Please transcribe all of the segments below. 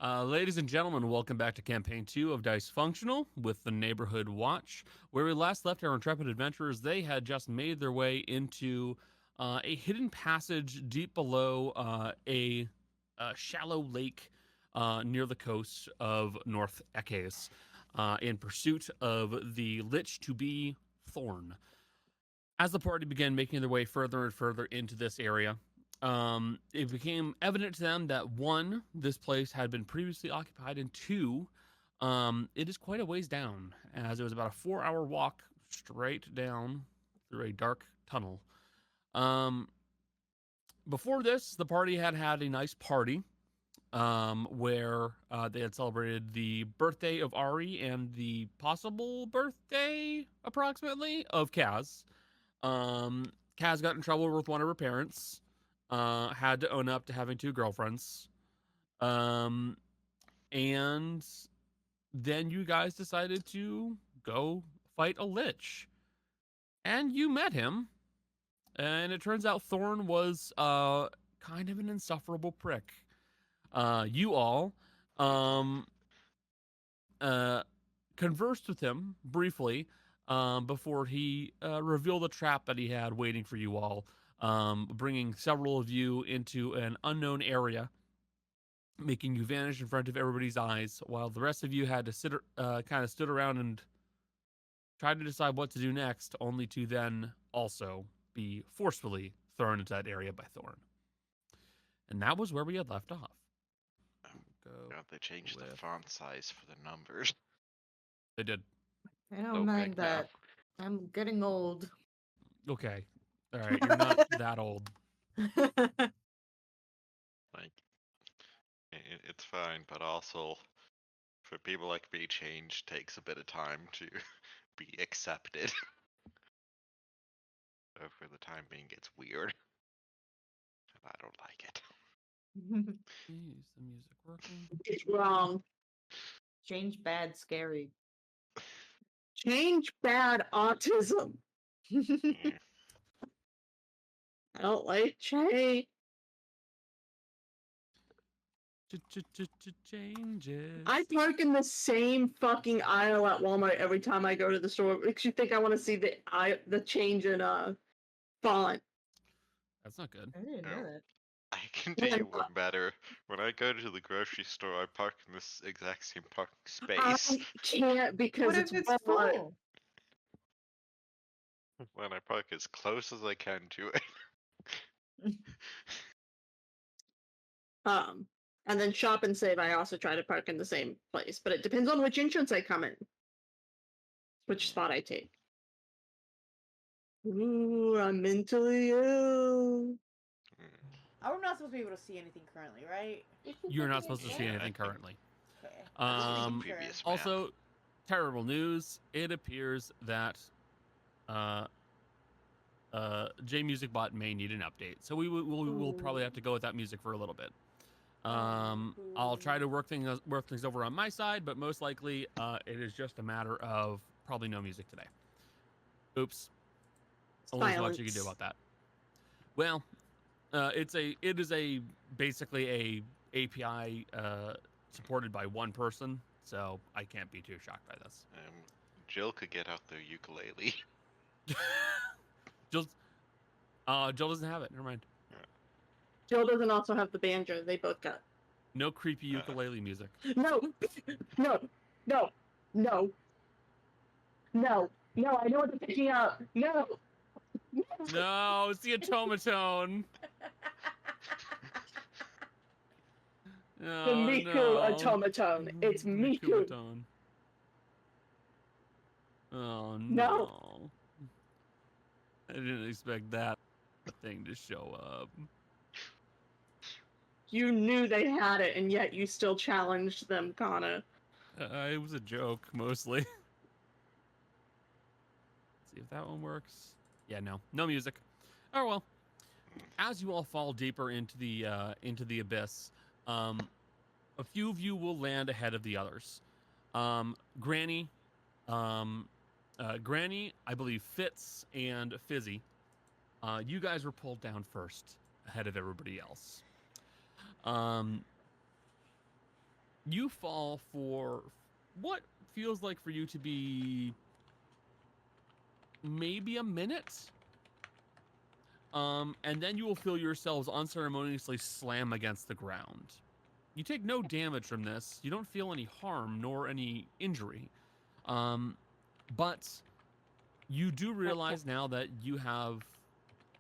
Ladies and gentlemen, welcome back to Campaign 2 of Dicefunctional with the Neighborhood Watch. Where we last left our intrepid adventurers, they had just made their way into a hidden passage deep below a shallow lake near the coast of North Ekes in pursuit of the lich to be Thorne. As the party began making their way further and further into this area, it became evident to them that one, this place had been previously occupied, and two, it is quite a ways down, as it was about a 4-hour walk straight down through a dark tunnel. Before this, the party had had a nice party, where they had celebrated the birthday of Ari and the possible birthday, approximately, of Kaz. Kaz got in trouble with one of her parents. Had to own up to having 2 girlfriends. And then you guys decided to go fight a lich. And you met him. And it turns out Thorne was kind of an insufferable prick. You all conversed with him briefly before he revealed the trap that he had waiting for you all, bringing several of you into an unknown area, making you vanish in front of everybody's eyes, while the rest of you had to sit, kind of stood around and try to decide what to do next, only to then also be forcefully thrown into that area by Thorne. And that was where we had left off. They changed the font size for the numbers. They did. I don't mind that. I'm getting old. Okay. All right. You're not that old. Like, it's fine, but also for people like me, change takes a bit of time to be accepted. So for the time being, it's weird. And I don't like it. Is the music working? It's wrong. Change bad scary. Change bad autism. I don't like change. Changes. I park in the same fucking aisle at Walmart every time I go to the store. It makes you think I want to see the change in font. That's not good. I didn't know that. I can do you one better. When I go to the grocery store, I park in this exact same parking space. I can't because What if it's Walmart. full? When I park as close as I can to it. And then Shop and Save, I also try to park in the same place, but it depends on which entrance I come in. Which spot I take. Ooh, I'm mentally ill. I'm not supposed to be able to see anything currently, right? You're not supposed to see anything currently. Okay. Also, terrible news. It appears that JMusicBot may need an update, so we'll probably have to go with that music for a little bit. I'll try to work things over on my side, but most likely it is just a matter of probably no music today. Oops. Only so much you can do about that. Well, it is basically a API supported by one person, so I can't be too shocked by this. Jill could get out their ukulele. Jill doesn't have it. Never mind. Jill doesn't also have the banjo. They both got. No creepy ukulele music. No. I know what they're picking up. No. No, it's the automaton. The Miku automaton. It's Miku. Oh no. I didn't expect that thing to show up. You knew they had it, and yet you still challenged them, Kana. It was a joke, mostly. Let's see if that one works. Yeah, no music. Oh well. As you all fall deeper into the abyss, a few of you will land ahead of the others. Granny, I believe Fitz and Fizzy. You guys were pulled down first, ahead of everybody else. you fall for what feels like for you to be maybe a minute. And then you will feel yourselves unceremoniously slam against the ground. You take no damage from this. You don't feel any harm nor any injury. But you do realize now that you have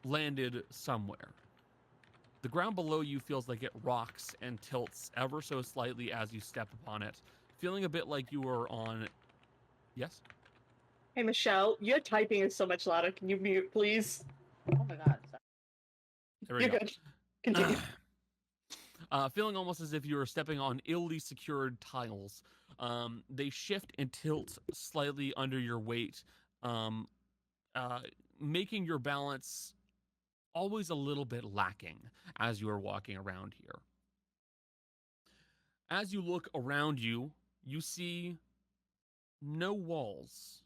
landed somewhere. The ground below you feels like it rocks and tilts ever so slightly as you step upon it, feeling a bit like you were on... Yes? Hey, Michelle, your typing is so much louder. Can you mute, please? Oh my god. Sorry. There we You're go. good. Continue. Feeling almost as if you were stepping on illy secured tiles. They shift and tilt slightly under your weight, making your balance always a little bit lacking as you are walking around here. As you look around you, you see no walls.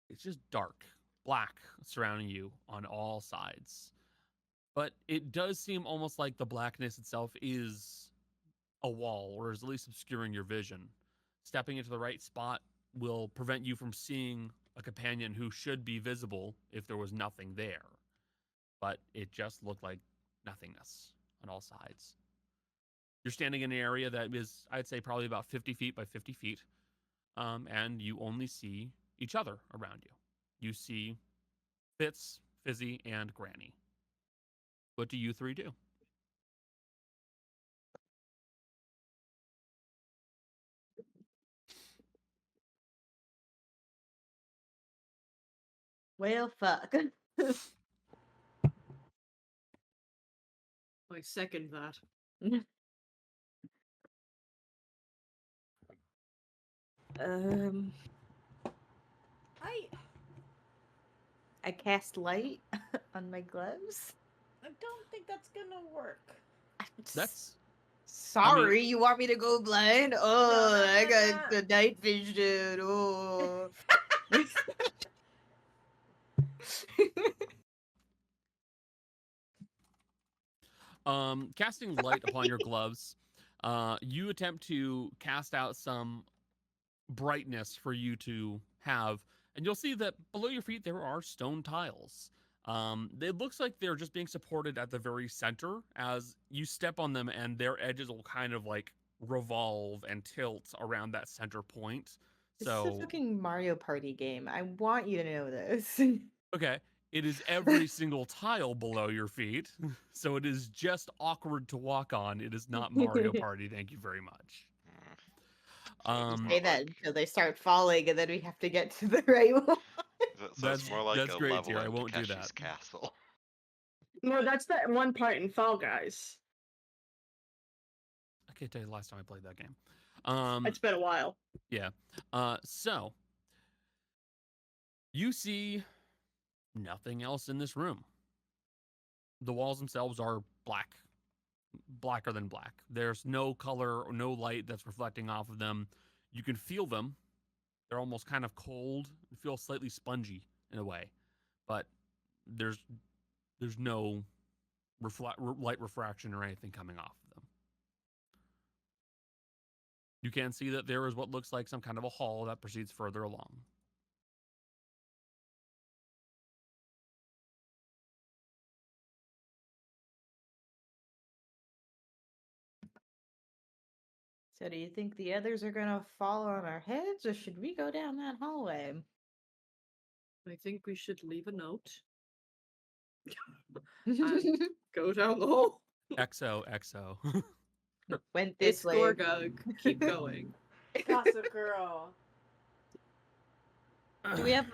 It's just dark, black surrounding you on all sides. But it does seem almost like the blackness itself is a wall, or is at least obscuring your vision. Stepping into the right spot will prevent you from seeing a companion who should be visible if there was nothing there. But it just looked like nothingness on all sides. You're standing in an area that is, I'd say, probably about 50 feet by 50 feet, and you only see each other around you. You see Fitz, Fizzy, and Granny. What do you three do? Well, fuck. I second that. um, I cast light on my gloves. I don't think that's gonna work. That's Sorry, you want me to go blind? Oh, no, I no, got no. the night vision. Oh. casting light upon your gloves. You attempt to cast out some brightness for you to have, and you'll see that below your feet there are stone tiles. It looks like they're just being supported at the very center as you step on them, and their edges will kind of like revolve and tilt around that center point. This is a So, fucking Mario Party game. I want you to know this. okay, it is every single tile below your feet, so it is just awkward to walk on. It is not Mario Party. Thank you very much. So it's more Say that like, until they start falling, and then we have to get to the right one. so That's- it's more like that's a great, level dear. I in won't do Takeshi's that. Castle. No, that's that one part in Fall Guys. I can't tell you the last time I played that game. It's been a while. Yeah. So you see nothing else in this room. The walls themselves are black, blacker than black. There's no color or no light that's reflecting off of them. You can feel them. They're almost kind of cold. You feel slightly spongy in a way, but there's no light refraction or anything coming off of them. You can see that there is what looks like some kind of a hall that proceeds further along. So do you think the others are gonna fall on our heads, or should we go down that hallway? I think we should leave a note. Go down the hole. XO. Went this way. Keep going. Gossip girl. Do we have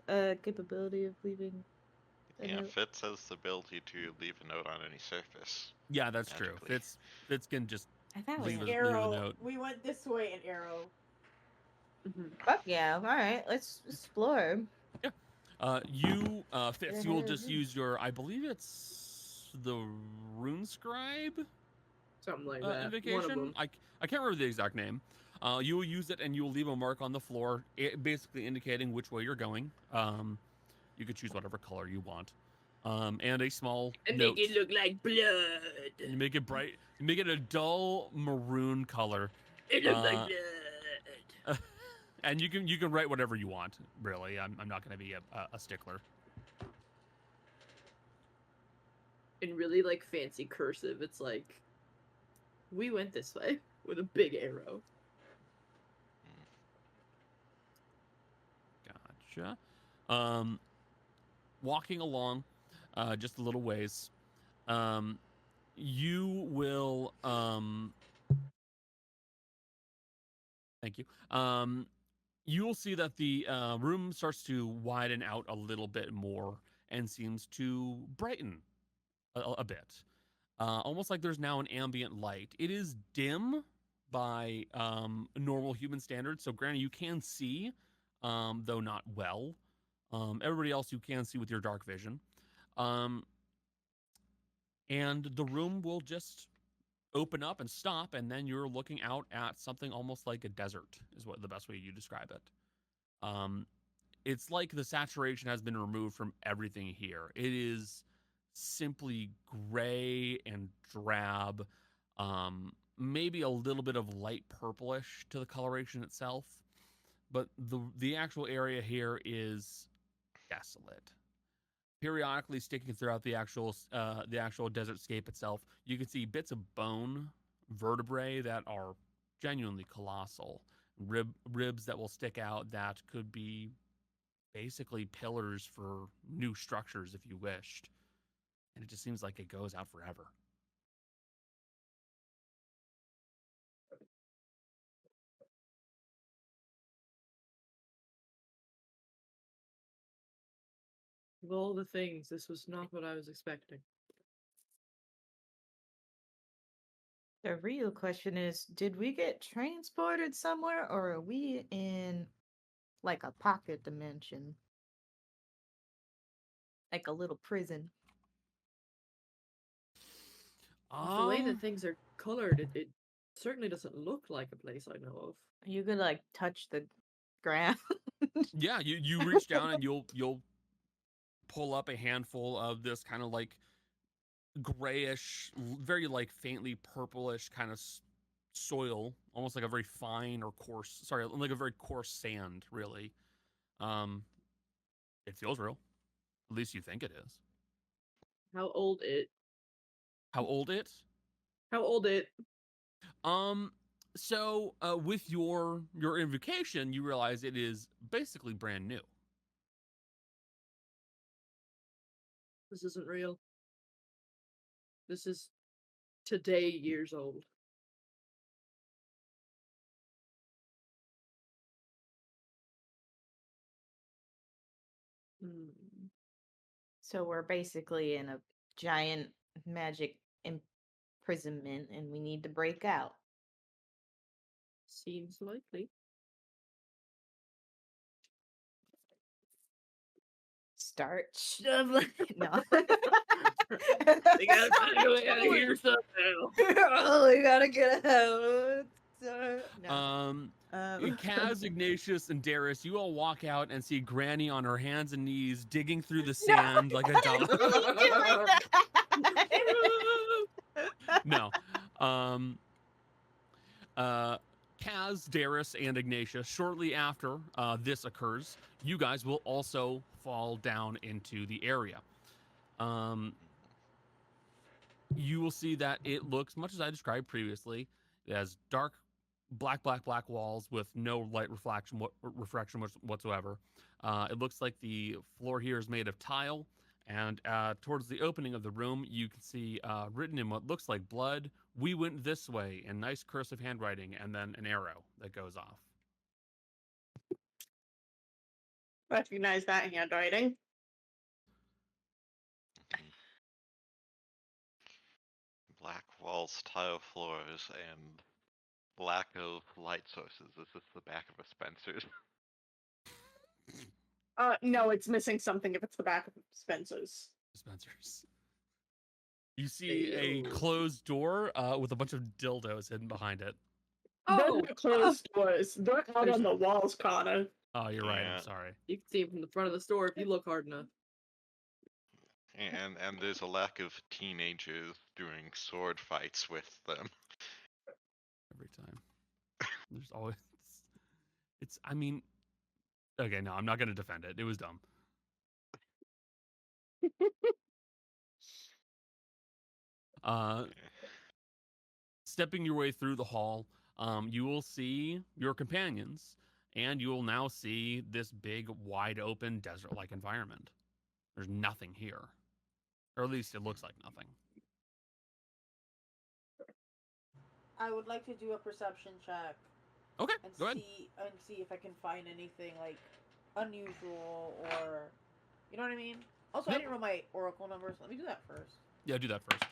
a capability of leaving? a Yeah, note? Fitz has the ability to leave a note on any surface. Yeah, that's true. Magically. Fitz can just I thought we leave had. a Arrow. note. We went this way, an arrow. Fuck yeah! All right, let's explore. Fitz, you will just use your, I believe it's the rune scribe Something like that. One of invocation. them. I can't remember the exact name. You will use it and you will leave a mark on the floor, basically indicating which way you're going. You could choose whatever color you want. And a small note. Make it look like blood. You make it bright. You make it a dull maroon color. It looks like Uh, blood. and you can write whatever you want. Really, I'm not going to be a stickler. In really like fancy cursive, it's like, we went this way with a big arrow. Gotcha. Walking along, just a little ways. You will. Thank you. You will see that the room starts to widen out a little bit more and seems to brighten a bit. Almost like there's now an ambient light. It is dim by normal human standards. So, granted, you can see, though not well. Everybody else you can see with your dark vision. And the room will just open up and stop, and then you're looking out at something almost like a desert, is what the best way you describe it. It's like the saturation has been removed from everything here. It is simply gray and drab, maybe a little bit of light purplish to the coloration itself, but the actual area here is desolate. Periodically sticking throughout the actual desert scape itself, you can see bits of bone, vertebrae that are genuinely colossal, ribs that will stick out that could be basically pillars for new structures if you wished. And it just seems like it goes out forever. Of all the things, this was not what I was expecting. The real question is, did we get transported somewhere or are we in like a pocket dimension? Like a little prison. The way that things are colored, it certainly doesn't look like a place I know of. You could like touch the ground. Yeah, you reach down and you'll pull up a handful of this kind of like grayish, very like faintly purplish kind of soil, almost like a very fine or coarse, sorry, like a very coarse sand, really. It feels real. At least you think it is. How old it? How old it? How old it? So with your invocation, you realize it is basically brand new. This isn't real. This is today years old. Hmm. So we're basically in a giant magic imprisonment and we need to break out. Seems likely. Start shoveling. No. We gotta find a way out of here somehow. Oh, we gotta get out. No. Kaz, Ignatius, and Darius, you all walk out and see Granny on her hands and knees digging through the sand like a dog. No. Kaz, Darius, and Ignatius, shortly after this occurs, you guys will also fall down into the area. You will see that it looks much as I described previously. It has dark, black walls with no light reflection whatsoever. It looks like the floor here is made of tile, and towards the opening of the room, you can see written in what looks like blood, "We went this way," in nice cursive handwriting, and then an arrow that goes off. Recognize that handwriting. Black walls, tile floors, and lack of light sources. Is this the back of a Spencer's? No, it's missing something if it's the back of Spencer's. Spencer's. You see a closed door with a bunch of dildos hidden behind it. Oh, they're closed doors. They're out on the walls, Connor. Oh, you're right. Yeah. I'm sorry. You can see them from the front of the store if you look hard enough. And there's a lack of teenagers doing sword fights with them. Every time. There's always it's I mean, okay, no, I'm not going to defend it. It was dumb. Uh, stepping your way through the hall, you will see your companions, and you will now see this big, wide open, desert like environment. There's nothing here, or at least it looks like nothing. I would like to do a perception check Okay, and go ahead. see if I can find anything like unusual or you know what I mean. Also, I Yep. didn't know my oracle numbers. Let me do that first. Yeah, do that first.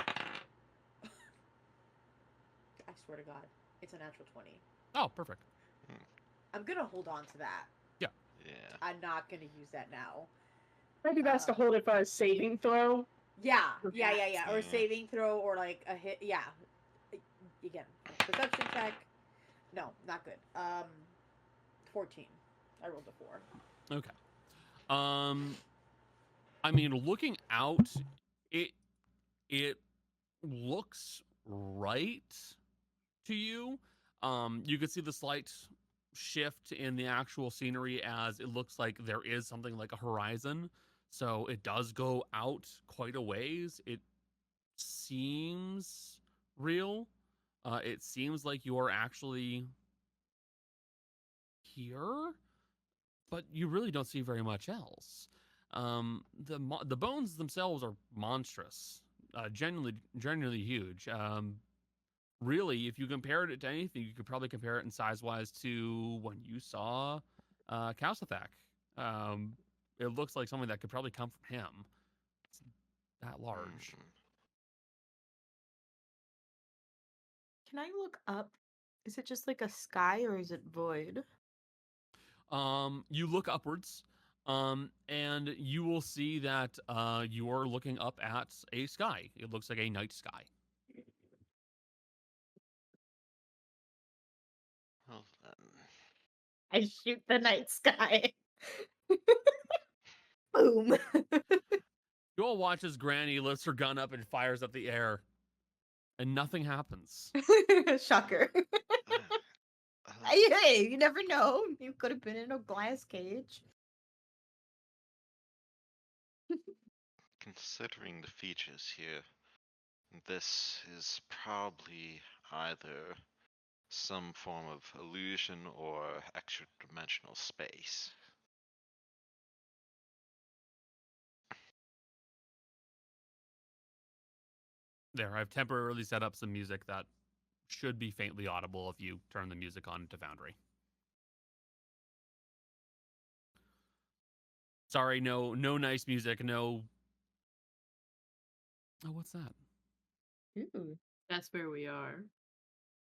I swear to God, it's a natural 20. Oh, perfect. I'm gonna hold on to that. Yeah. I'm not gonna use that now. Maybe best to hold it for a saving throw. Yeah. Or Yeah. saving throw or like a hit. Yeah. Again, perception check. No, not good. 14. I rolled a 4. Okay. I mean, looking out, it looks right to you. You can see the slight shift in the actual scenery as it looks like there is something like a horizon. So it does go out quite a ways. It seems real. It seems like you're actually here, but you really don't see very much else. The bones themselves are monstrous, genuinely huge. Really, if you compared it to anything, you could probably compare it in size wise to when you saw Kalsathak. It looks like something that could probably come from him. It's that large. Can I look up? Is it just like a sky or is it void? You look upwards, and you will see that you are looking up at a sky. It looks like a night sky. Well, then. I shoot the night sky. Boom. You all watch as Granny lifts her gun up and fires up the air, and nothing happens. Shocker. Hey, you never know. You could have been in a glass cage. Considering the features here, this is probably either some form of illusion or extra dimensional space. There, I've temporarily set up some music that should be faintly audible if you turn the music on to Foundry. Sorry, no nice music, no. Oh, what's that? Ooh, That's where we are.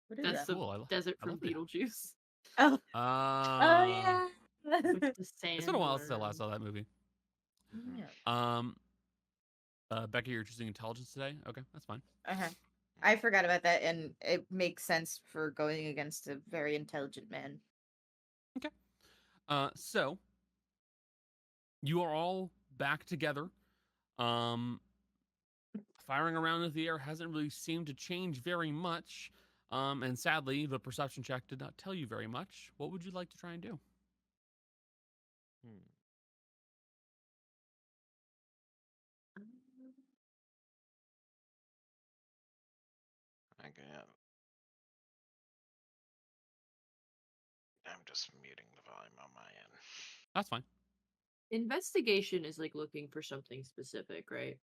what is That's that? the Cool, desert I from love the- Beetlejuice. Oh, Oh yeah. With the sand. It's been a while since I last saw that movie. Yeah. Becky, you're choosing intelligence today? Okay, that's fine. Uh-huh. I forgot about that, and it makes sense for going against a very intelligent man. So you are all back together. Firing around in the air hasn't really seemed to change very much. And sadly, the perception check did not tell you very much. What would you like to try and do? Again, I'm just muting the volume on my end. That's fine. Investigation is like looking for something specific, right?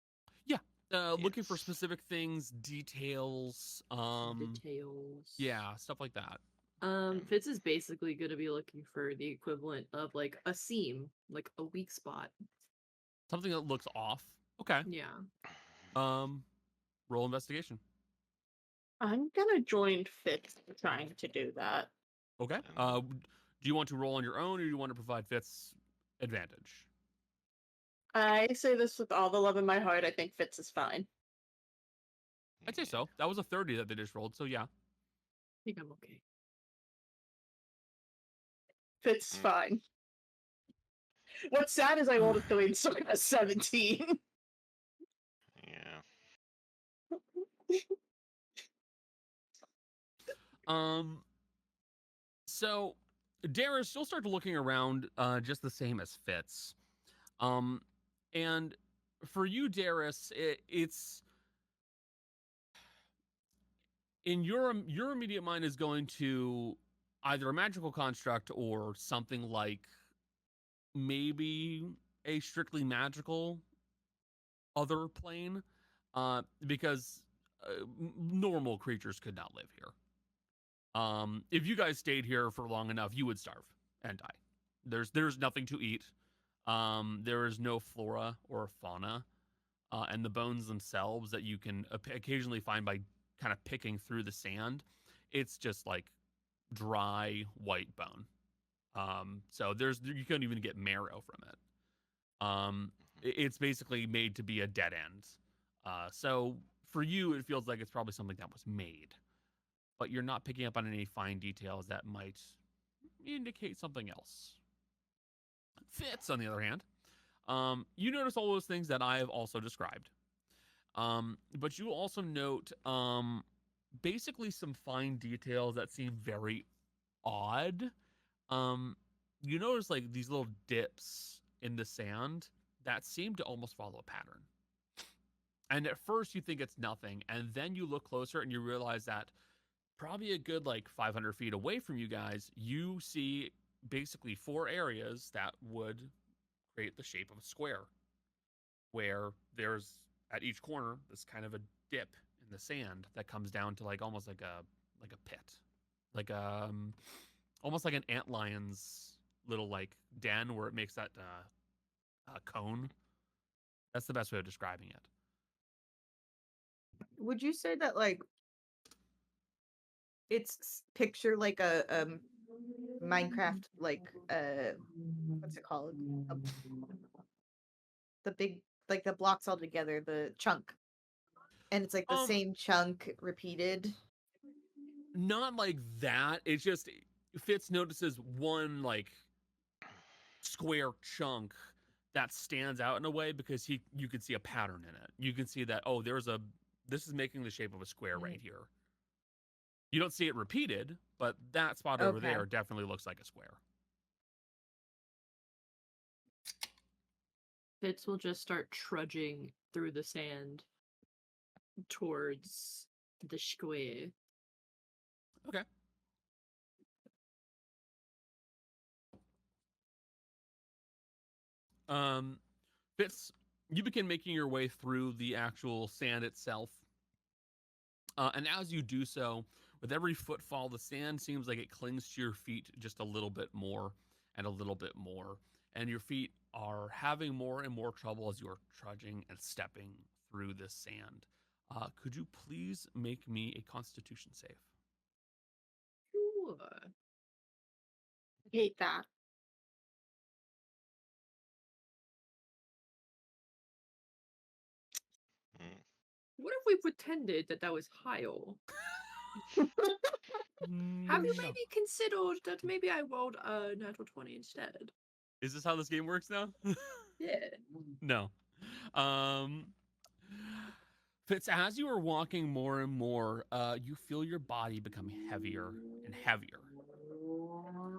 Looking for Yes. specific things, details, Details. yeah, stuff like that. Fitz is basically gonna be looking for the equivalent of like a seam, like a weak spot. Something that looks off. Okay. Yeah. Roll investigation. I'm gonna join Fitz trying to do that. Okay. Do you want to roll on your own, or do you want to provide Fitz advantage? I say this with all the love in my heart. I think Fitz is fine. I'd say so. That was a 30 that they just rolled, so yeah. I think I'm okay. Fitz is fine. What's sad is I rolled a 3 and still got a 17. Yeah. So, Darius, you'll start looking around just the same as Fitz. And for you, Darius, it's in your immediate mind is going to either a magical construct or something like maybe a strictly magical other plane, because normal creatures could not live here. If you guys stayed here for long enough, you would starve and die. There's nothing to eat. There is no flora or fauna, and the bones themselves that you can occasionally find by kind of picking through the sand, it's just like dry white bone. So you couldn't even get marrow from it. It's basically made to be a dead end. So for you, it feels like it's probably something that was made, but you're not picking up on any fine details that might indicate something else. Fitz, on the other hand, you notice all those things that I have also described. But you also note basically some fine details that seem very odd. You notice like these little dips in the sand that seem to almost follow a pattern. And at first you think it's nothing, and then you look closer and you realize that probably a good like 500 feet away from you guys, you see basically 4 areas that would create the shape of a square, where there's at each corner this kind of a dip in the sand that comes down to like almost like a pit, like almost like an antlion's little like den where it makes that cone. That's the best way of describing it. Would you say that like it's picture like a Minecraft like what's it called? The big like the blocks all together, the chunk. And it's like the same chunk repeated. Not like that. It's just Fitz notices one like square chunk that stands out in a way because you can see a pattern in it. You can see that this is making the shape of a square right here. You don't see it repeated, but that spot over there definitely looks like a square. Fitz will just start trudging through the sand towards the square. Okay. Fitz, you begin making your way through the actual sand itself. And as you do so, with every footfall, the sand seems like it clings to your feet just a little bit more and a little bit more. And your feet are having more and more trouble as you're trudging and stepping through this sand. Could you please make me a Constitution save? Sure. Hate that. What if we pretended that was Hyle? Have you maybe considered that maybe I rolled a natural 20 instead? Is this how this game works now? Yeah. No. Fitz, as you are walking more and more, you feel your body become heavier and heavier.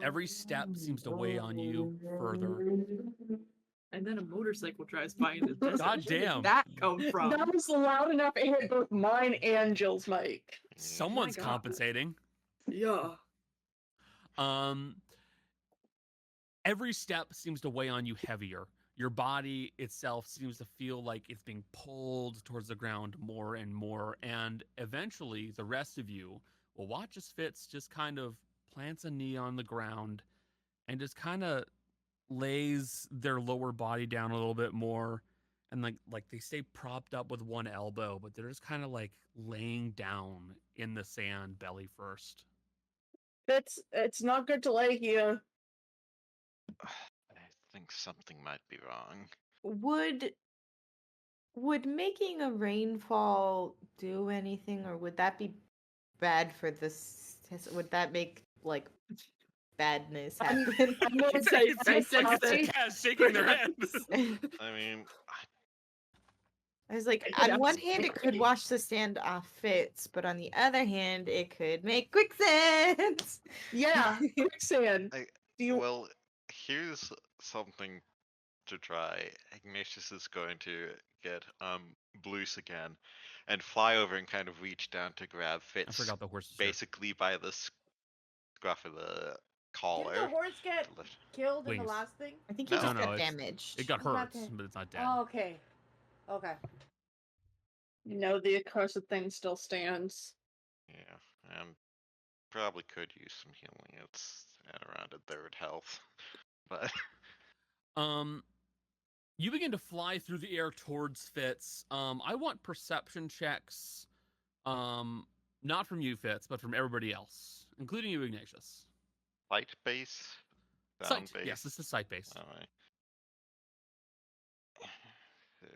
Every step seems to weigh on you further. And then a motorcycle drives by in the distance. God Where damn. did that come from? That was loud enough. It hit both mine and Jill's mic. Someone's God. compensating. Yeah. Every step seems to weigh on you heavier. Your body itself seems to feel like it's being pulled towards the ground more and more. And eventually, the rest of you will watch as Fitz just kind of plants a knee on the ground and just kind of lays their lower body down a little bit more. And like they stay propped up with one elbow, but they're just kind of like laying down in the sand belly first. It's not good to lay here. I think something might be wrong. Would making a rainfall do anything, or would that be bad for this? Would that make like badness happen? It's like cats shaking their heads. I mean, I was like, It could on one absolutely hand, it could be. wash the sand off Fitz, but on the other hand, it could make quicksand. Yeah, quicksand. I, Do you? well, here's something to try. Ignatius is going to get Blues again, and fly over and kind of reach down to grab I Fitz, forgot the horse is here. basically by the scruff of the collar. Didn't the horse get to lift- killed in the Wings. last thing? I think he No. just No, got it's- damaged. It got He got hurt, that- but it's not dead. Oh, okay. Okay. You know the accursed thing still stands. Yeah, and probably could use some healing. It's at around a third health, but You begin to fly through the air towards Fitz. I want perception checks. Not from you, Fitz, but from everybody else, including you, Ignatius. light base, sound Sight. base. Yes, this is sight based. All right. So,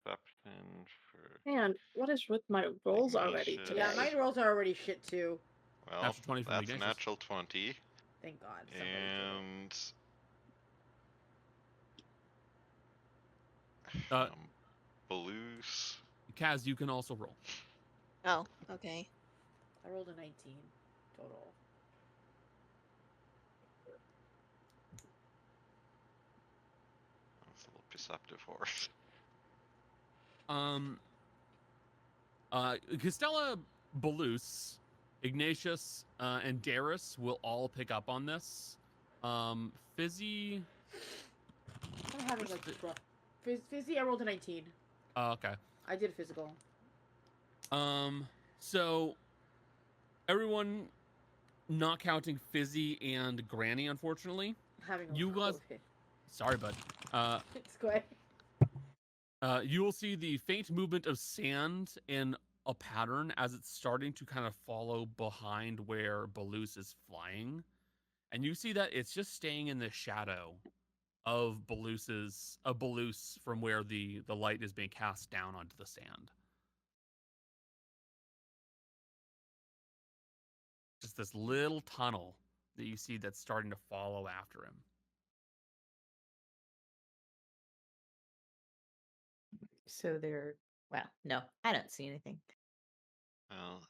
perception for Man, what is with my rolls already Ignatius. today? Yeah, my rolls are already shit too. well, Natural 20 from that's a Ignatius. natural 20, Thank God. Somebody did it. and Uh, Blues. Kaz, you can also roll. Oh, okay. I rolled a 19 total. That's a little perceptive horse. Costella, Balus, Ignatius, and Darius will all pick up on this. Fizzy. I'm having like Fizzy, I rolled a 19. Okay. I did physical. So everyone, not counting Fizzy and Granny, unfortunately. Having a You guys- COVID. Sorry, bud. It's good. You will see the faint movement of sand in a pattern as it's starting to kind of follow behind where Balus is flying. And you see that it's just staying in the shadow of Balus from where the light is being cast down onto the sand. Just this little tunnel that you see that's starting to follow after him. So they're, well, no, I don't see anything. Well,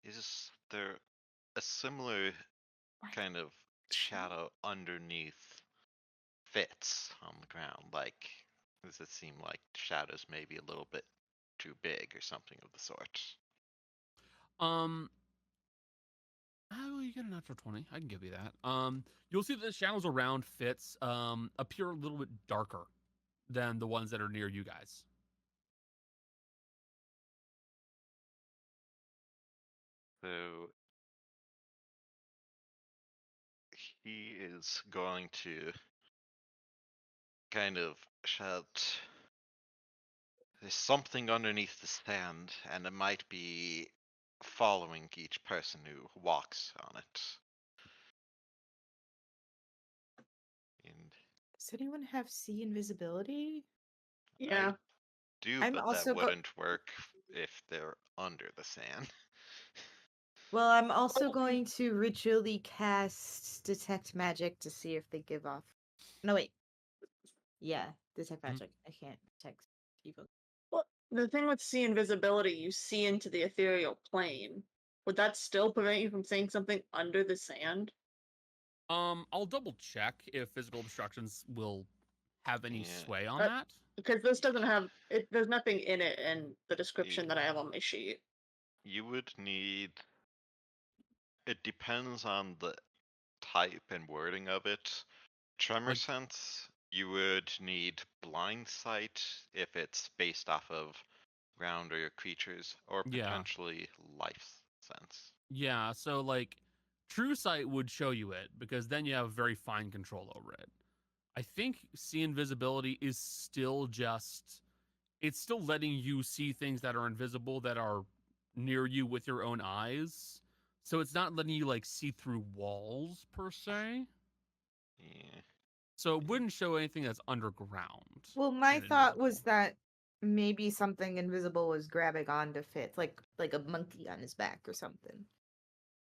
is there a similar kind of shadow underneath Fitz on the ground? Like, does it seem like shadows maybe a little bit too big or something of the sort? Oh, you get a natural 20. I can give you that. You'll see that the shadows around Fitz appear a little bit darker than the ones that are near you guys. So he is going to kind of shout, "There's something underneath the sand, and it might be following each person who walks on it." And Does anyone have sea invisibility? Yeah. do, I'm but also that wouldn't work if they're under the sand. Well, I'm also Oh. going to ritually cast Detect Magic to see if they give off. No, wait. Yeah, Detect Magic. I can't detect evil. Well, the thing with sea invisibility, you see into the ethereal plane. Would that still prevent you from seeing something under the sand? I'll double check if physical obstructions will have any Yeah. sway on Uh, that. Because this doesn't have it. There's nothing in it in the description that I have on my sheet. You would need. It depends on the type and wording of it. Tremor Like- sense, you would need blind sight if it's based off of ground or your creatures, or Yeah. potentially life sense. Yeah, so like True Sight would show you it because then you have very fine control over it. I think see invisibility is still just it's still letting you see things that are invisible that are near you with your own eyes. So it's not letting you like see through walls per se. Yeah. So it wouldn't show anything that's underground. Well, my and thought was invisible. that maybe something invisible was grabbing onto Fitz, like a monkey on his back or something.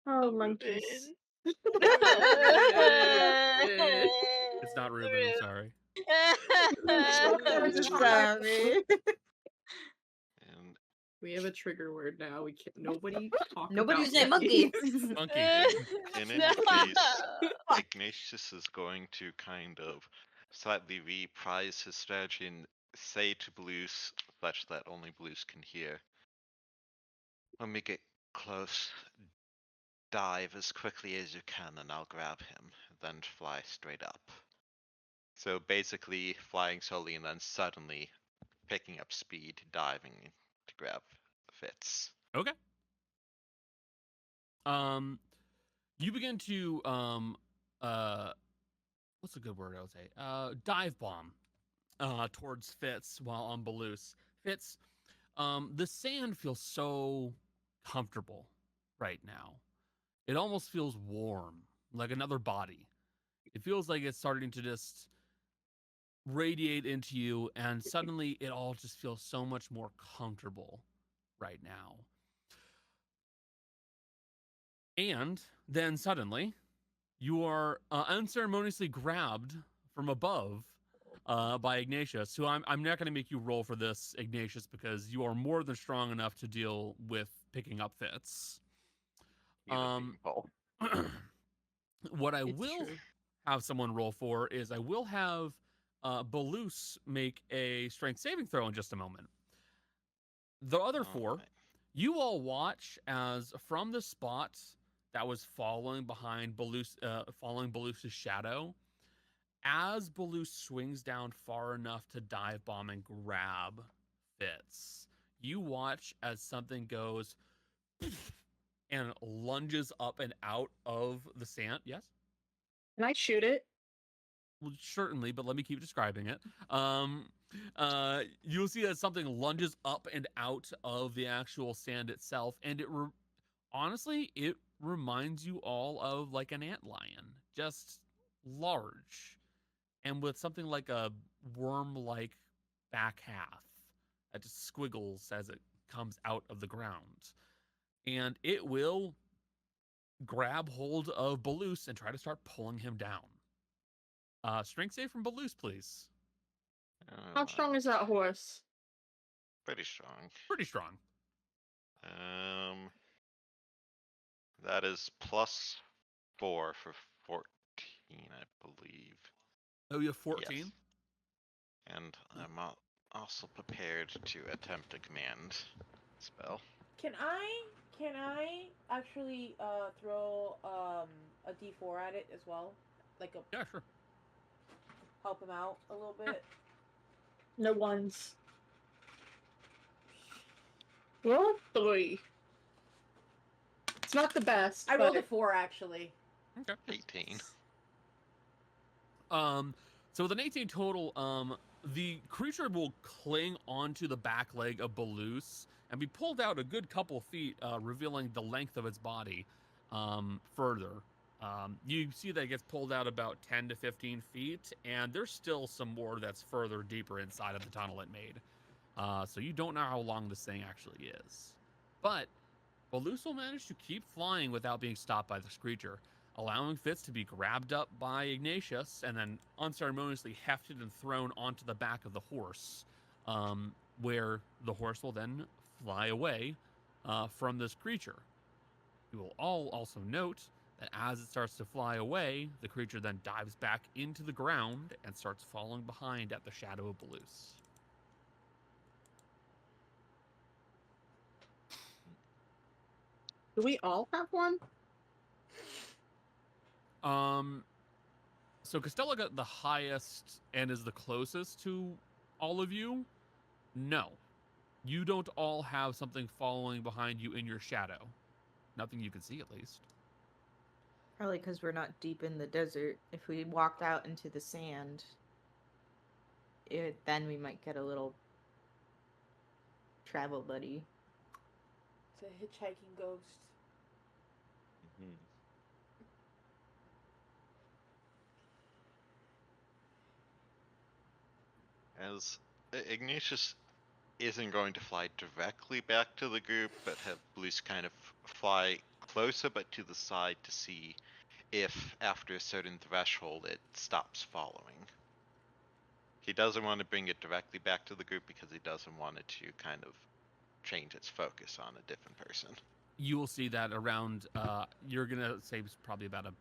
Oh, monkeys. It's not Ruben. I'm sorry. Sorry. And We have a trigger word now. We can't. Nobody talk. Nobody about say monkey. Monkey. in any case, Ignatius is going to kind of slightly reprise his strategy and say to Blues, such that only Blues can hear. When we get close, dive as quickly as you can and I'll grab him, then fly straight up. So basically flying slowly and then suddenly picking up speed, diving to grab Fitz. Okay. You begin to what's a good word I would say? Dive bomb towards Fitz while on Balloose. Fitz, the sand feels so comfortable right now. It almost feels warm, like another body. It feels like it's starting to just radiate into you, and suddenly it all just feels so much more comfortable right now. And then suddenly, you are unceremoniously grabbed from above by Ignatius, who I'm not going to make you roll for this, Ignatius, because you are more than strong enough to deal with picking up Fitz. What I It's will true. have someone roll for is I will have Balloose make a strength saving throw in just a moment. The other four, Alright. you all watch as from the spot that was following behind following Baloose's shadow, as Balloose swings down far enough to dive bomb and grab Fitz, you watch as something goes and lunges up and out of the sand. Yes? Can I shoot it? Well, certainly, but let me keep describing it. You'll see that something lunges up and out of the actual sand itself, and honestly, it reminds you all of like an antlion, just large, and with something like a worm-like back half that just squiggles as it comes out of the ground, and it will grab hold of Balloose and try to start pulling him down. Strength save from Balloose, please. How strong is that horse? Pretty strong. Pretty strong. That is +4 for 14, I believe. Oh, you have 14? Yes. And I'm also prepared to attempt a command spell. Can I actually throw a D4 at it as well? Like a Yeah, sure. help him out a little bit. No ones. Roll a 3. It's not the best. I rolled a but 4 actually. Okay. 18. So with an 18 total, the creature will cling onto the back leg of Balloose and be pulled out a good couple feet, revealing the length of its body further. You see that it gets pulled out about 10 to 15 feet, and there's still some more that's further deeper inside of the tunnel it made. So you don't know how long this thing actually is. But Balloose will manage to keep flying without being stopped by this creature, allowing Fitz to be grabbed up by Ignatius and then unceremoniously hefted and thrown onto the back of the horse, where the horse will then fly away from this creature. You will all also note that as it starts to fly away, the creature then dives back into the ground and starts falling behind at the shadow of Balloose. do we all have one? So Costello got the highest and is the closest to all of you. No, you don't all have something following behind you in your shadow. Nothing you can see, at least. Probably because we're not deep in the desert. If we walked out into the sand, then we might get a little travel buddy. It's a hitchhiking ghost. As Ignatius isn't going to fly directly back to the group, but have Blues kind of fly closer but to the side to see if after a certain threshold it stops following. He doesn't want to bring it directly back to the group because he doesn't want it to kind of change its focus on a different person. You will see that around, you're going to say it's probably about a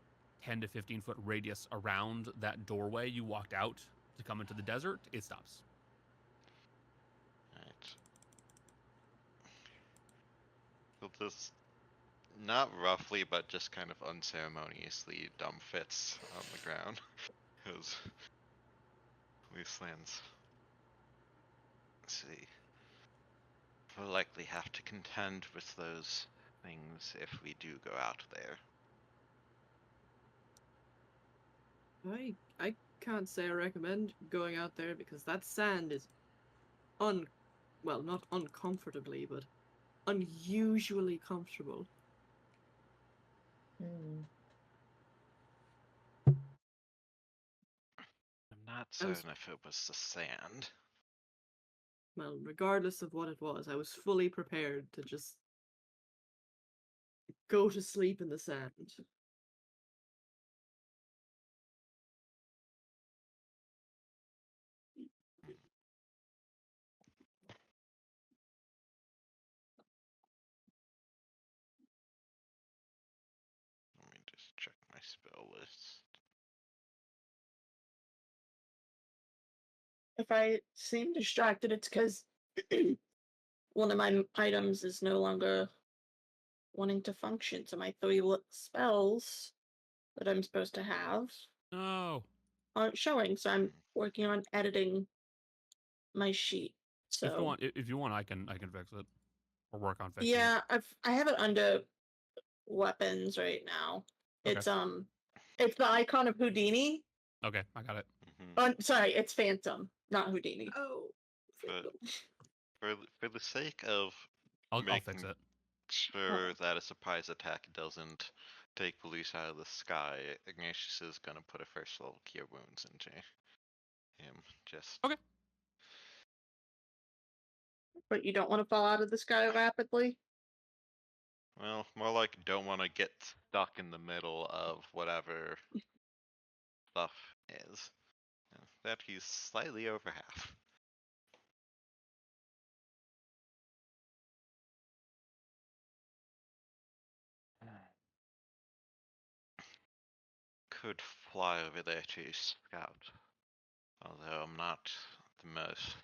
10 to 15 foot radius around that doorway you walked out to come into the desert. It stops. Right. He'll just, not roughly, but just kind of unceremoniously dump Fitz on the ground. Because Wastelands. Let's see. We'll likely have to contend with those things if we do go out there. I can't say I recommend going out there because that sand is well, not uncomfortably, but unusually comfortable. Hmm. I'm not I was- certain if it was the sand. Well, regardless of what it was, I was fully prepared to just go to sleep in the sand. Let me just check my spell list. If I seem distracted, it's because one of my items is no longer wanting to function. So my 3 spells that I'm supposed to have No. aren't showing. So I'm working on editing my sheet. So If you want, I can fix it or work on fixing it. yeah, I have it under weapons right now. Okay. It's the icon of Houdini. Okay, I got it. Sorry, it's Phantom, not Houdini. Oh, For the sake of I'll fix making it. sure that a surprise attack doesn't take police out of the sky, Ignatius is gonna put a first level cure wounds into him. Just Okay. But you don't want to fall out of the sky rapidly. well, more like don't want to get stuck in the middle of whatever stuff is. That he's slightly over half. Could fly over there to scout, although I'm not the most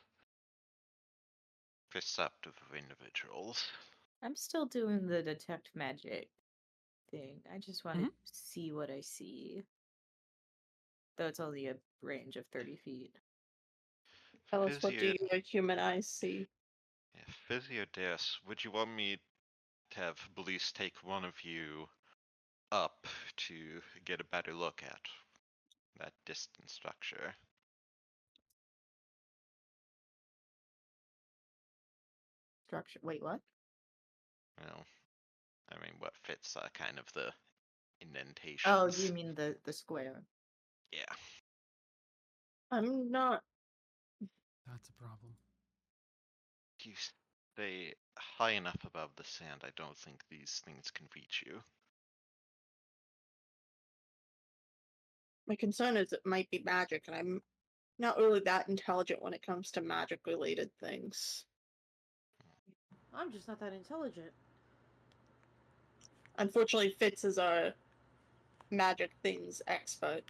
perceptive of individuals. I'm still doing the detect magic thing. I just want to see what I see. Though it's only a range of 30 feet. Tell us, what do your human eyes see? Yeah, Physiodeus, would you want me to have Belize take one of you up to get a better look at that distant structure? Structure. Wait, what? Well, I mean, what fits kind of the indentations? Oh, you mean the square? Yeah. I'm not. That's a problem. If you stay high enough above the sand, I don't think these things can reach you. My concern is it might be magic, and I'm not really that intelligent when it comes to magic-related things. I'm just not that intelligent. Unfortunately, Fitz is our magic things expert.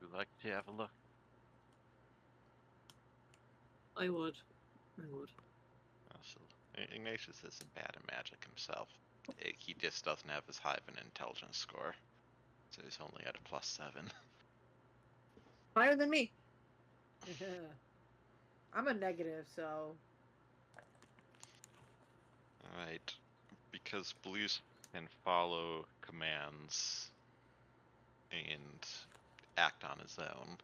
Would you like to have a look? I would. Also, Ignatius isn't bad at magic himself. He just doesn't have as high of an intelligence score, so he's only at a +7. Higher than me. I'm a negative, so. Alright, because Blues can follow commands and act on his own,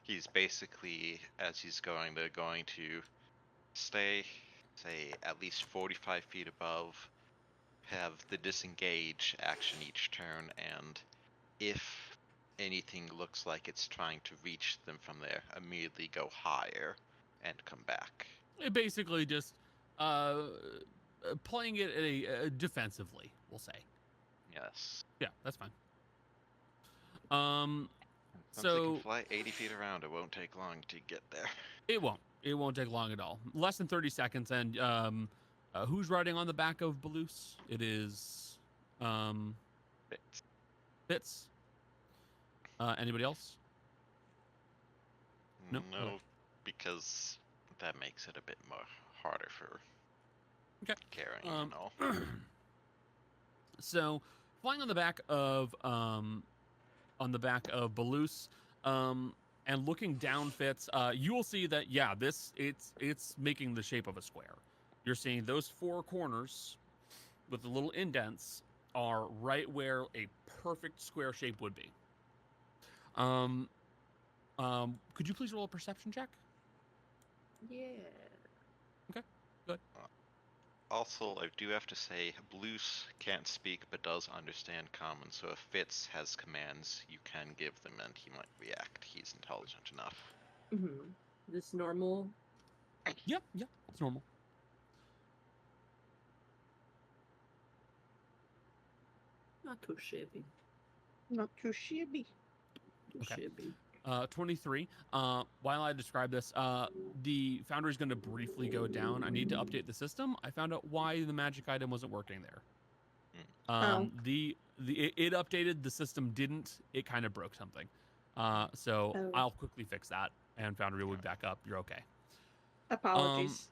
he's basically, as he's going, they're going to stay, say, at least 45 feet above, have the disengage action each turn, and if anything looks like it's trying to reach them from there, immediately go higher and come back. It basically just, uh, playing it defensively, we'll say. Yes. Yeah, that's fine. Um, And since it can so fly 80 feet around, it won't take long to get there. it won't. It won't take long at all. Less than 30 seconds. And who's riding on the back of Baloose? It is It's, Fitz. Anybody else? No? no, Okay. because that makes it a bit more harder for Okay. carrying and all. So, flying on the back of Baloose, and looking down Fitz, you will see that it's making the shape of a square. You're seeing those four corners with the little indents are right where a perfect square shape would be. Could you please roll a perception check? Yeah. Okay, good. Also, I do have to say, Blues can't speak but does understand common, so if Fitz has commands, you can give them and he might react. He's intelligent enough. Mm-hmm. This normal. Yep, it's normal. Not too shabby. Not too shabby. Too Okay. shabby. 23. While I describe this, the Foundry is going to briefly go down. I need to update the system. I found out why the magic item wasn't working there. It updated, the system didn't. It kind of broke something. So I'll quickly fix that, and Foundry will be back up. You're okay. Apologies.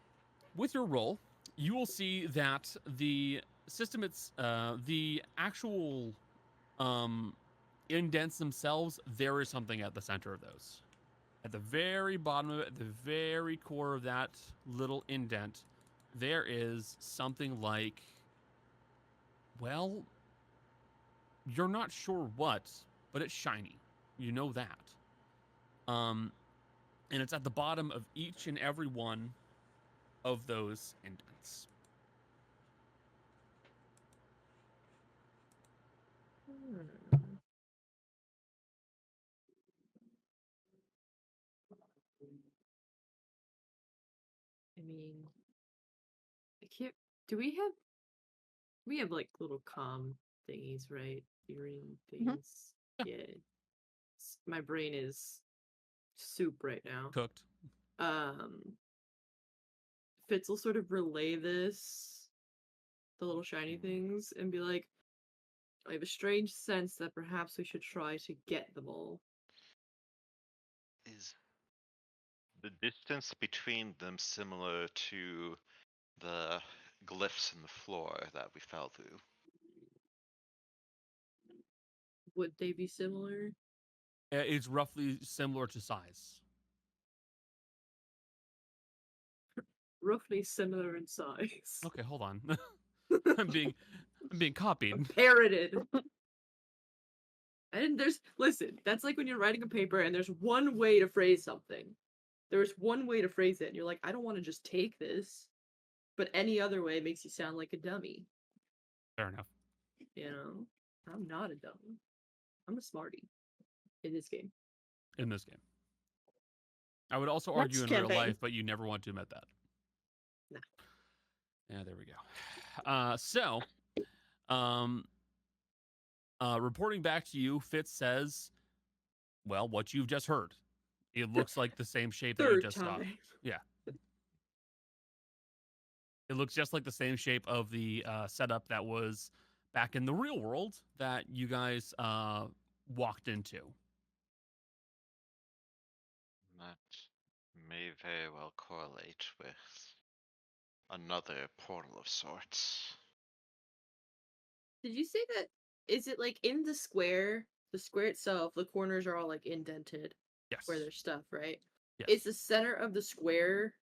With your roll, you will see that the system, the actual indents themselves, there is something at the center of those. At the very bottom of it, at the very core of that little indent, there is something like, well, you're not sure what, but it's shiny. You know that. And it's at the bottom of each and every one of those indents. I mean, I can't. Do we have like little comm thingies, right? Earring things. Yeah. Yeah. My brain is soup right now. Cooked. Fitz will sort of relay this, the little shiny things, and be like, I have a strange sense that perhaps we should try to get them all. Is the distance between them similar to the glyphs in the floor that we fell through? Would they be similar? It's roughly similar to size. Roughly similar in size. Okay, hold on. I'm being copied. Parroted. And listen, that's like when you're writing a paper and there's one way to phrase something. There's one way to phrase it, and you're like, I don't want to just take this, but any other way makes you sound like a dummy. Fair enough. You know? I'm not a dummy. I'm a smarty. In this game. In this game. I would also argue in real life, but you never want to admit that. No. Yeah, there we go. Reporting back to you, Fitz says, well, what you've just heard. It looks like the same shape that you just saw. Yeah. It looks just like the same shape of the setup that was back in the real world that you guys walked into. That may very well correlate with another portal of sorts. Did you say that? Is it like in the square itself, the corners are all like indented? Yes. Where there's stuff, right? Yes. It's the center of the square.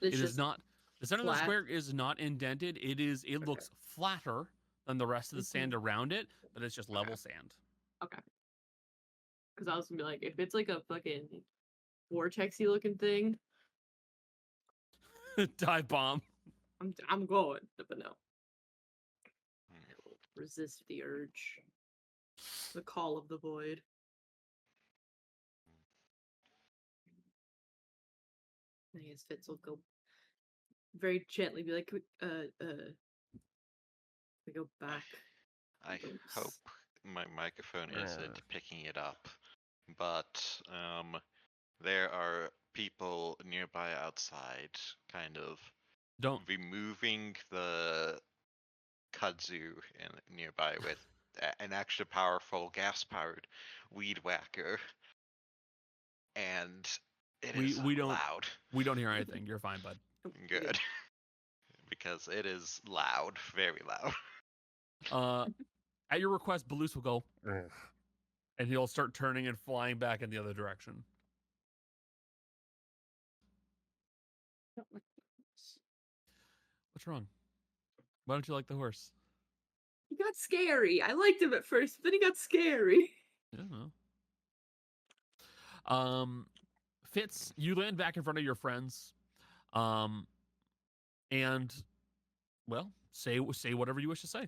It is not. The center of the square is not indented. It looks flatter than the rest of the sand around it, but it's just level sand. Okay. Because I was gonna be like, if it's like a fucking vortexy looking thing, dive bomb. I'm going, but no. I will resist the urge, the call of the void. I guess Fitz will go very gently be like, we go back. I hope my microphone isn't picking it up, but there are people nearby outside kind of Don't. removing the kudzu nearby with an extra powerful gas-powered weed whacker, and it is We don't. loud. We don't hear anything. You're fine, bud. Good. Because it is loud, very loud. At your request, Balloose will go, "Ugh," and he'll start turning and flying back in the other direction. What's wrong? Why don't you like the horse? He got scary. I liked him at first, but then he got scary. I don't know. Fitz, you land back in front of your friends, and well, say whatever you wish to say.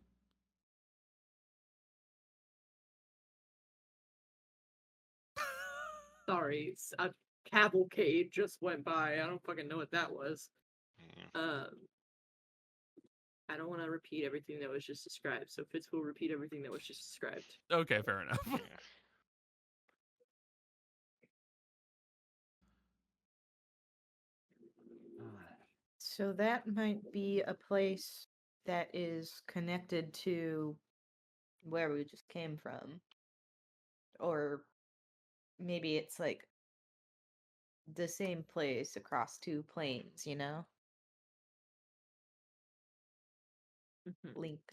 Sorry, a cavalcade just went by. I don't fucking know what that was. Yeah. I don't want to repeat everything that was just described, so Fitz will repeat everything that was just described. Okay, fair enough. Yeah. So that might be a place that is connected to where we just came from. Or maybe it's like the same place across two planes, you know? Linked,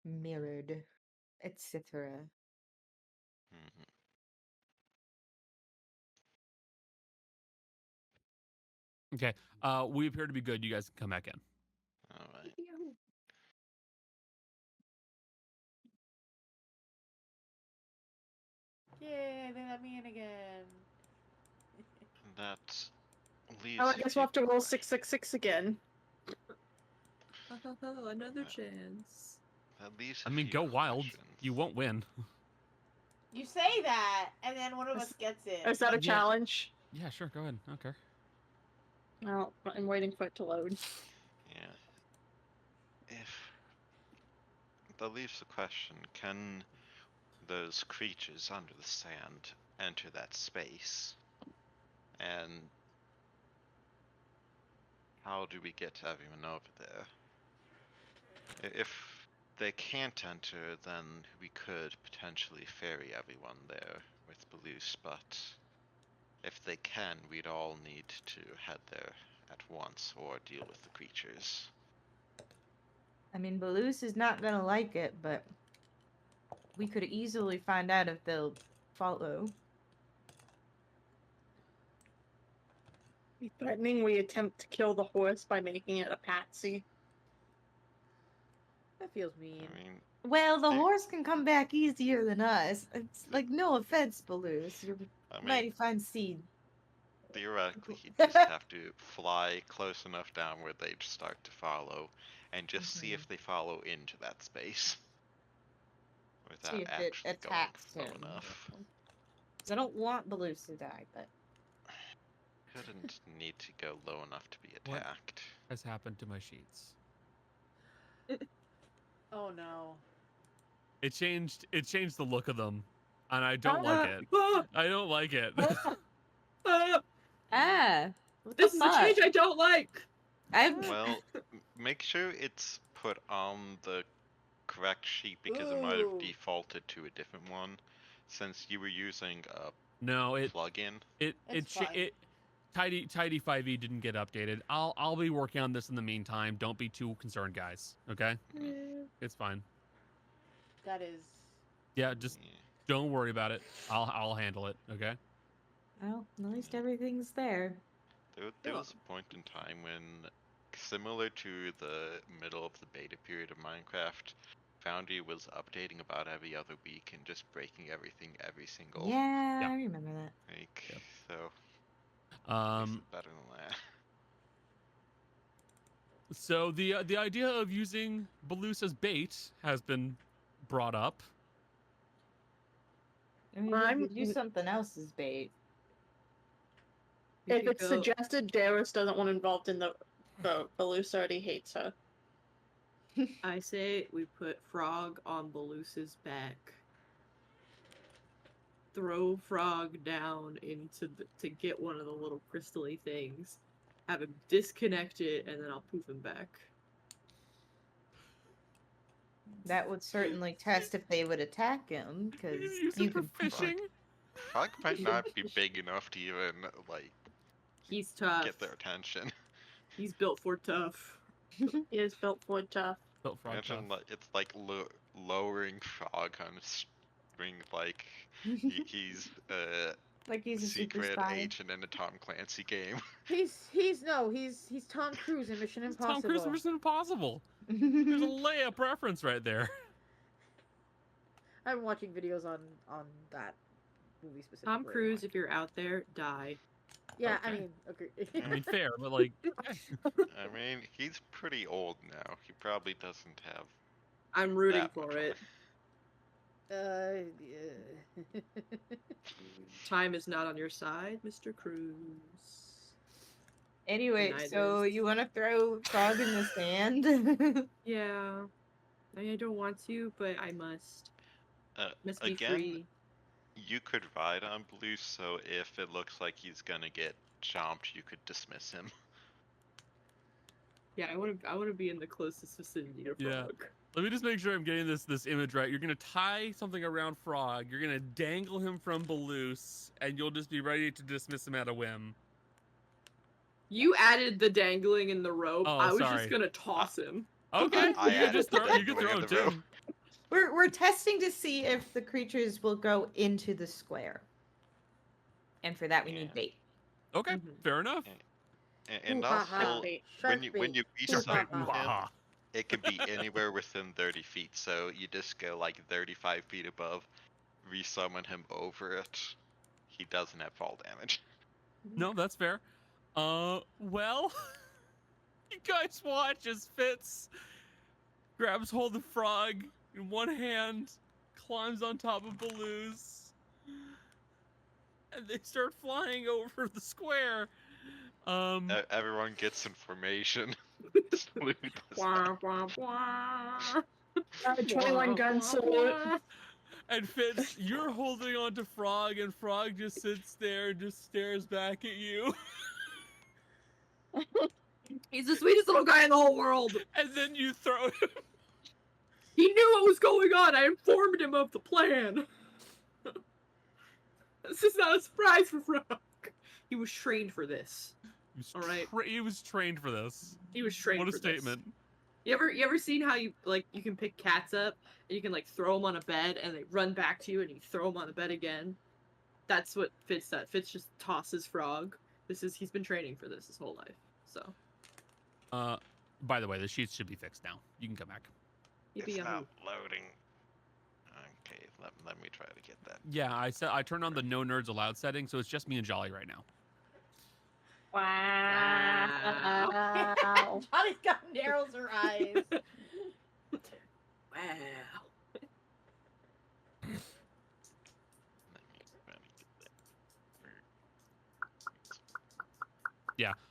mirrored, etc. Mhm. Okay. We appear to be good. You guys can come back in. All right. Yay, they let me in again. That leaves. Oh, I a guess few we'll have to roll questions. 666 again. Oh, another chance. That leaves. I mean, go wild. You won't win. You say that, and then one of us gets it. Is that a Yeah. challenge? Yeah, sure. Go ahead. I don't care. Oh, I'm waiting for it to load. Yeah. If that leaves the question, can those creatures under the sand enter that space? And how do we get everyone over there? If they can't enter, then we could potentially ferry everyone there with Balloose, but if they can, we'd all need to head there at once or deal with the creatures. I mean, Balloose is not gonna like it, but we could easily find out if they'll follow. Threatening we attempt to kill the horse by making it a patsy. That feels mean. I mean, Well, the They- horse can come back easier than us. It's like, no offense, Balloose. You're I a mean, mighty fine seed. theoretically, he'd just have to fly close enough down where they'd start to follow, and just see if they follow into that space without See if it actually going attacks low him. enough. 'Cause I don't want Balloose to die, but Couldn't need to go low enough to be What? attacked. Has happened to my sheets. Oh no. It changed the look of them, and I don't like it. I don't like it. what This the is a fuck? change I don't like. Well, make sure it's put on the correct sheet because it might have Ooh. defaulted to a different one, since you were using a No, plugin. It's fine. Tidy 5e didn't get updated. I'll be working on this in the meantime. Don't be too concerned, guys. Okay? It's fine. That is. Yeah, just Yeah. don't worry about it. I'll handle it. Okay? Well, at least everything's there. There was a point in time when, similar to the middle of the beta period of Minecraft, Foundry was updating about every other week and just breaking everything every single Yeah, Yeah. I remember that. week. Yep. So at least it's better than that. So the idea of using Balloose as bait has been brought up. I mean, we could use something else as bait. We If could it's go- suggested Darius doesn't want involved in the vote, Balus already hates her. I say we put Frog on Belus's back. Throw Frog down to get one of the little crystally things. Have him disconnect it, and then I'll poof him back. That would certainly test if they would attack him, because Use you it for could poof fishing. Frog might not be big enough to even like He's tough. get their attention. He's built for tough. He is built for tough. Built frog Imagine tough. like it's like lowering Frog on a string, like he's like he's a super secret spy. agent in a Tom Clancy game. He's Tom Cruise in Mission It's Impossible. Tom Cruise in Mission Impossible. There's a layup reference right there. I'm watching videos on that movie specifically. Tom Cruise, if you're out there, die. Yeah, I Okay. mean, okay. I mean, fair, but like, I mean, he's pretty old now. He probably doesn't have I'm rooting that for much it. Yeah. Time is not on your side, Mr. Cruise. Anyway, Neither so is- you want to throw Frog in the sand? Yeah. I don't want to, but I must. Must be again, free. you could ride on Blue, so if it looks like he's gonna get chomped, you could dismiss him. Yeah, I want to be in the closest vicinity to Frog. Yeah. let me just make sure I'm getting this image right. You're gonna tie something around Frog. You're gonna dangle him from Balus, and you'll just be ready to dismiss him at a whim. You added the dangling in the rope. Oh, I was sorry. just gonna toss him. Okay, I you can just added throw. the You can dangling throw in it the rope. too. We're testing to see if the creatures will go into the square. And for that we need Yeah. bait. Okay, Mhm. fair enough. And Ooh, ha, ha. also, Shark when you reach Ooh, something, ha, ha. it can be anywhere within 30 feet. So you just go like 35 feet above, resummon him over it. He doesn't have fall damage. No, that's fair. Well, you guys watch as Fitz grabs hold of Frog in one hand, climbs on top of Baloo's, and they start flying over the square. Everyone gets information. Salute the Wah, wah, wah. 21 gun salute. And Fitz, you're holding on to Frog, and Frog just sits there and just stares back at you. He's the sweetest little guy in the whole world. And then you throw him. He knew what was going on. I informed him of the plan. This is not a surprise for Frog. He was trained for this. All right. He was trained for this. He was trained What a for this. statement. You ever seen how you can pick cats up and you can like throw them on a bed and they run back to you and you throw them on the bed again? That's what Fitz does. Fitz just tosses Frog. He's been training for this his whole life. So. By the way, the sheets should be fixed now. You can come back. It's Yippee-yahoo. not loading. Okay, let me try to get that. Yeah, I turned on the no nerds allowed setting, so it's just me and Jolly right now. Wow. Johnny's got narrows her eyes. Wow. Let me get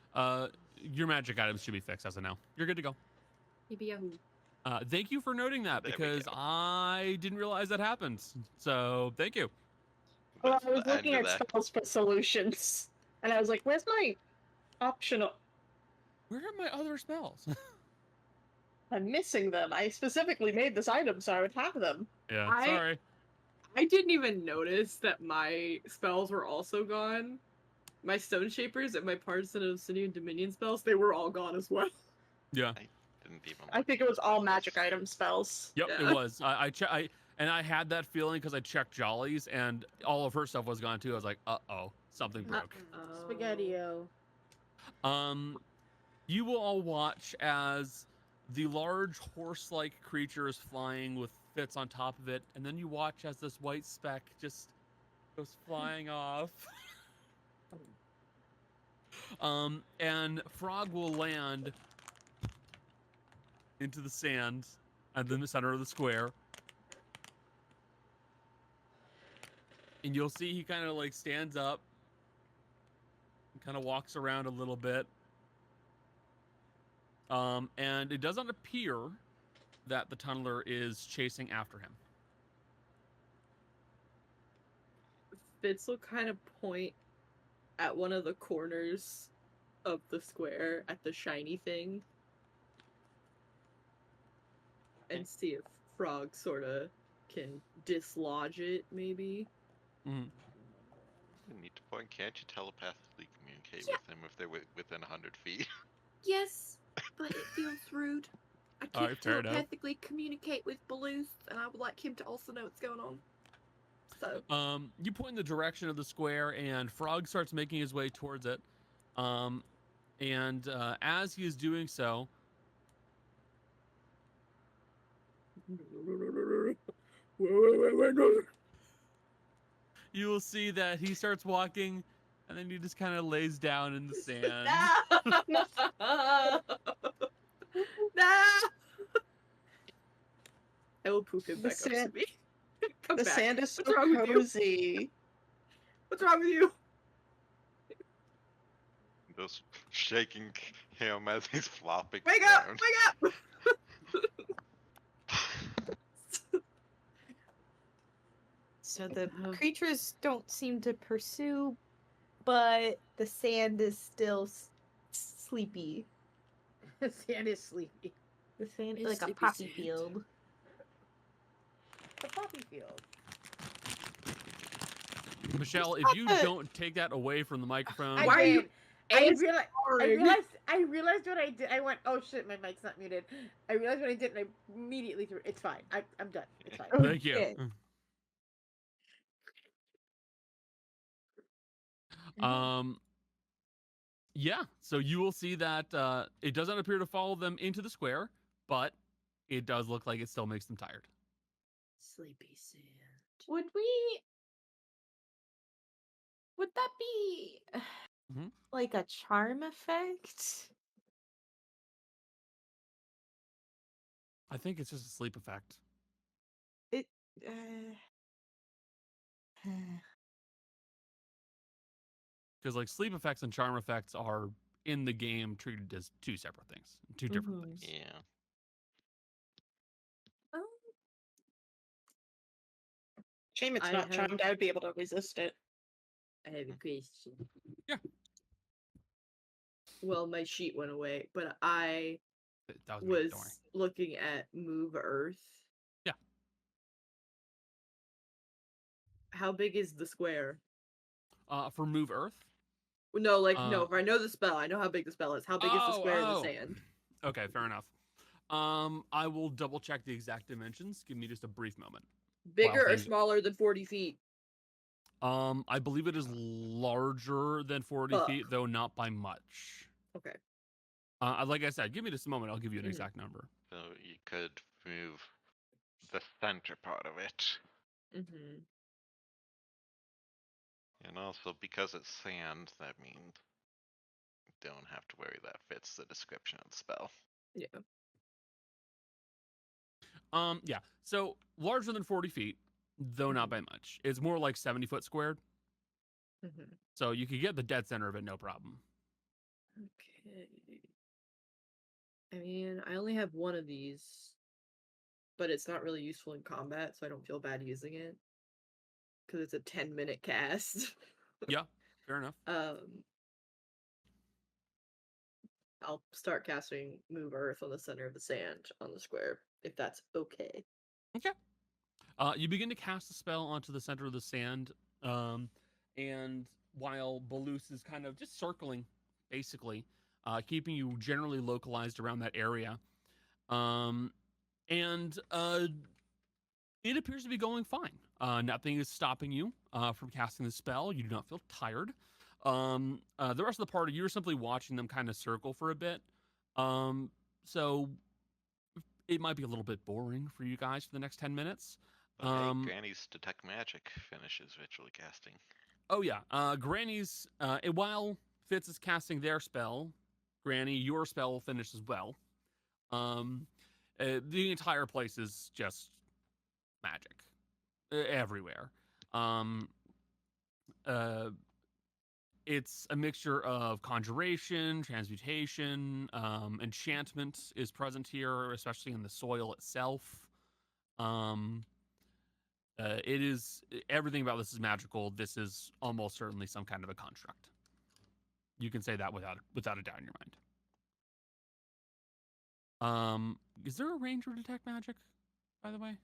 that. Your magic items should be fixed as of now. You're good to go. Yippee-yahoo. Thank you for noting that, There we because go. I didn't realize that happened. So thank you. Well, That's I was the end looking of at that. spells for solutions, and I was like, "Where's my optional?" Where are my other spells? I'm missing them. I specifically made this item so I would have them. Yeah, I- sorry. I didn't even notice that my spells were also gone. My Stone Shapers and my Partisan of Sinew and Dominion spells, they were all gone as well. Yeah. Didn't even I look think it was all magic item spells. Yep, Yeah. it was. And I had that feeling because I checked Jolly's and all of her stuff was gone too. I was like, uh-oh, something broke. Spaghetti-o. You will all watch as the large horse-like creature is flying with Fitz on top of it, and then you watch as this white speck just goes flying off. And Frog will land into the sand and then the center of the square. And you'll see he kind of like stands up, kind of walks around a little bit. And it does not appear that the tunneler is chasing after him. Fitz will kind of point at one of the corners of the square at the shiny thing and see if Frog sort of can dislodge it, maybe. Mm. I need to point, can't you telepathically communicate Yeah. with them if they're within 100 feet? Yes, but it feels rude. I can't Alright, fair enough. telepathically communicate with Balloose, and I would like him to also know what's going on. So, You point in the direction of the square, and Frog starts making his way towards it. And as he is doing so, you will see that he starts walking, and then he just kind of lays down in the sand. No! I will poop him The back up to sand- me. Come The back. sand is so What's wrong with you? cozy. What's wrong with you? Just shaking him as he's flopping Wake up! down. Wake up! So the Oh. creatures don't seem to pursue, but the sand is still sleepy. the sand is sleepy. The sand It's like a sleepy poppy sand. field. The poppy field. Michelle, if you don't take that away from the microphone, Why are you I ASMRing? realized what I did. I went, oh shit, my mic's not muted. I realized what I did, and I immediately threw. It's fine. I'm done. It's fine. thank you. Okay. Yeah, so you will see that it doesn't appear to follow them into the square, but it does look like it still makes them tired. Sleepy sand. Would that be Mhm. like a charm effect? I think it's just a sleep effect. It Because like sleep effects and charm effects are in the game treated as two separate things, two different Mhm. things. Yeah. Shame it's I not have- charmed. I would be able to resist it. I have a question. Yeah. Well, my sheet went away, but I That was me, don't worry. was looking at Move Earth. Yeah. How big is the square? For Move Earth. No, like no. If I know the spell, I know how big the spell is. How big is the square in the sand? Okay, fair enough. I will double check the exact dimensions. Give me just a brief moment. Bigger or things- smaller than 40 feet? I believe it is larger than 40 Fuck. feet, though not by much. Okay. Like I said, give me just a moment. I'll give you an Mhm. exact number. So you could move the center part of it. Mm-hmm. And also, because it's sand, that means you don't have to worry that fits the description of the spell. Yeah. Yeah. So larger than 40 feet, though not by much. It's more like 70 foot squared. Mm-hmm. So you could get the dead center of it, no problem. Okay. I mean, I only have one of these, but it's not really useful in combat, so I don't feel bad using it. Because it's a 10-minute cast. Yeah, fair enough. I'll start casting Move Earth on the center of the sand on the square, if that's okay. Okay. You begin to cast the spell onto the center of the sand, and while Balloose is kind of just circling, basically, keeping you generally localized around that area, and it appears to be going fine. Nothing is stopping you from casting the spell. You do not feel tired. The rest of the party, you're simply watching them kind of circle for a bit. So it might be a little bit boring for you guys for the next 10 minutes. But hey, Granny's Detect Magic finishes ritual casting. Oh yeah, Granny's. While Fitz is casting their spell, Granny, your spell will finish as well. The entire place is just magic everywhere. it's a mixture of conjuration, transmutation, enchantment is present here, especially in the soil itself. It is everything about this is magical. This is almost certainly some kind of a construct. You can say that without a doubt in your mind. Is there a range for detect magic, by the way?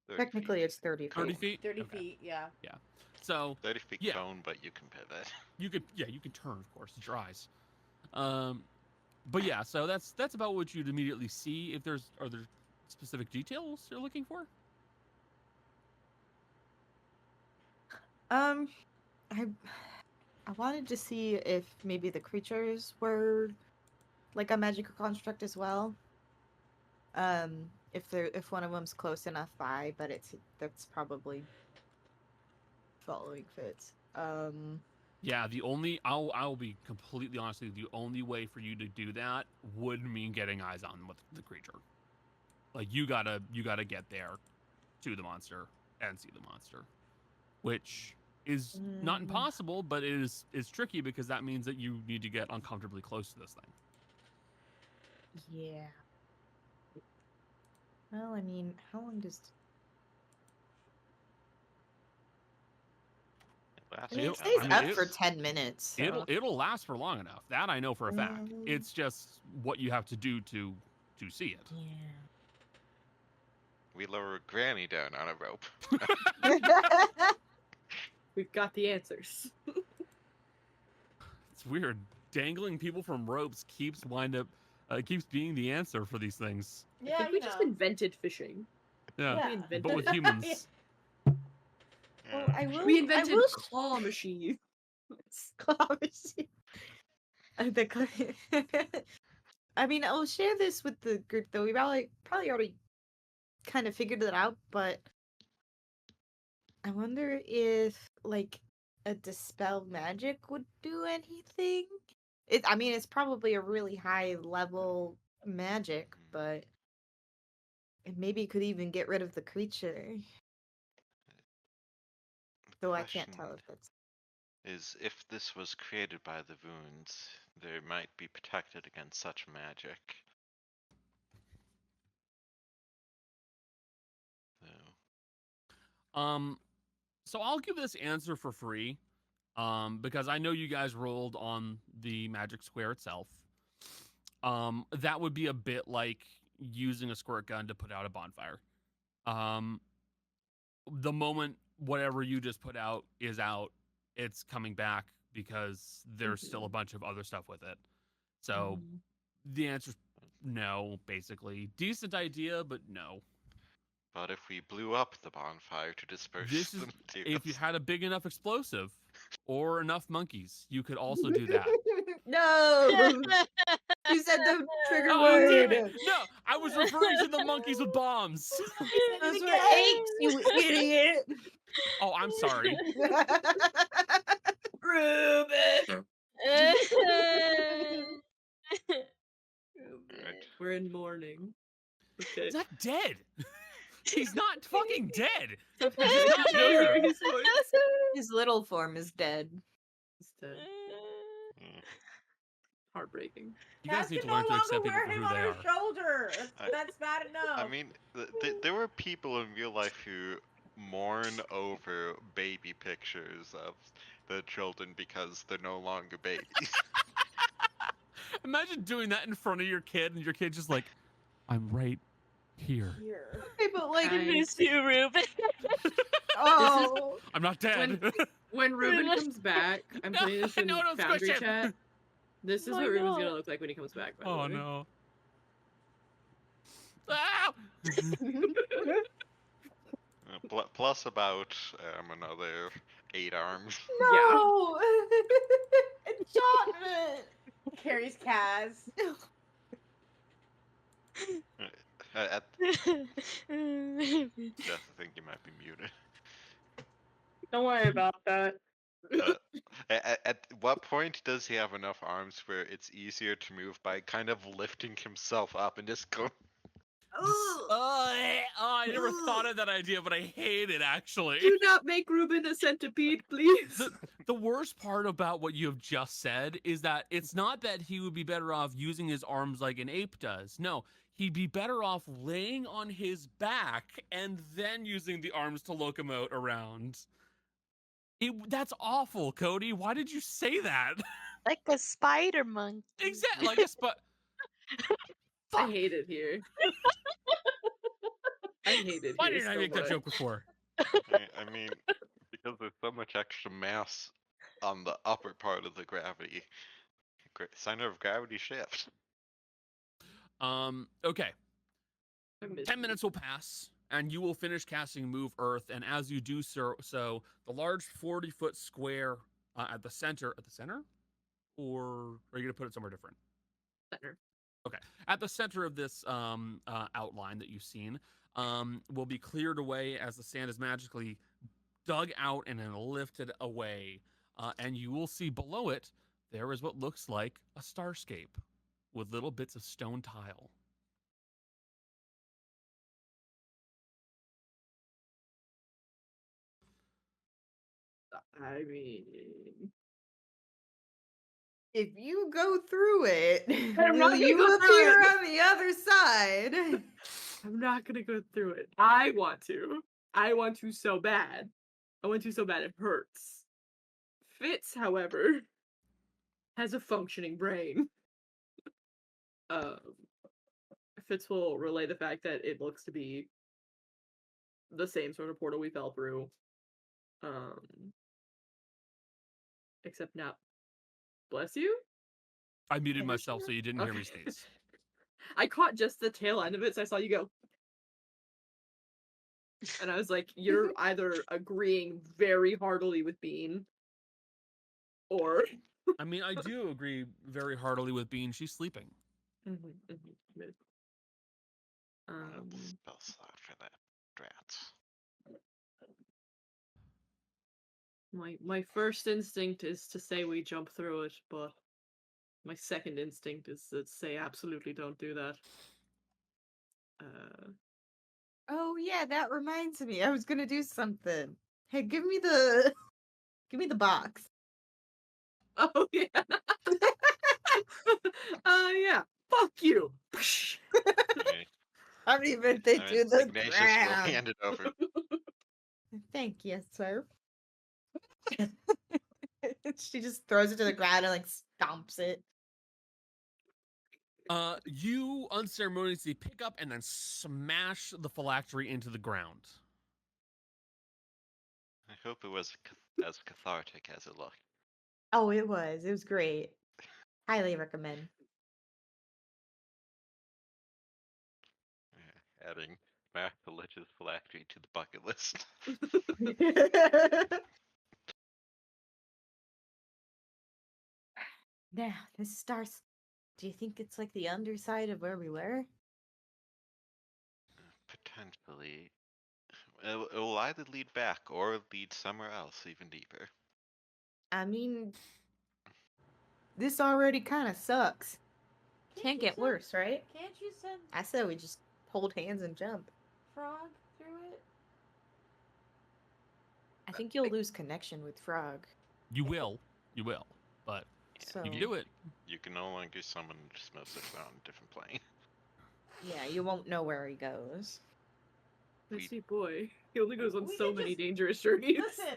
30 Technically, feet. it's 30 feet. 30 feet. 30 Okay. feet, yeah. So 30 feet yeah. cone, but you can pivot. you can turn, of course. It's your eyes. But yeah, so that's about what you'd immediately see. If are there specific details you're looking for? I wanted to see if maybe the creatures were like a magical construct as well. If one of them's close enough by, but that's probably following Fitz. Yeah, I'll be completely honest with you. The only way for you to do that would mean getting eyes on with the creature. Like you gotta get there to the monster and see the monster, which is not impossible, but it's tricky because that means that you need to get uncomfortably close to this thing. Yeah. Well, I mean, how long does? I mean, it stays up for 10 minutes. So. It'll last for long enough. That I know for a fact. It's just what you have to do to see it. Yeah. We lower Granny down on a rope. We've got the answers. It's weird. Dangling people from ropes keeps being the answer for these things. Yeah, I think we just invented fishing. Yeah, We invented but with it. humans. Well, We invented claw machine. Claw machine. I mean, I'll share this with the group, though. We probably already kind of figured it out, but I wonder if, like, a dispel magic would do anything. I mean, it's probably a really high level magic, but maybe could even get rid of the creature. Though I can't tell if that's. Is if this was created by the wounds, they might be protected against such magic. So I'll give this answer for free, because I know you guys rolled on the magic square itself. That would be a bit like using a squirt gun to put out a bonfire. The moment whatever you just put out is out, it's coming back because there's still a bunch of other stuff with it. So the answer's no, basically. Decent idea, but no. But if we blew up the bonfire to disperse the materials... If you had a big enough explosive or enough monkeys, you could also do that. No! You said the trigger word. word. Damn it. No, I was referring to the monkeys with bombs. Those were apes, you idiot. Oh, I'm sorry. Ruben. We're in mourning. Okay. He's not dead. He's not fucking dead. His little form is dead. He's dead. Heartbreaking. You guys need to learn to accept people for who they are. Shoulder. That's bad enough. I mean, there were people in real life who mourn over baby pictures of the children because they're no longer babies. Imagine doing that in front of your kid, and your kid's just like, "I'm right here." People like I miss you, Ruben. Oh, I'm not dead. When Ruben comes back, I'm putting this in don't Foundry squish him. chat. This is what Ruben's gonna look like when he comes back. By the way. No. Ah! Plus about another 8 arms. no! Enchantment. Carries Kaz. I think you might be muted. Don't worry about that. At what point does he have enough arms where it's easier to move by kind of lifting himself up and just go? I never thought of that idea, but I hate it actually. Do not make Ruben a centipede, please. The worst part about what you have just said is that it's not that he would be better off using his arms like an ape does. No, he'd be better off laying on his back and then using the arms to locomote around. That's awful, Cody. Why did you say that? Like a spider monkey. Exactly, like I hate it here. I hate it Why here didn't I so make that much. joke before? I mean, because there's so much extra mass on the upper part of the gravity. Center of gravity shift. Okay. I miss 10 you. minutes will pass, and you will finish casting Move Earth. And as you do so, the large 40-foot square at the center, or are you going to put it somewhere different? Center. Okay. At the center of this outline that you've seen will be cleared away as the sand is magically dug out and then lifted away. And you will see below it, there is what looks like a starscape with little bits of stone tile. I mean, If you go through it, I'm will not gonna you go through appear it. on the other side? I'm not gonna go through it. I want to. I want to so bad. I want to so bad it hurts. Fitz, however, has a functioning brain. Fitz will relay the fact that it looks to be the same sort of portal we fell through. Except now. Bless you? I muted myself so you didn't hear me Okay. sneeze. I caught just the tail end of it, so I saw you go. And I was like, you're either agreeing very heartily with Bean, or... I mean, I do agree very heartily with Bean. She's sleeping. Spell slot for that drat. My first instinct is to say we jump through it, but my second instinct is to say absolutely don't do that. Oh yeah, that reminds me. I was gonna do something. Hey, give me the box. Oh yeah. Yeah. Fuck you. Okay. I don't even think Alright, do the Ignatius will ground. hand it over. Thank you, sir. She just throws it to the ground and like stomps it. You unceremoniously pick up and then smash the phylactery into the ground. I hope it was as cathartic as it looked. Oh, it was. It was great. Highly recommend. Adding Math the Lich's phylactery to the bucket list. Now, this starts. Do you think it's like the underside of where we were? Potentially. It will either lead back or lead somewhere else even deeper. I mean, this already kind of sucks. Can't get worse, right? Can't you send I said we just hold hands and jump. Frog through it? I think you'll lose connection with Frog. You will, but So you can do it. You can no longer summon Smiths around a different plane. yeah, you won't know where he goes. Messy boy. He only goes on We so can many just- dangerous journeys. Listen,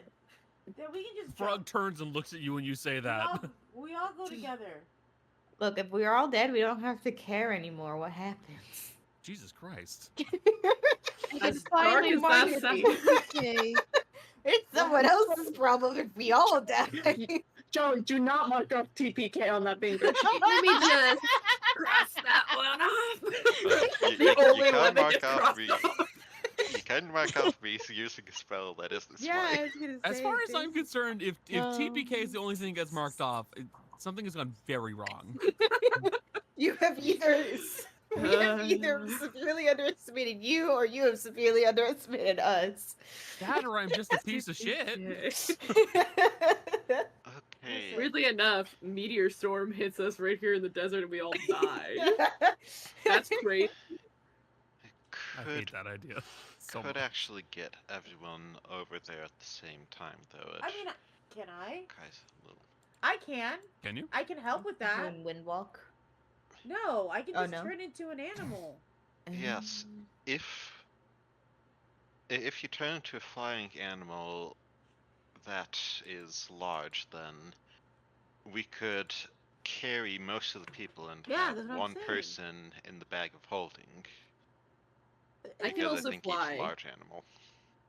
then we can just Frog jump. turns and looks at you when you say that. We all go together. Look, if we're all dead, we don't have to care anymore what happens. Jesus Christ. As dark as that sounds. Okay. It's someone else's problem if we all die. Joey, do not mark off TPK on that bingo sheet. Let me just cross that one off. You only can limit mark is off crossed me. off. You can mark off me using a spell that isn't Yeah, smite. I was gonna As say, far as I'm concerned, if TPK is the Um, only thing that gets marked off, something has gone very wrong. you have either we have either severely underestimated you or you have severely underestimated us. That or I'm just a piece of shit. Okay. Weirdly enough, meteor storm hits us right here in the desert and we all die. That's great. I could hate that idea so could much. actually get everyone over there at the same time, though. I mean, can I? Guys, a little. I can. Can you? I can help with that. Doing windwalk. No, I can Oh, just no? turn into an animal. Yes, if you turn into a flying animal that is large, then we could carry most of the people and Yeah, have that's what I'm one saying. person in the bag of holding. I can Because also I think fly. each large animal.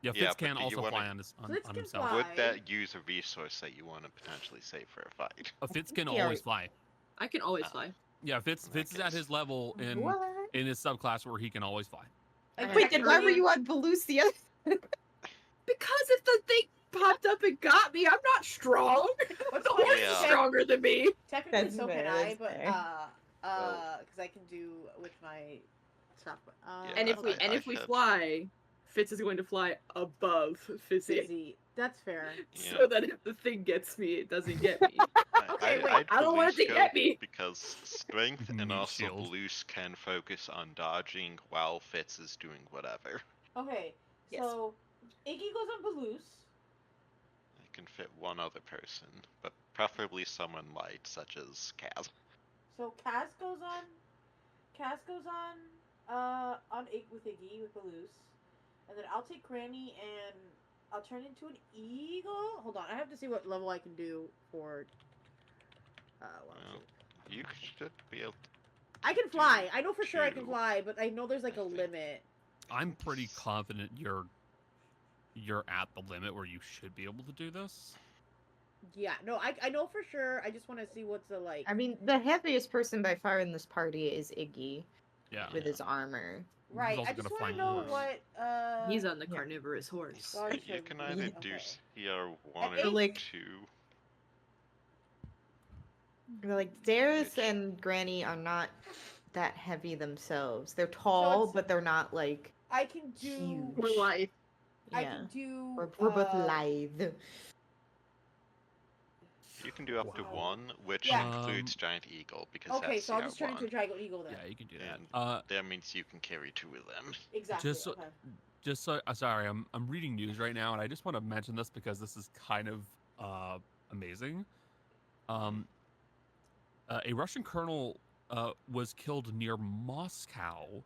Yeah, Yeah, Fitz but can do you also wanna- fly on Fitz can himself. fly. Would that use a resource that you want to potentially save for a fight? Fitz can He always already- fly. I can always Oh. fly. Yeah, Fitz In that is at case. his level in What? his subclass where he can always fly. Like, Wait, then why were technically- you on Balloose the other? Because if the thing popped up and got me, I'm not strong. What's The funny horse is is Yeah. stronger than me. Technically, That's so fair, can I, that's but fair. because I can do with my stuff. Yeah, And if I- we I had- fly, Fitz is going to fly above Fizzy. Fizzy. That's fair. So that if the thing gets me, it doesn't get me. Okay, wait, I don't want it to Blues get go me. because strength and Meat also shield. Blues can focus on dodging while Fitz is doing whatever. Okay, Yes. so Iggy goes on Balloose. I can fit one other person, but preferably someone light, such as Kaz. So Cass goes on with Iggy with Balloose, and then I'll take Granny and I'll turn into an eagle. Hold on, I have to see what level I can do for. Well, Well, you should be able to. I can fly. I know for sure I can two, fly, but I know there's like a I think. limit. I'm pretty confident you're at the limit where you should be able to do this. Yeah, no, I know for sure. I just want to see what's the like. I mean, the heaviest person by far in this party is Iggy Yeah. with his armor. Right, also I just gonna want to fly know more. what. He's on the Yeah. carnivorous horse. God, You should can we- either do okay. CR1 And or like- 2. Like Darius and Granny are not that heavy themselves. They're tall, it's- but they're not like I can do. huge. We're life. I yeah. can do. We're both lithe. You can do up to Wow. 1, which Yeah. includes Giant Eagle, because Okay, that's so I'll just turn into a CR1. dragon eagle then. Yeah, you can do that. And that means you can carry 2 of them. Exactly. Just so- okay. Just so sorry, I'm reading news right now, and I just want to mention this because this is kind of amazing. A Russian colonel was killed near Moscow,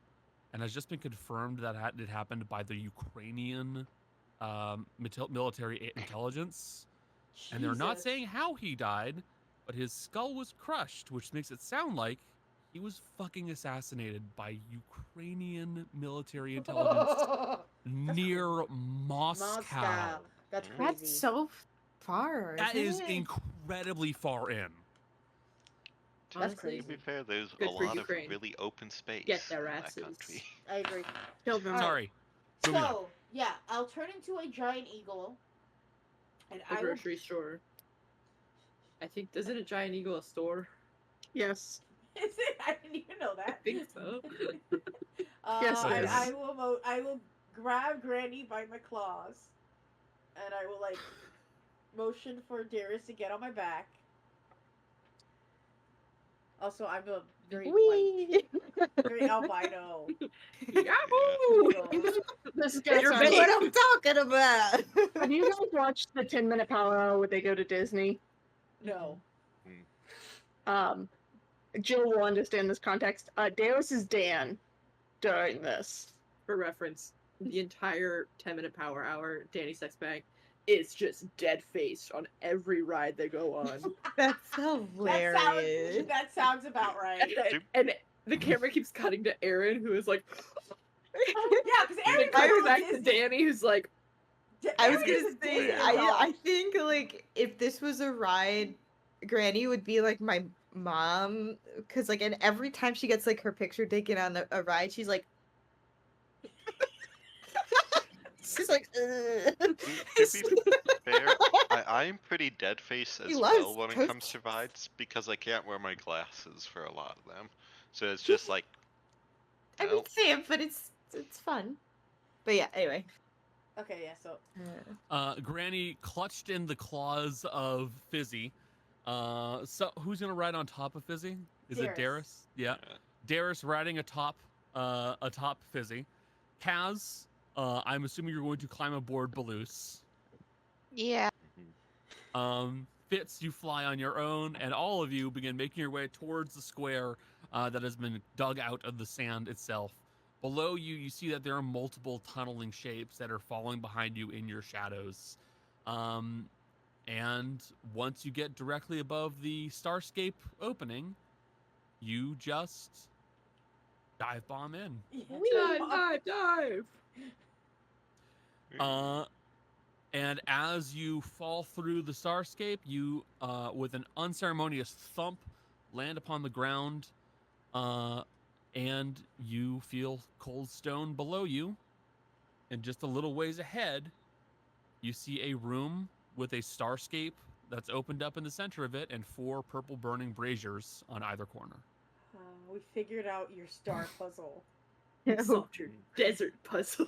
and has just been confirmed that it happened by the Ukrainian military intelligence. And they're not Jesus. saying how he died, but his skull was crushed, which makes it sound like he was fucking assassinated by Ukrainian military intelligence near Moscow. That's crazy. That's so far. That isn't is it? incredibly far in. That's Honestly, To be crazy. fair, there's Good a for lot Ukraine. of really open space Get their in that asses. country. I agree. Kill them. Alright. Sorry. Moving on. So yeah, I'll turn into a giant eagle, and The I will. grocery store. I think isn't a giant eagle a store? Yes. Is it? I didn't even know that. I think so. Yes, it and is. I will grab Granny by my claws, and I will like motion for Darius to get on my back. Also, I'm a very white, Whee! very albino. Yahoo! This is gonna You're sound That's big. like, what I'm talking about. have you guys watched the 10-minute power hour where they go to Disney? No. Jill will understand this context. Darius is Dan during this. For reference, the entire 10-minute power hour, Danny Sexbag is just dead faced on every ride they go on. That's hilarious. That sounds about right. And the camera keeps cutting to Aaron, who is like, Yeah, because Aaron and cutting goes back on to Disney. Danny, who's like, I was Aaron gonna is a say, Disney I dog. think like if this was a ride, Granny would be like my mom, because like, and every time she gets like her picture taken on a ride, she's like, she's like, To be fair, I'm pretty dead face as He well loves when it comes to toast. rides because I can't wear my glasses for a lot of them. So it's just like, I mean, well, same, but it's fun. But yeah, anyway. Okay, yeah, so Granny clutched in the claws of Fizzy. So who's gonna ride on top of Fizzy? Is it Darius. Darius? Yeah. Darius riding atop Fizzy. Kaz, I'm assuming you're going to climb aboard Balloose. Yeah. Fitz, you fly on your own, and all of you begin making your way towards the square that has been dug out of the sand itself. Below you, you see that there are multiple tunneling shapes that are falling behind you in your shadows. And once you get directly above the Starscape opening, you just dive bomb in. Dive, dive! And as you fall through the Starscape, you, with an unceremonious thump, land upon the ground, and you feel cold stone below you. And just a little ways ahead, you see a room with a Starscape that's opened up in the center of it and 4 purple burning braziers on either corner. We figured out your star puzzle. Solved your desert puzzle.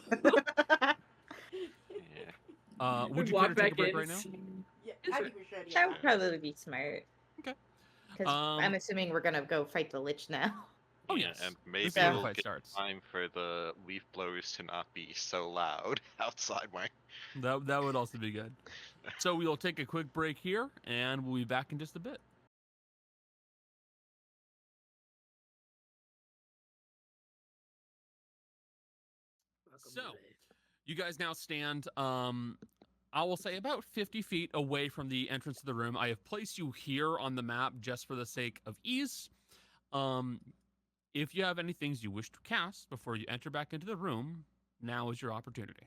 Yeah. Would you walk care to take a back break in right now? Yeah, Yes, I sir. think we should. That Yeah. would probably be smart. Okay. Because I'm assuming we're gonna go fight the lich now. Oh, Yeah, yes. and The maybe sword we'll fight get starts. time for the leaf blowers to not be so loud outside my. That would also be good. So we'll take a quick break here, and we'll be back in just a bit. So, you guys now stand, I will say about 50 feet away from the entrance to the room. I have placed you here on the map just for the sake of ease. If you have any things you wish to cast before you enter back into the room, now is your opportunity.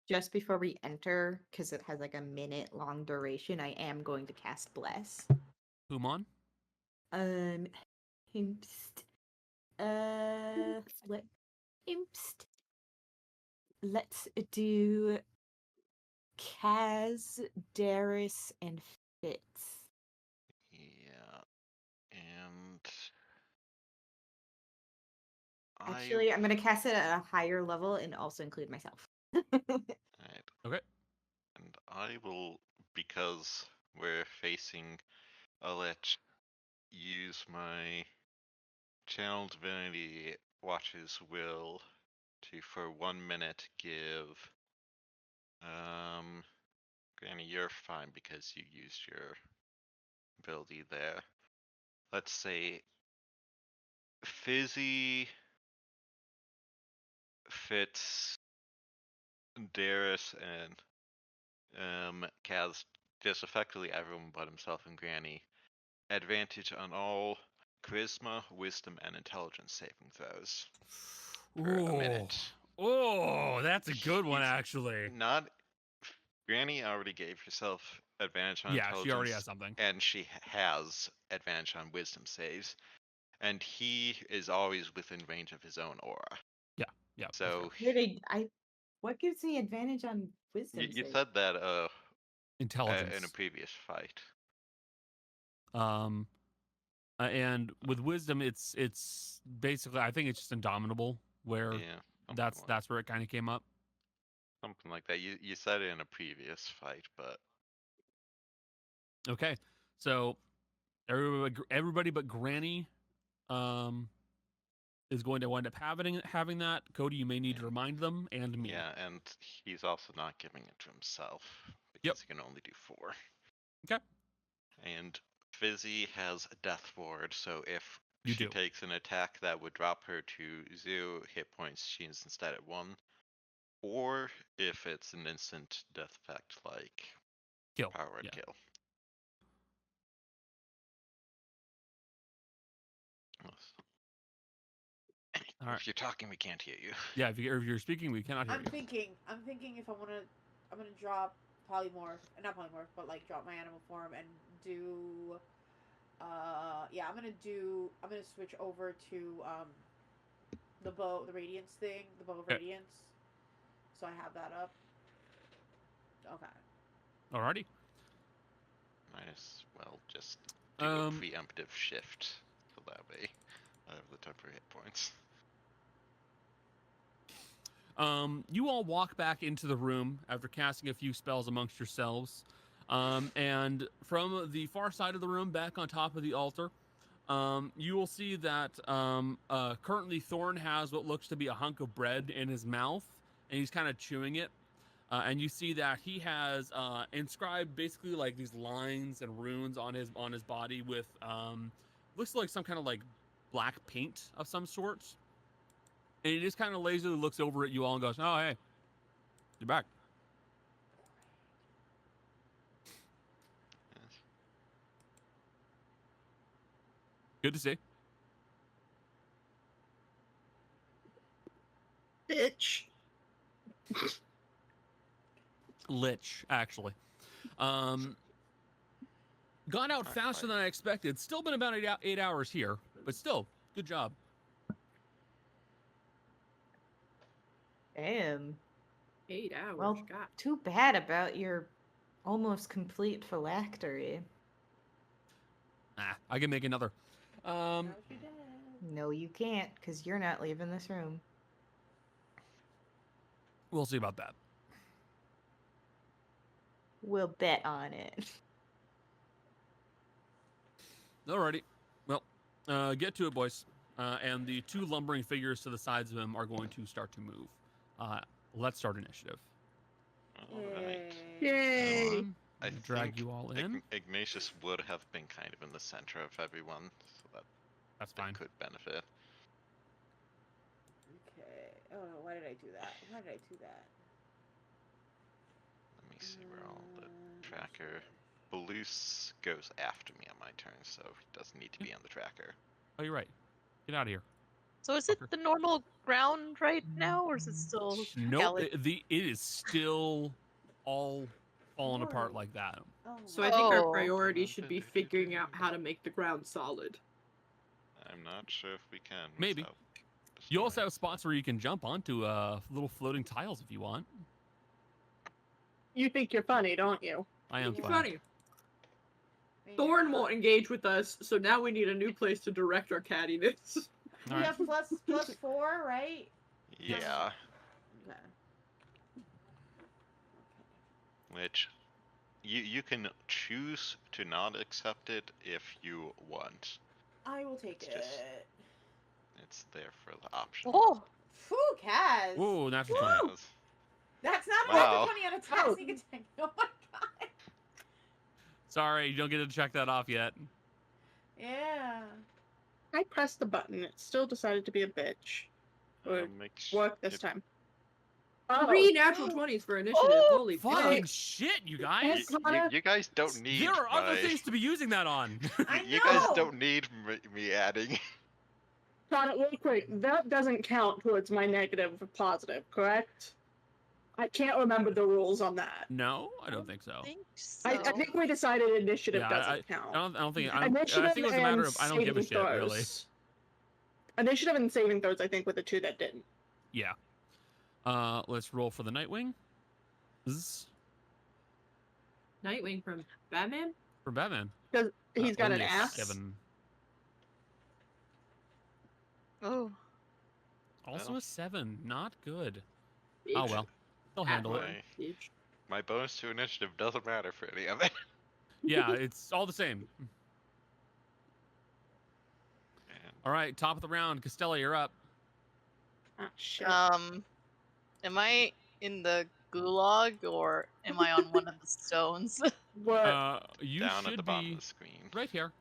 Just before we enter, because it has like a minute-long duration, I am going to cast Bless. Human? Imst. Imst. Let's do Kaz, Darius, and Fitz. Yeah, and Actually, I'm going to cast it at a higher level and also include myself. Right. Okay. And I will, because we're facing a lich, use my channel divinity watch's will to, for 1 minute, give. Granny, you're fine because you used your ability there. Let's say Fizzy, Fitz, Darius, and Kaz, just effectively everyone but himself and Granny, advantage on all charisma, wisdom, and intelligence saving throws for a minute. Oh, that's a good one, He's actually. Not Granny already gave herself advantage on Yeah, intelligence. she already has something. And she has advantage on wisdom saves. And he is always within range of his own aura. Yeah. So What gives me advantage on wisdom? you said that Intelligence. in a previous fight. And with wisdom, it's basically, I think it's just indomitable, where Yeah, that's where it kind of came up. something like that. You said it in a previous fight, but Okay, so everybody but Granny is going to wind up having that. Cody, you may need to remind them, and me. yeah, and he's also not giving it to himself because Yep. he can only do 4. Okay. And Fizzy has Death Ward, so if You she do. takes an attack that would drop her to 0 hit points, she's instead at 1. Or if it's an instant death effect like Kill. Power Word Yeah. Kill. All right. If you're talking, we can't hear you. Yeah, if you're speaking, we cannot hear I'm you. thinking if I'm gonna drop polymorph, not polymorph, but like drop my animal form and do, I'm gonna switch over to the bow, the radiance thing, the bow of Okay. radiance. So I have that up. Okay. Alrighty. Might as well just do a preemptive shift, so that way I have the temporary hit points. You all walk back into the room after casting a few spells amongst yourselves. And from the far side of the room, back on top of the altar, you will see that currently Thorne has what looks to be a hunk of bread in his mouth, and he's kind of chewing it. And you see that he has inscribed basically like these lines and runes on his body with looks like some kind of like black paint of some sort. And he just kind of lazily looks over at you all and goes, "Oh, hey, you're back." Yes. Good to see. Bitch. Lich, actually. Gone out faster than I expected. Still been about 8 hours here, but still, good job. Damn. 8 hours. Well, God. too bad about your almost complete phylactery. I can make another. Now she dead. No, you can't, because you're not leaving this room. We'll see about that. We'll bet on it. Alrighty. Well, get to it, boys. And the two lumbering figures to the sides of him are going to start to move. Let's start initiative. All right. Yay! I Drag think you all in. Ignatius would have been kind of in the center of everyone, so That's that fine. could benefit. Okay. Oh no, why did I do that? Why did I do that? Let me see where all the tracker. Balloose goes after me on my turn, so he doesn't need to be on the tracker. Oh, you're right. Get out of here. So is it Fucker. the normal ground right now, or is it still Nope. Galaxy? It is still all falling apart Word. like that. Oh So I think our Oh. priority should be figuring out how to make the ground solid. I'm not sure if we can. Maybe. without You also destroying have spots where you can jump onto little floating tiles if you want. You think you're funny, don't you? I am You're fine. Funny. Thorne won't engage with us, so now we need a new place to direct our cattiness. We All right. have +4, right? Yeah, Okay. which you can choose to not accept it if you want. I will take It's it. just- It's there for the option. Oh, Phew, Kaz. Whoa, natural Woo! 20. Yes. That's not a Wow. natural 20 on a attack Oh. sneak attack. Oh my god. Sorry, you don't get to check that off yet. Yeah. I pressed the button. It still decided to be a bitch. Or work this time. Oh, 3 natural 20s for initiative. Oh! Holy Fucking fuck. shit, you You, guys. you guys don't need There are other my- things to be using that on. I You guys know. don't need me adding. Connor, real quick, that doesn't count towards my negative or positive, correct? I can't remember the rules on that. No, I don't think so. I think so. I think we decided initiative Yeah, doesn't count. I don't think. I Initiative think it was a matter and of I don't give a shit, saving really. throws. Initiative and saving throws, I think, were the two that didn't. Yeah. Let's roll for the Nightwing. Zzz. Nightwing from Batman? For Batman. Because he's got an Only a ass. 7. Oh, Also Well. a 7. Not good. Bitch. Oh well. They'll handle it. Right. Bitch. My bonus to initiative doesn't matter for any of it. Yeah, it's all the same. And All right, top of the round. Costello, you're up. Ah, shit. am I in the gulag or am I on one of the stones? What? You down should at the bottom be of the screen. right here.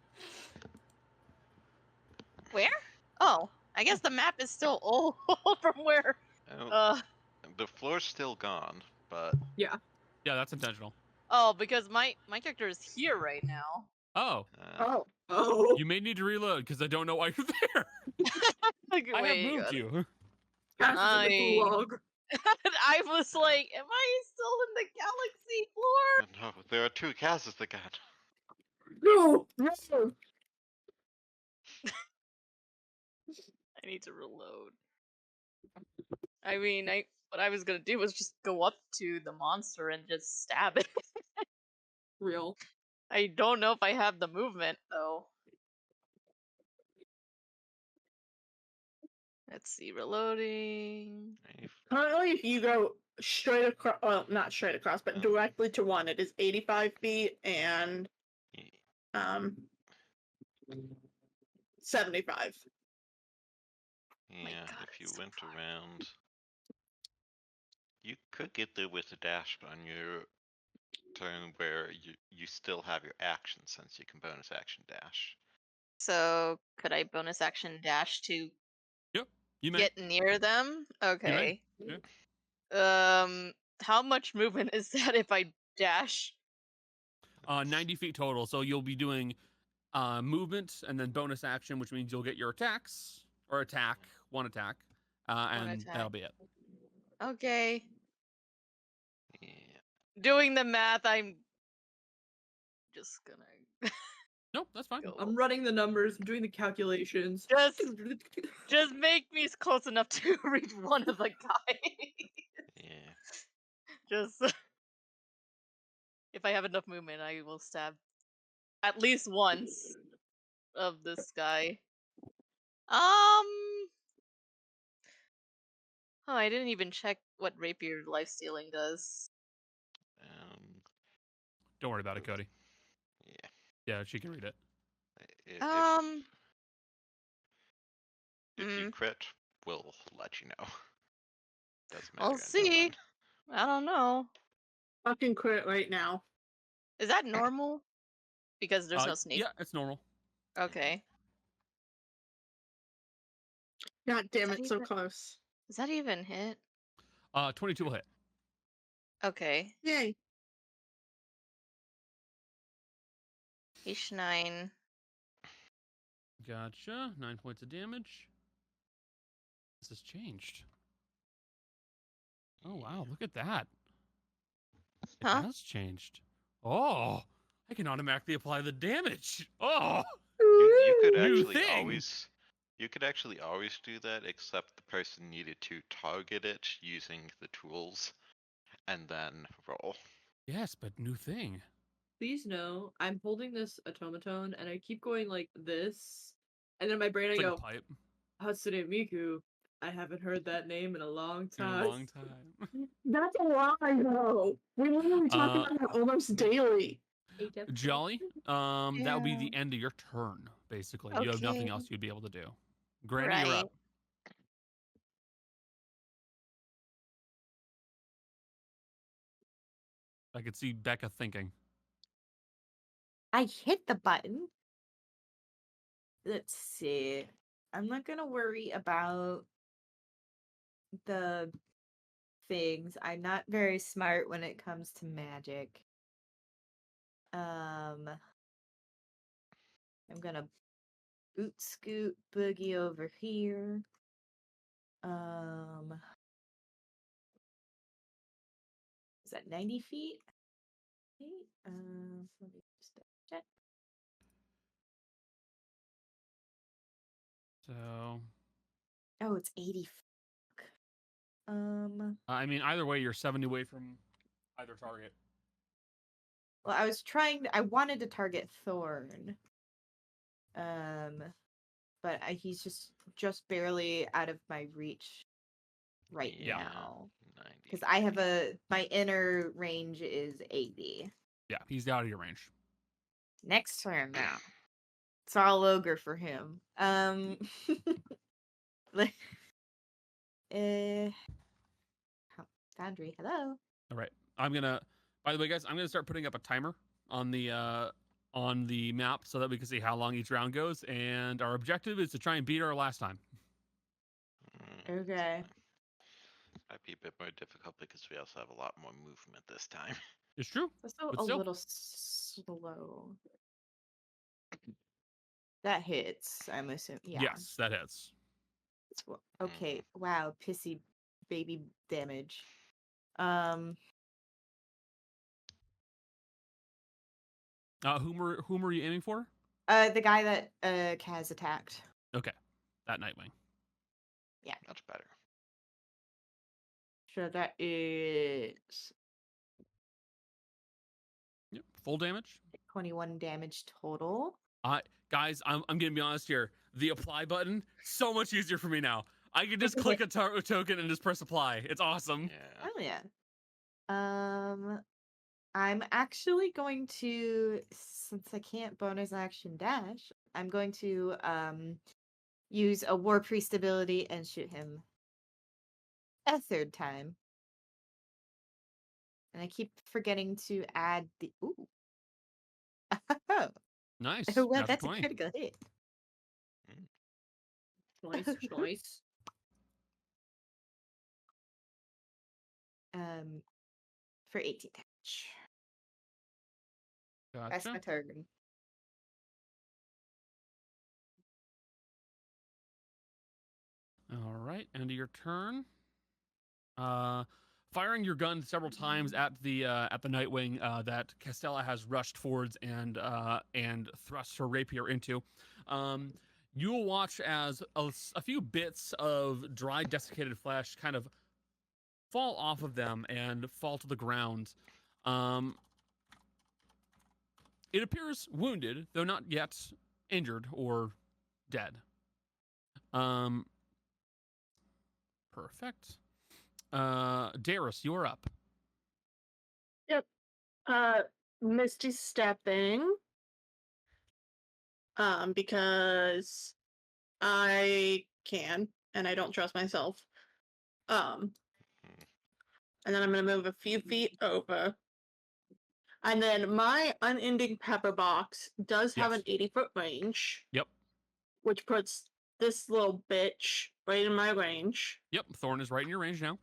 Where? Oh, I guess the map is still old from where. Oh, the floor's still gone, but Yeah, that's intentional. Oh, because my character is here right now. Oh, Oh. Oh. you may need to reload because I don't know why you're there. Like, I wait, have moved you. Cass is in the gulag. I was like, am I still in the galaxy floor? no, there are two Kaz's again. No! No! I need to reload. I mean, what I was gonna do was just go up to the monster and just stab it. Real. I don't know if I have the movement though. Let's see, reloading. Currently, if you go straight across, well, not straight across, but directly to one, it is 85 feet, and 75. My Yeah, God, if you it's so went far. around, you could get there with a dash on your turn where you still have your action since you can bonus action dash. So could I bonus action dash to Yep. You may. get near them? You may. Okay. Yeah. How much movement is that if I dash? 90 feet total. So you'll be doing movement and then bonus action, which means you'll get your attacks or one attack, One and attack. that'll be it. Okay. Yeah. Doing the math, I'm just gonna Nope, that's fine. go. I'm running the numbers, I'm doing the calculations. Just make me close enough to reach one of the guys. Yeah. Just if I have enough movement, I will stab at least once of this guy. Oh, I didn't even check what rapier lifestealing does. Um. Don't worry about it, Cody. Yeah. Yeah, she can read it. If you mm, crit, we'll let you know. Doesn't matter I'll until see. then. I don't know. Fucking crit right now. Is that normal? Because there's no sneak. Yeah, it's normal. Okay. God damn Is that it, so even- close. Does that even hit? 22 will hit. Okay. Yay. H9. Gotcha. 9 points of damage. This has changed. Oh wow, look at that. It Huh? has changed. Oh, I can automatically apply the damage. Oh, You could New actually thing. always. You could actually always do that, except the person needed to target it using the tools, and then roll. yes, but new thing. Please know, I'm holding this automaton and I keep going like this, and then in my brain It's I like go, a pipe Hatsune Miku. I haven't heard that name in a long in a time. long time. That's a lie, though. We literally talk about it almost daily. Jolly, that will be the Yeah. end of your turn, basically. You have nothing Okay. else you'd be able to do. Granny, you're Right. up. I could see Becca thinking. I hit the button. Let's see. I'm not gonna worry about the things. I'm not very smart when it comes to magic. I'm gonna boot scoot boogie over here. Is that 90 feet? Okay, let me just check. So, Oh, it's 80. I mean, either way, you're 70 away from either target. Well, I wanted to target Thorne. But he's just barely out of my reach right Yeah. now. 90. Because my inner range is 80. Yeah, he's out of your range. Next turn now. It's all ogre for him. Foundry, hello. All right. By the way, guys, I'm gonna start putting up a timer on the map so that we can see how long each round goes. And our objective is to try and beat our last time. Okay. Might be a bit more difficult because we also have a lot more movement this time. It's true. Also But a still. little slow. That hits, I'm assuming. Yeah. Yes, that hits. Okay. Wow, pissy baby damage. Whom were you aiming for? The guy that Kaz attacked. Okay, that Nightwing. Yeah. Much better. So that is Yep, full damage. 21 damage total. Guys, I'm gonna be honest here. The apply button, so much easier for me now. I can just click a token and just press apply. It's awesome. Yeah. Oh yeah. I'm actually going to, since I can't bonus action dash, I'm going to use a War Priest ability and shoot him a third time. And I keep forgetting to add the ooh. Oh, Nice. well, Natural that's 20. a critical hit. Nice, nice. For 18 damage. That's Gotcha. my turn. All right, end of your turn. Firing your gun several times at the Nightwing that Castella has rushed forwards and thrust her rapier into. You will watch as a few bits of dry, desiccated flesh kind of fall off of them and fall to the ground. It appears wounded, though not yet injured or dead. Perfect. Darius, you're up. Yep. Misty stepping. Because I can, and I don't trust myself. And then I'm gonna move a few feet over. And then my unending pepper box does have an Yes. 80-foot range. Yep. Which puts this little bitch right in my range. Yep. Thorne is right in your range now.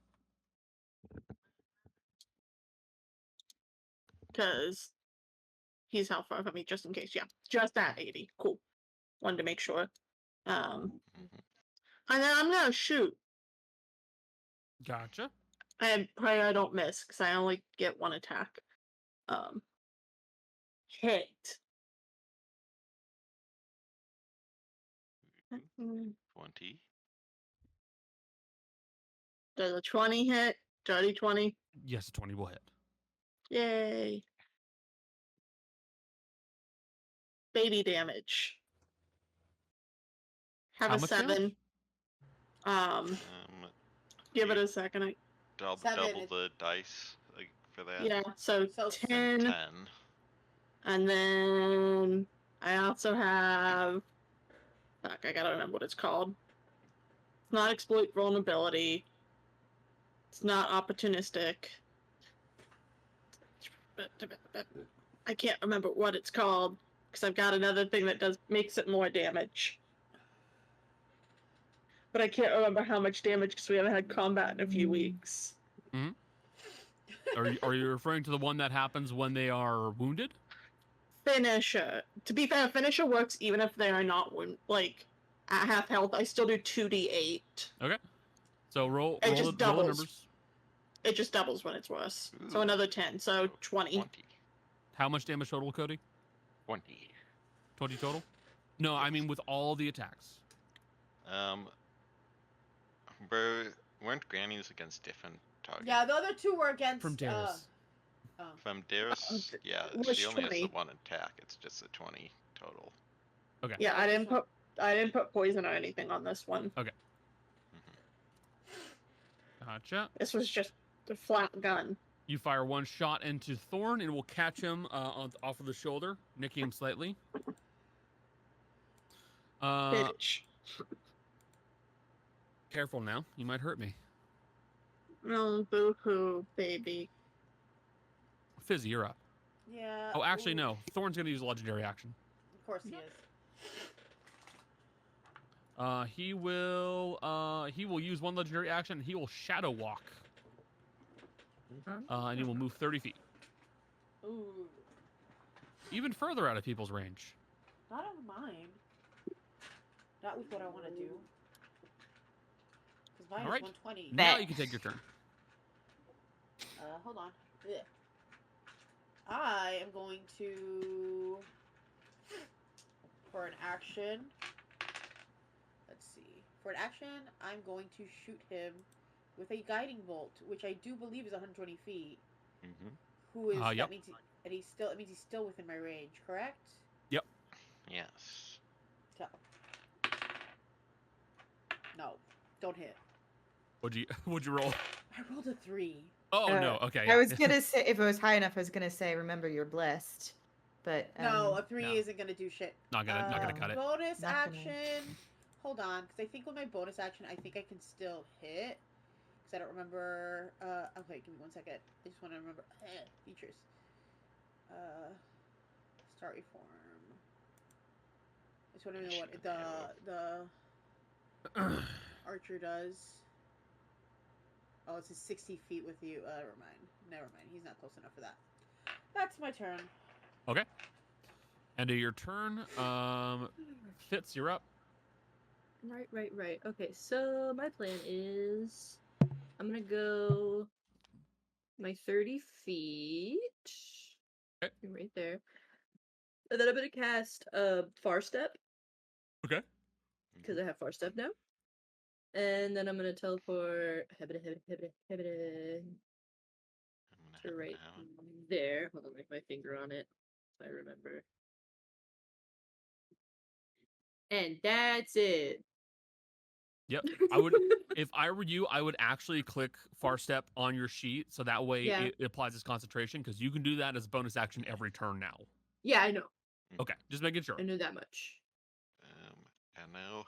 Because he's how far from me, just in case. Yeah, just at 80. Cool. Wanted to make sure. And then I'm gonna shoot. Gotcha. And pray I don't miss, because I only get one attack. Hit. 20. Does a 20 hit? Dirty 20? Yes, a 20 will hit. Yay. Baby damage. Have How a much 7. damage? Give it a second. Double Seven. the dice for that. Yeah, so So 10. 10. And then I also have. Fuck, I gotta remember what it's called. It's not exploit vulnerability. It's not opportunistic. I can't remember what it's called because I've got another thing that makes it more damage. But I can't remember how much damage because we haven't had combat in a few weeks. Mm-hmm. Are you referring to the one that happens when they are wounded? Finisher. To be fair, finisher works even if they are not at half health. I still do 2d8. Okay. So roll It just the doubles. numbers. It just doubles when it's worse. So Ooh. another 10. So 20. 20. How much damage total, Cody? 20. 20 total? No, I mean with all the attacks. Weren't grannies against different targets? Yeah, the other two were against. From Darius. From Darius, yeah, was she only has 20. the one attack. It's just a 20 total. Okay. Yeah, I didn't put poison or anything on this one. Okay. Gotcha. This was just a flat gun. You fire one shot into Thorne and will catch him off of the shoulder, nicking him slightly. Bitch. Careful now. You might hurt me. No, boo-hoo, baby. Fizzy, you're up. Yeah. Oh, actually, ooh, no. Thorne's going to use a legendary action. Of course he is. He will use one legendary action. He will shadow walk. And he will move 30 feet. Ooh. Even further out of people's range. Not of mine. Not with what I want to do. Because mine All right. is 120. Now you can take your turn. Hold on. Ugh. I am going to, for an action, let's see. For an action, I'm going to shoot him with a guiding bolt, which I do believe is 120 feet. Mm-hmm. Who is, Yep. that means it means he's still within my range, correct? Yep. Yes. So. No, don't hit. What'd you roll? I rolled a 3. Oh no. Okay. I Yeah. was gonna say if it was high enough, I was gonna say remember you're blessed, but No, a 3 no. isn't gonna do shit. Not gonna cut it. Bonus Not gonna- action. Hold on, because I think with my bonus action, I think I can still hit. Because I don't remember. Okay, give me 1 second. I just want to remember features. Start reform. I just want to know what the archer does. Oh, it's 60 feet with you. Never mind. He's not close enough for that. That's my turn. Okay. End of your turn. Fitz, you're up. Right. Okay, so my plan is I'm gonna go my 30 feet. Okay. Right there. And then I'm gonna cast Far Step, Okay. because I have Far Step now. And then I'm gonna teleport to right there. Hold on, make my finger on it so I remember. And that's it. Yep. I would, if I were you, I would actually click Far Step on your sheet so that way Yeah. it applies its concentration, because you can do that as a bonus action every turn now. Yeah, I know. Okay, just making sure. I knew that much. And now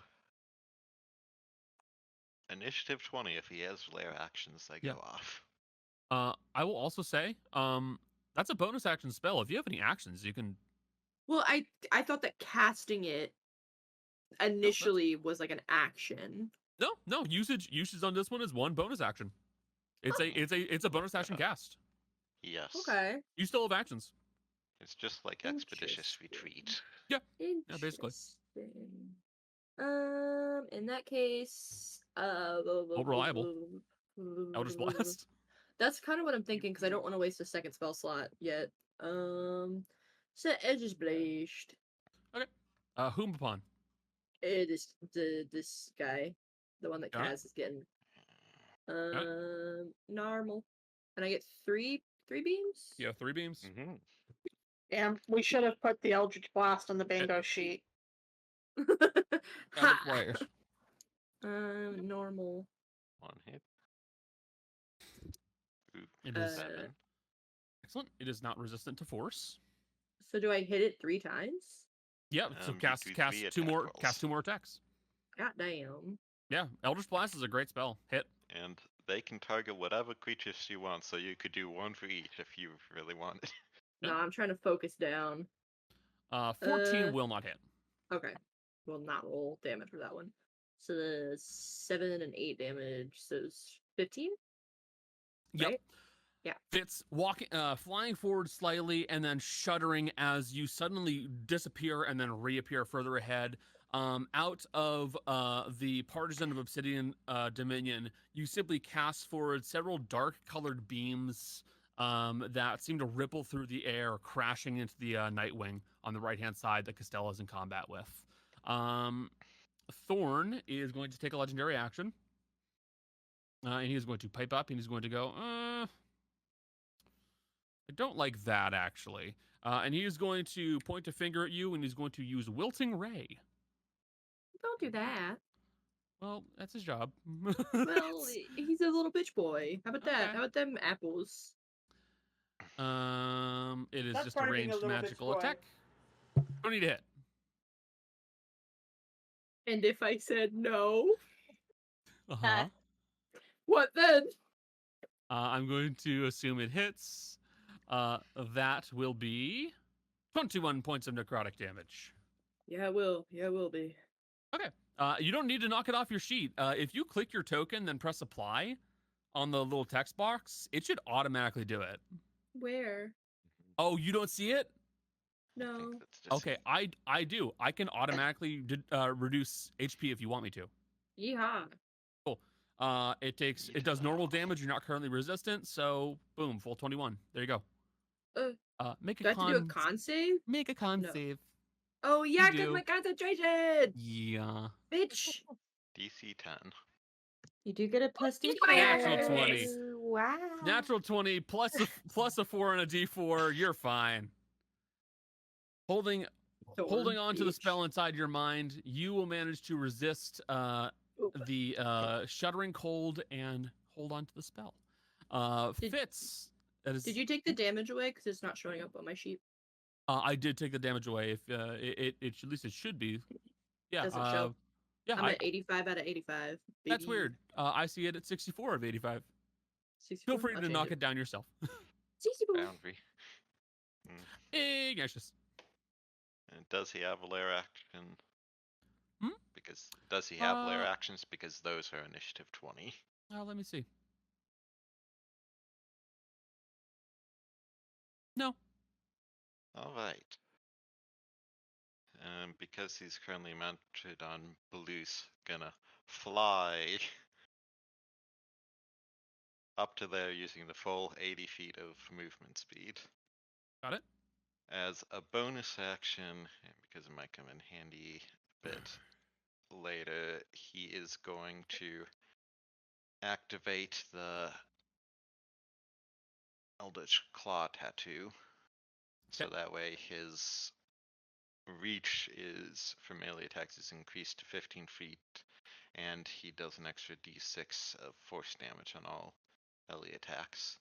initiative 20. If he has layer actions, they Yeah. go off. I will also say, that's a bonus action spell. If you have any actions, you can. Well, I thought that casting it initially was like an action. No, usage on this one is one bonus action. It's a bonus action cast. Yes. Okay. You still have actions. It's just like expeditious retreat. Yeah, basically. Interesting. In that case, reliable. Eldritch Blast. That's kind of what I'm thinking, because I don't want to waste a second spell slot yet. Set Edge's Blast. Whom upon? This guy, the one that Got it. Kaz is getting. Got Normal. And I get three beams? Yeah, 3 beams. Mm-hmm. Yeah, we should have put the Eldritch Blast on the bingo sheet. Other players. Normal. 1 hit. Ooh, It is 7. excellent. It is not resistant to force. So do I hit it 3 times? Yeah, so You cast do 3 two attack more rolls. cast 2 more attacks. God damn. Yeah, Eldritch Blast is a great spell. Hit. And they can target whatever creatures you want, so you could do 1 for each if you really wanted. No, I'm trying to focus down. 14 will not hit. Okay. Will not roll damage for that one. So the 7 and 8 damage, so it's 15? Yep. Right? Yeah. Fitz flying forward slightly and then shuddering as you suddenly disappear and then reappear further ahead. Out of the Partisan of Obsidian Dominion, you simply cast forward several dark-colored beams that seem to ripple through the air, crashing into the Nightwing on the right-hand side that Costella's in combat with. Thorne is going to take a legendary action. And he's going to pipe up and he's going to go, I don't like that, actually. And he is going to point a finger at you and he's going to use Wilting Ray. Don't do that. Well, that's his job. Well, he's a little bitch boy. How about that? Okay. How about them apples? It is That's just a part of being a ranged little bitch magical boy. attack. Don't need to hit. And if I said no, Uh-huh. what then? I'm going to assume it hits. That will be 21 points of necrotic damage. Yeah, it will. Yeah, it will be. Okay. You don't need to knock it off your sheet. If you click your token, then press apply on the little text box, it should automatically do it. Where? Oh, you don't see it? I No. think that's just Okay, I do. I can automatically reduce HP if you want me to. Yeehaw. It does normal damage. You're not currently resistant, so boom, full 21. There you go. Make a Do I have to do a con save? Make a con No. save. Oh yeah, You because do. my concentration. Yeah. Bitch. DC 10. You do get a plus D4. Natural 20. Wow. Natural 20 plus a 4 and a D4. You're fine. Holding on to the spell inside your mind, you will manage to resist the shuddering cold and hold on to the spell. Did- Fitz. That is, Did you take the damage away? Because it's not showing up on my sheet. I did take the damage away. If at least it should be. Yeah. Doesn't show. Yeah. I'm at 85 out of 85. That's Baby. weird. I see it at 64 of 85. 64? Feel free I'll to change knock it down yourself. 64. Boundary. Ignatius. And does he have lair action? Hmm? Because does he have lair Uh, actions? Because those are initiative 20. Let me see. No. All right. Because he's currently mounted on Blue's gonna fly up to there using the full 80 feet of movement speed. Got it. As a bonus action, and because it might come in handy a bit later, he is going to activate the Eldritch Claw tattoo. So Okay. that way his reach is for melee attacks is increased to 15 feet, and he does an extra d6 of force damage on all melee attacks.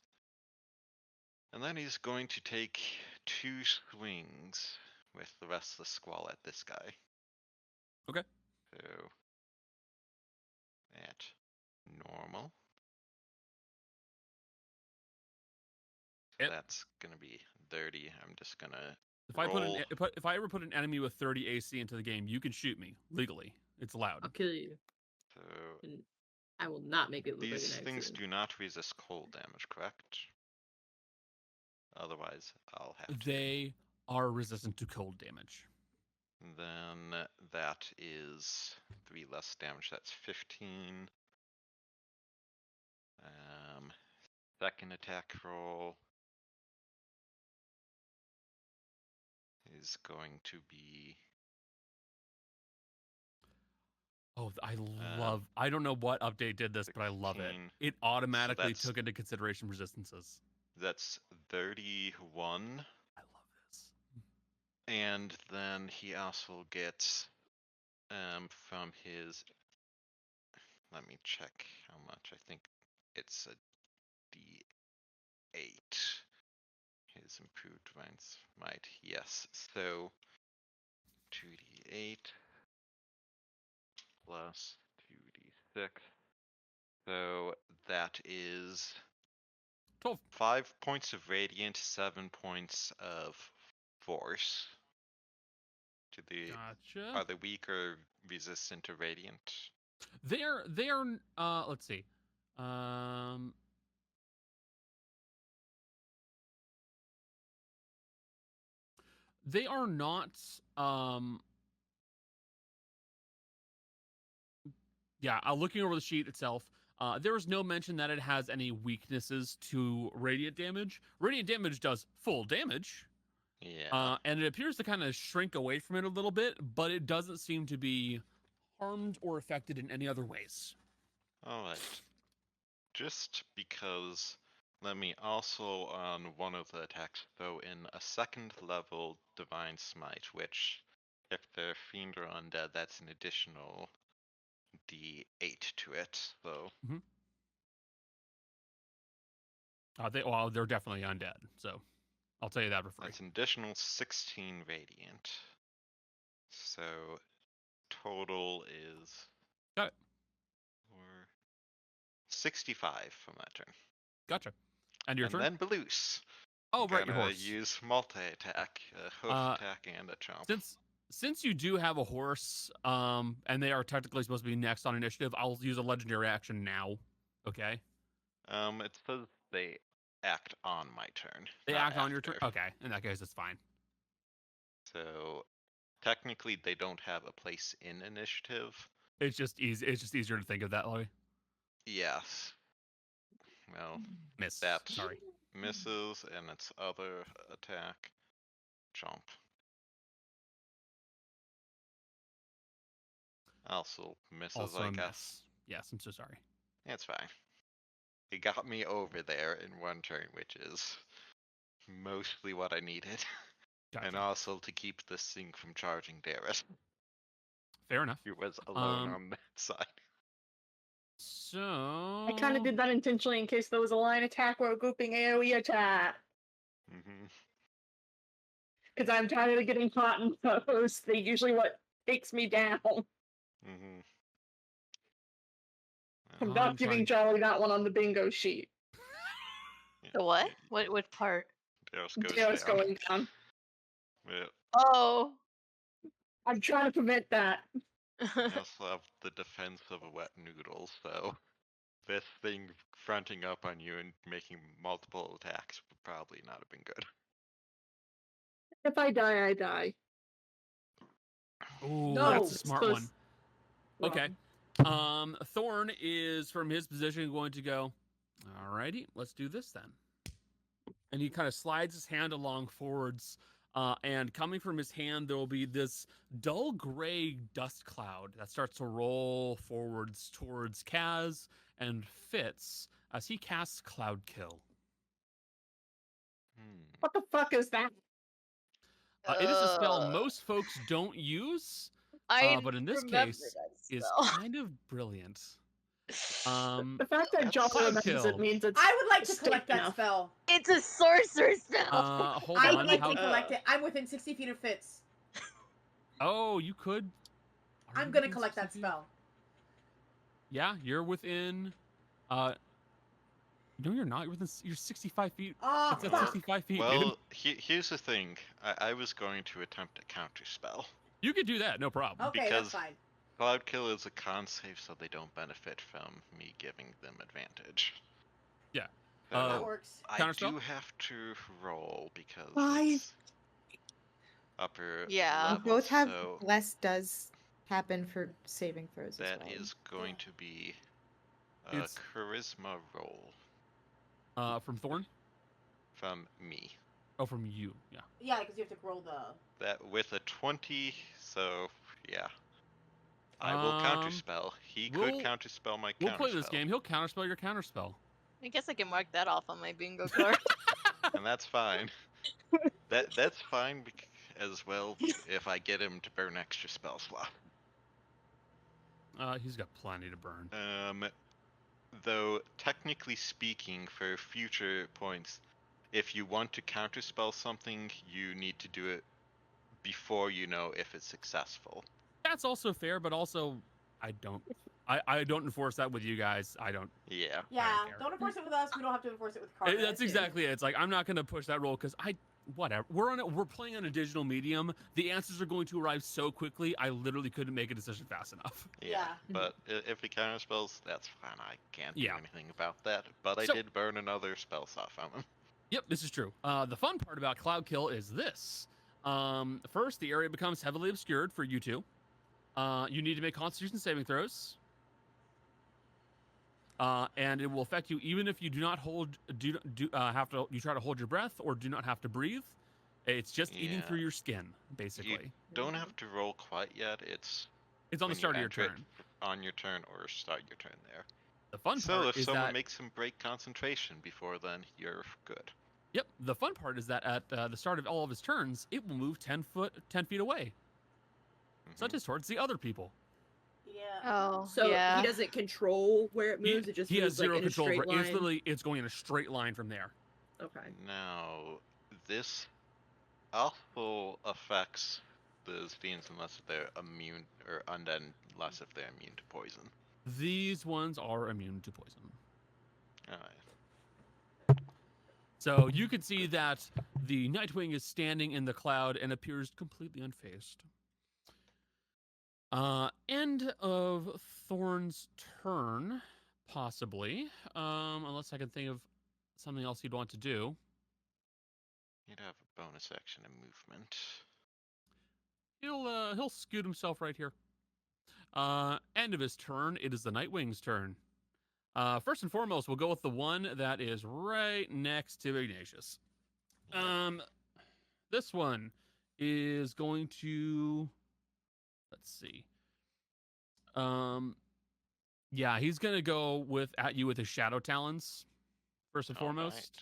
And then he's going to take 2 swings with the rest of the squall at this guy. Okay. So at normal. So Yep. that's gonna be 30. I'm just gonna If I put roll. if I ever put an enemy with 30 AC into the game, you can shoot me legally. It's allowed. I'll kill you. So And I will not make it look like these an things accident. do not resist cold damage, correct? Otherwise, I'll have to. They are resistant to cold damage. Then that is 3 less damage. That's 15. Second attack roll is going to be. Oh, I love. I don't know what update did this, but I love it. 16. It automatically that's- took into consideration resistances. That's 31. I love this. And then he also gets from his. Let me check how much. I think it's a D8. His improved divines might. Yes. So 2d8 plus 2d6. So that is 12. 5 points of radiant, 7 points of force. To the Gotcha. are they weak or resistant to radiant? They are. Let's see. Um. They are not. Yeah, looking over the sheet itself, there is no mention that it has any weaknesses to radiant damage. Radiant damage does full damage. Yeah. And it appears to kind of shrink away from it a little bit, but it doesn't seem to be harmed or affected in any other ways. Alright. Just because, let me also on one of the attacks throw in a second level Divine Smite, which, if they're fiend or undead, that's an additional D8 to it, so. They're definitely undead, so I'll tell you that for free. That's an additional 16 radiant. So, total is. Got it. 65 from that turn. Gotcha. And your turn? And then Blues. Oh, right, your Gonna horse. use multi-attack, a hoof attack and a chomp. Since you do have a horse, and they are technically supposed to be next on initiative, I'll use a legendary action now. Okay. It says they act on my turn. They not act on your turn. after. Okay, in that case, it's fine. So technically, they don't have a place in initiative. It's just easy. It's just easier to think of that way. Yes. Well, Miss. that Sorry. misses, and its other attack, chomp. Also misses, Also I a guess. miss. Yes, I'm so sorry. It's fine. It got me over there in one turn, which is mostly what I needed. Gotcha. And also to keep this thing from charging Darius, Fair enough. who was alone on that side. So I kind of did that intentionally in case there was a line attack or a grouping AoE attack. Mm-hmm. Because I'm tired of getting caught in those. They usually what takes me down. Mm-hmm. I'm I'm not giving trying- Jolly that one on the bingo sheet. The what? What part? Deos goes Deo's down. going down. Yeah. Oh. I'm trying to prevent that. I also have the defense of a wet noodle, so this thing fronting up on you and making multiple attacks would probably not have been good. If I die, I die. Ooh, No, that's a it's smart close. one. Okay. Thorne is from his position going to go, alrighty, let's do this then. And he kind of slides his hand along forwards, and coming from his hand, there will be this dull gray dust cloud that starts to roll forwards towards Kaz and Fitz as he casts Cloud Kill. What the fuck is that? It is a spell most folks don't use, I but in this remember case that is spell. kind of brilliant. The fact that That's Jolly Cloud remembers Kill. it means it's I would like to distinct collect that enough. spell. It's a sorcerer spell. Hold I on. think How- we collect it. I'm within 60 feet of Fitz. Oh, you could. Are I'm you gonna within collect 60 that feet? spell. Yeah, you're within. No, you're not. You're 65 feet. Oh, It's at fuck. 65 feet, dude. Well, here's the thing. I was going to attempt a counter spell. You could do that, no problem. Okay, because- that's fine. Cloud Kill is a con save, so they don't benefit from me giving them advantage. Yeah. So That works. I Counterspell? do have to roll because Why? it's upper Yeah. We level, both have so less does happen for saving throws as that well. is going to be a It's- charisma roll From Thorne? from me. Oh, from you. Yeah. Yeah, because you have to roll the. That with a 20, so yeah. I will counterspell. He could we'll- counterspell my We'll counterspell. play this game. He'll counterspell your counterspell. I guess I can mark that off on my bingo card. And that's fine. That's fine as well if I get him to burn extra spell slot. He's got plenty to burn. Though technically speaking, for future points, if you want to counterspell something, you need to do it before you know if it's successful. That's also fair, but also I don't enforce that with you guys. I don't. Yeah. Yeah, care. don't enforce it with us. We don't have to enforce it with Carter. That's exactly it. It's like I'm not gonna push that roll because whatever. We're playing on a digital medium. The answers are going to arrive so quickly. I literally couldn't make a decision fast enough. Yeah. But if he counterspells, that's fine. I can't do Yeah. anything about that. But I So- did burn another spell slot from him. Yep, this is true. The fun part about Cloud Kill is this. First, the area becomes heavily obscured for you two. You need to make Constitution saving throws. And it will affect you even if you do not you try to hold your breath or do not have to breathe. It's just eating Yeah. through your skin, basically. Don't have to roll quite yet. It's It's on the when you start of your enter it turn. on your turn or start your turn there. The fun So part if is someone that makes him break concentration before then, you're good. Yep. The fun part is that at the start of all of his turns, it will move 10 feet away, such Mhm. as towards the other people. Yeah. Oh, So yeah. he doesn't control where it He, moves. It just he has moves like zero in a control over straight it. line. It's literally it's going in a straight line from there. Okay. Now, this also affects the fiends unless they're immune, or undead unless if they're immune to poison. These ones are immune to poison. Alright. So you can see that the Nightwing is standing in the cloud and appears completely unfazed. End of Thorne's turn, possibly. Unless I can think of something else he'd want to do. You'd have a bonus action and movement. He'll scoot himself right here. End of his turn, it is the Nightwing's turn. First and foremost, we'll go with the one that is right next to Ignatius. This one is going to, let's see. Yeah, he's gonna go at you with his shadow talons, first and foremost.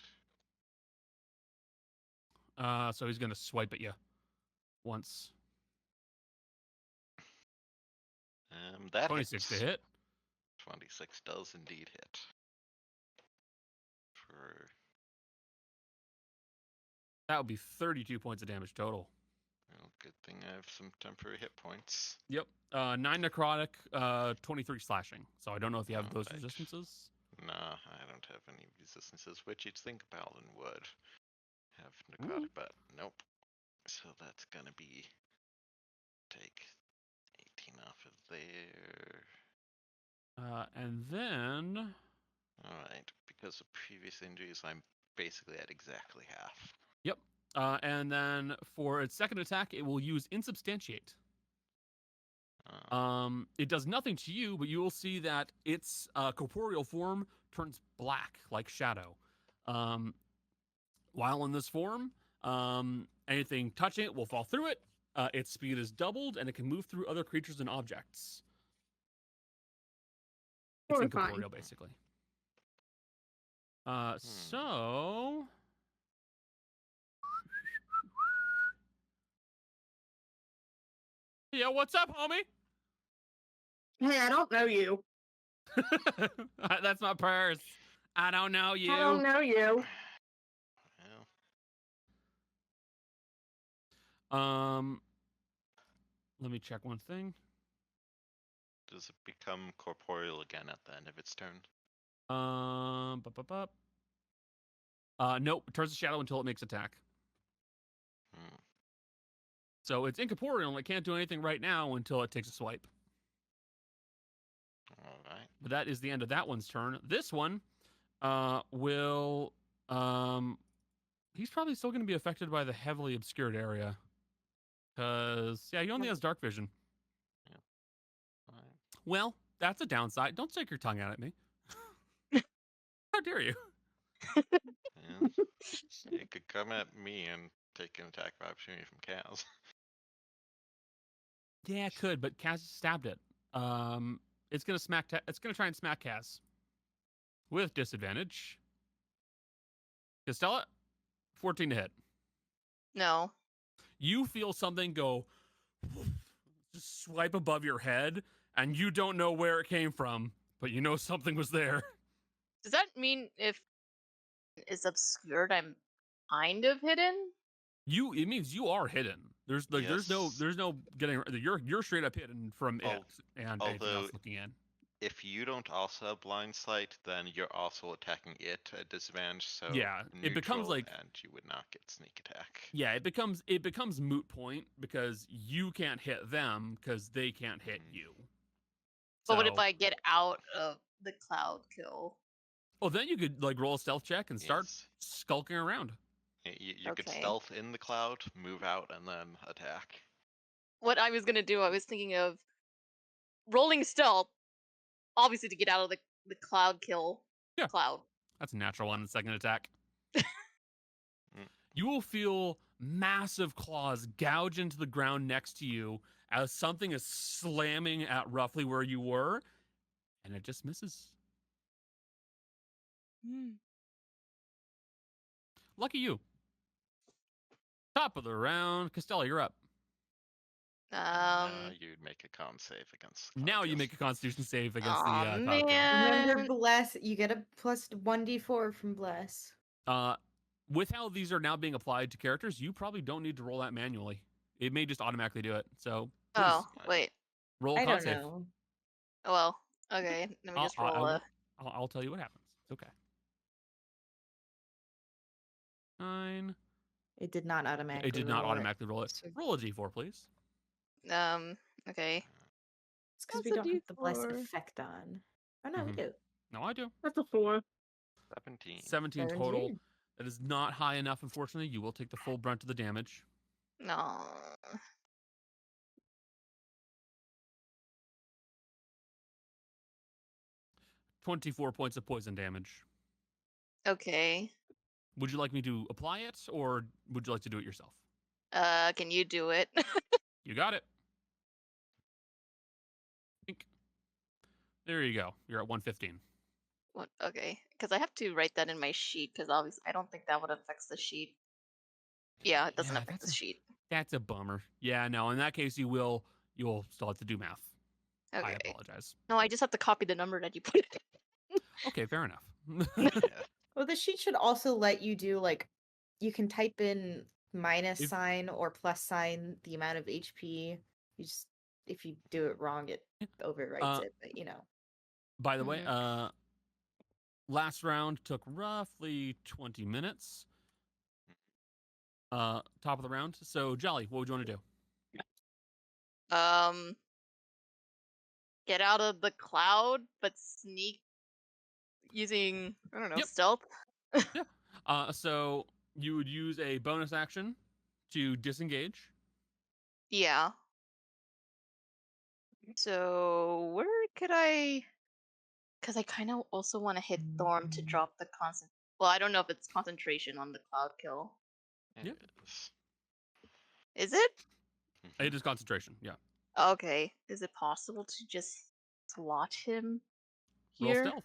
So he's gonna swipe at you once. That 26 to hits. hit. 1d6 does indeed hit. For That would be 32 points of damage total. well, good thing I have some temporary hit points. Yep. 9 necrotic, 23 slashing. So I don't know if you have those Alright. resistances. Nah, I don't have any resistances, which you'd think Paladin would have necrotic, but nope. So that's gonna be take 18 off of there. And then Alright, because of previous injuries, I'm basically at exactly half. Yep. And then for its second attack, it will use Insubstantiate. It does nothing to you, but you will see that its corporeal form turns black like shadow. While in this form, anything touching it will fall through it. Its speed is doubled, and it can move through other creatures and objects. It's Horrifying. incorporeal, basically. So yeah, what's up, homie? Hey, I don't know you. That's my purse. I don't know you. I don't know you. Well, Let me check one thing. does it become corporeal again at the end of its turn? Nope. It turns to shadow until it makes attack. Hmm. So it's incorporeal and it can't do anything right now until it takes a swipe. Alright. But that is the end of that one's turn. This one will he's probably still going to be affected by the heavily obscured area. Because yeah, he only has dark vision. Alright. Well, that's a downside. Don't stick your tongue out at me. How dare you? Yeah. It could come at me and take an attack of opportunity from Kaz. Yeah, it could, but Kaz stabbed it. It's gonna it's gonna try and smack Kaz with disadvantage. Castella, 14 to hit. No. You feel something go just swipe above your head, and you don't know where it came from, but you know something was there. Does that mean if it's obscured, I'm kind of hidden? It means you are hidden. There's Yes. there's no getting. You're straight up hidden from it and anything although- else looking in. If you don't also have blind sight, then you're also attacking it at disadvantage. So Yeah, it becomes neutral, like- and you would not get sneak attack. Yeah, it becomes moot point because you can't hit them because they can't hit you. But what if So- I get out of the cloud kill? Oh, then you could like roll a stealth check and start Yes. skulking around. You could Okay. stealth in the cloud, move out, and then attack. What I was gonna do, I was thinking of rolling stealth, obviously to get out of the cloud kill. Yeah. Cloud. That's a natural one in the second attack. Mm. You will feel massive claws gouge into the ground next to you as something is slamming at roughly where you were, and it just misses. Lucky you. Top of the round. Costello, you're up. You'd make a con save against. Now you Cloud make a constitution save against Aw, the cloud kill. man. Remember, bless. You get a plus 1d4 from bless. With how these are now being applied to characters, you probably don't need to roll that manually. It may just automatically do it. So please Oh, wait. roll a I con don't save. know. Oh, well. Okay. Let me just roll a. I'll tell you what happens. It's okay. 9. It did not automatically. It did not roll automatically roll it. So- Roll a d4, please. Okay. It's because we That's a don't have the bless D4. effect on. Oh no, we Mhm. do. No, I do. That's a 4. 17. 17 total. 17. That is not high enough, unfortunately. You will take the full brunt of the damage. No. 24 points of poison damage. Okay. Would you like me to apply it, or would you like to do it yourself? Can you do it? You got it.Ink. There you go. You're at 115. What? Okay. Because I have to write that in my sheet, because obviously I don't think that would affect the sheet. Yeah, it doesn't Yeah, affect the sheet. That's a bummer. Yeah, no. In that case, you'll still have to do math. I Okay. apologize. No, I just have to copy the number that you put. Okay, fair enough. Yeah. Well, the sheet should also let you do like you can type in minus If- sign or plus sign the amount of HP. You just if you do it wrong, it overwrites Uh, it. But you know, By the way, Mhm. last round took roughly 20 minutes. Top of the round. So, Jolly, what would you want to do? Get out of the cloud, but sneak using I don't know Yep. stealth. So you would use a bonus action to disengage. Yeah. So where could I? Because I kind of also want to hit Thorne to drop the concent. Well, I don't know if it's concentration on the cloud kill. Yeah. It is. Is it? It is concentration. Yeah. Okay. Is it possible to just slot him Roll here? stealth.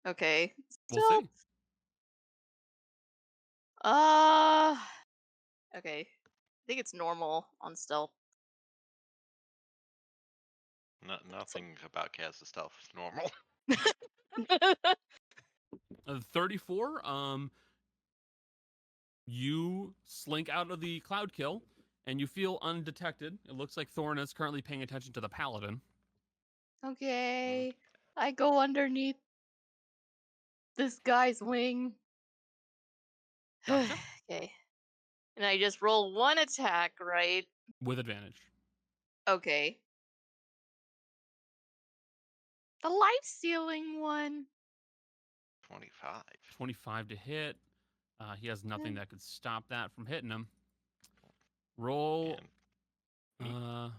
Okay. We'll Stealth. see. Uh. Okay. I think it's normal on stealth. Nothing about Kaz's stuff is normal. 34. You slink out of the cloud kill, and you feel undetected. It looks like Thorne is currently paying attention to the paladin. Okay. I go underneath this guy's wing. Gotcha. Okay. And I just roll one attack, right? With advantage. Okay. The life stealing one. 25. 25 to hit. He has nothing Mm. that could stop that from hitting him. Roll. And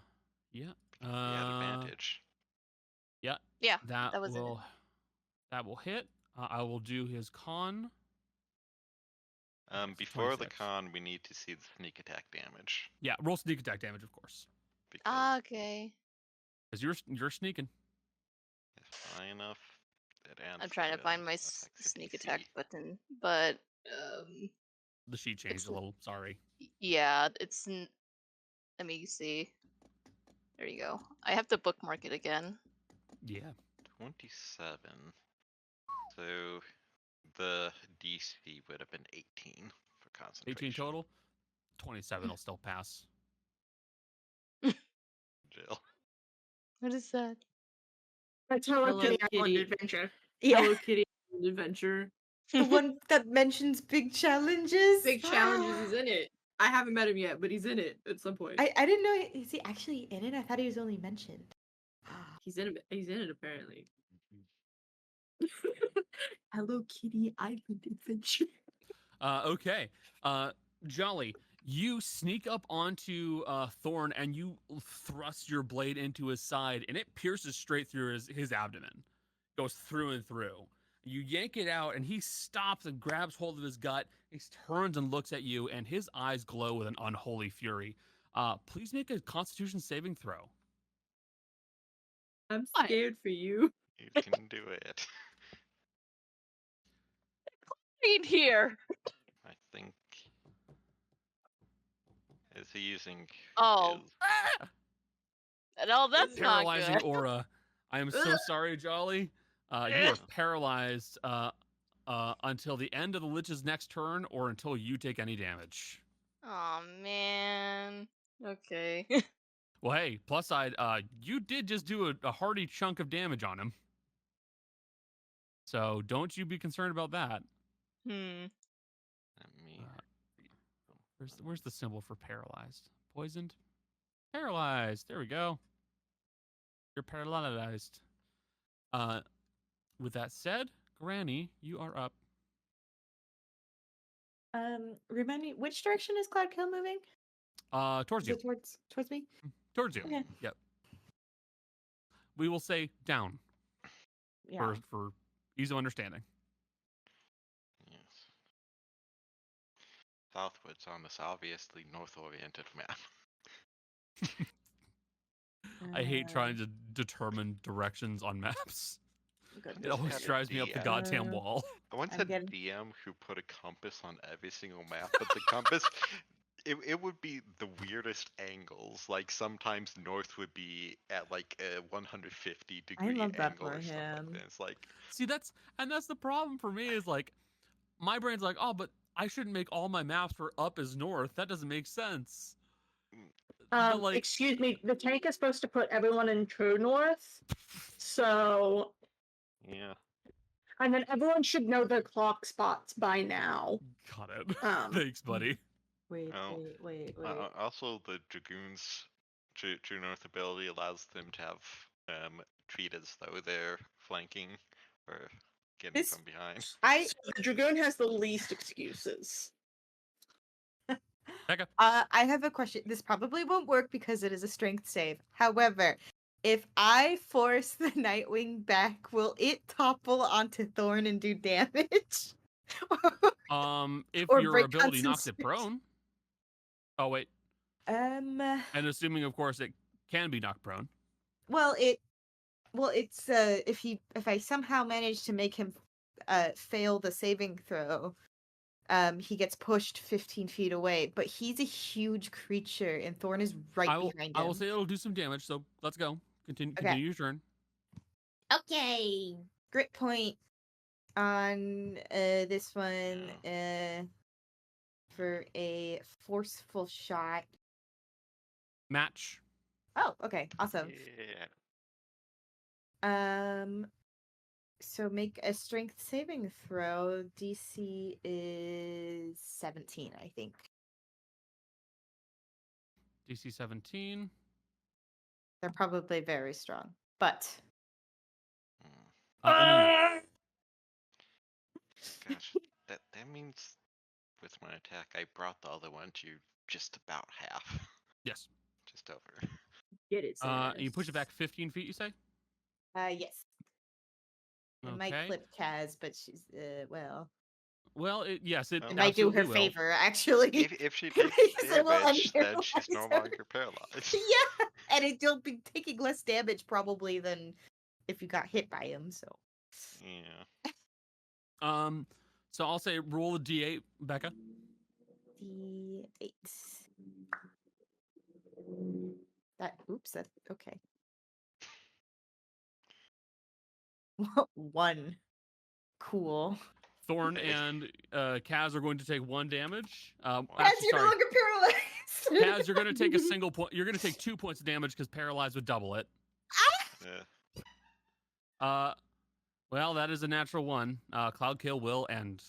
Yeah. we had advantage. Yeah. Yeah, That that was it. will hit. I will do his con. It's Before the 26. con, we need to see the sneak attack damage. Yeah, roll sneak attack damage, of course, Because Okay. because you're sneaking. it's high enough. It adds I'm trying to find my affects the sneak DC. attack button, but The sheet changed It's- a little. Sorry. yeah, it's. Let me see. There you go. I have to bookmark it again. Yeah. 27. So the DC would have been 18 for concentration. 18 total. 27 will still pass. Jill. What is that? That's Hello Hello Kitty Island Kitty. Adventure. yeah, Hello Kitty Adventure. the one that mentions big challenges. Big challenges is in it. I haven't met him yet, but he's in it at some point. I didn't know. Is he actually in it? I thought he was only mentioned. He's in it. He's in it apparently. Hello Kitty Island Adventure. Okay. Jolly, you sneak up onto Thorne and you thrust your blade into his side, and it pierces straight through his abdomen. Goes through and through. You yank it out, and he stops and grabs hold of his gut. He turns and looks at you, and his eyes glow with an unholy fury. Please make a Constitution saving throw. I'm What? scared for you. You can do it. Read here. I think. Is he using Oh. his No, that's not Paralyzing good. aura. I am so sorry, Jolly. You are paralyzed until the end of the Lich's next turn, or until you take any damage. Oh man. Okay. Well, hey, plus side, you did just do a hearty chunk of damage on him. So don't you be concerned about that. Hmm. Let me. Where's the symbol for paralyzed? Poisoned? Paralyzed. There we go. You're paralyzed. With that said, Granny, you are up. Remind me, which direction is Cloud Kill moving? Towards Is you. it towards me? Towards you. Okay. Yep. We will say down Yeah. for ease of understanding. Yes. Southwards on this obviously north-oriented map. I hate trying to determine directions on maps. Goodness It always had a drives me up the DM. goddamn wall. I once I'm had getting- a DM who put a compass on every single map, but the compass it would be the weirdest angles. Like sometimes north would be at like a 150-degree love that angle for or something like him. that. It's like, See, that's the problem for me is like my brain's like, oh, but I shouldn't make all my maps for up is north. That doesn't make sense. But like, Excuse me, the tank is supposed to put everyone in true north, so yeah. and then everyone should know their clock spots by now. got it. Um, Thanks, buddy. Wait, Oh. wait. Also, the Dragoon's True North ability allows them to have treat as though they're flanking or getting This- from behind. so the Dragoon has the least excuses. Becca. I have a question. This probably won't work because it is a strength save. However, if I force the Nightwing back, will it topple onto Thorne and do damage? If Or your break ability knocks it concentration. prone. Oh wait, Um. and assuming of course it can be knocked prone. Well, it's if I somehow manage to make him fail the saving throw, he gets pushed 15 feet away. But he's a huge creature, and Thorne is right behind him. I will say it'll do some damage. So let's go. Continue your turn. Okay. Grit point on this one for a forceful shot. Match. Oh, okay. Awesome. Yeah. So make a strength saving throw. DC is 17, I think. DC 17. They're probably very strong. But Gosh, that means with my attack, I brought the other one to just about half. Yes. Just over. Get it. You push it back 15 feet. You say? yes. It might Okay. clip Kaz, but she's well. Well, yes, it It might do her absolutely will. favor, actually. If she takes Because it will damage, then she's no unparalyze her. longer paralyzed. Yeah, and you'll be taking less damage probably than if you got hit by him. So. Yeah. So I'll say roll a D8, Becca. D8. That's okay. 1. Cool. Thorne and Kaz are going to take 1 damage. Kaz, Actually, you're no sorry. longer paralyzed. Kaz, you're going to take a single point. You're going to take 2 points of damage because paralyzed would double it. Yeah. Well, that is a natural 1. Cloud Kill will end.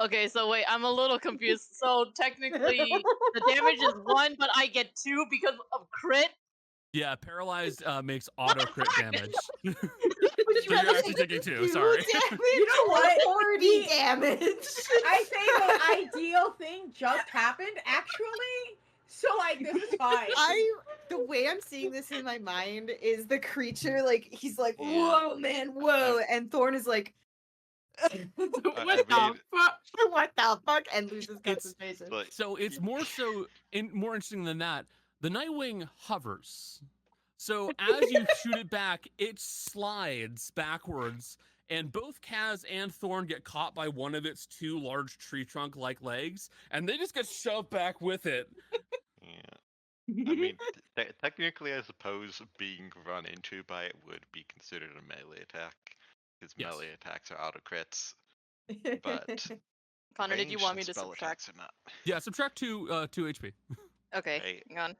Okay, so wait, I'm a little confused. So technically, the damage is 1, but I get 2 because of crit. Yeah, paralyzed makes auto crit damage. Would So you're actually taking 2. Sorry. You know what? 40 damage. I say the ideal thing just happened, actually. So like this is fine. The way I'm seeing this in my mind is the creature like he's like, Yeah. whoa man, whoa, and Thorne is like, What I the mean- fuck? what the fuck, and loses It's- concentration. But So it's more more interesting than that. The Nightwing hovers. So as you shoot it back, it slides backwards, and both Kaz and Thorne get caught by one of its 2 large tree trunk-like legs, and they just get shoved back with it. yeah. I mean, technically, I suppose being run into by it would be considered a melee attack, because Yes. melee attacks are auto crits. But Connor, did you ranged want me and to spell subtract? attacks are not. Yeah, subtract 2 HP. Okay, Right. hang on.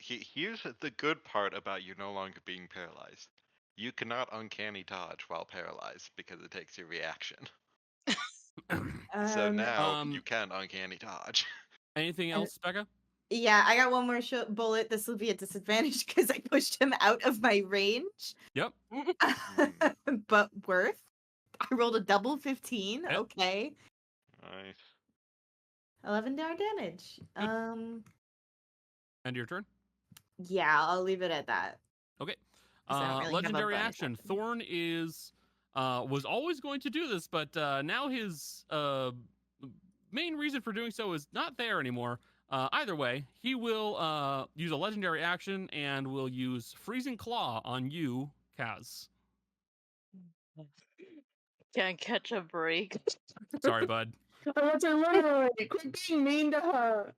Here's the good part about you no longer being paralyzed. You cannot uncanny dodge while paralyzed because it takes your reaction. So now you can uncanny dodge. Anything else, Becca? Yeah, I got one more bullet. This will be a disadvantage because I pushed him out of my range. Yep. But worth. I rolled a double 15. Yep. Okay. Nice. 11 damage. End your turn. Yeah, I'll leave it at that. Okay. 'Cause I don't really have a Legendary bonus action. action. Thorne was always going to do this, but now his main reason for doing so is not there anymore. Either way, he will use a legendary action and will use Freezing Claw on you, Kaz. Can't catch a break. Sorry, bud. I want to literally quit being mean to her.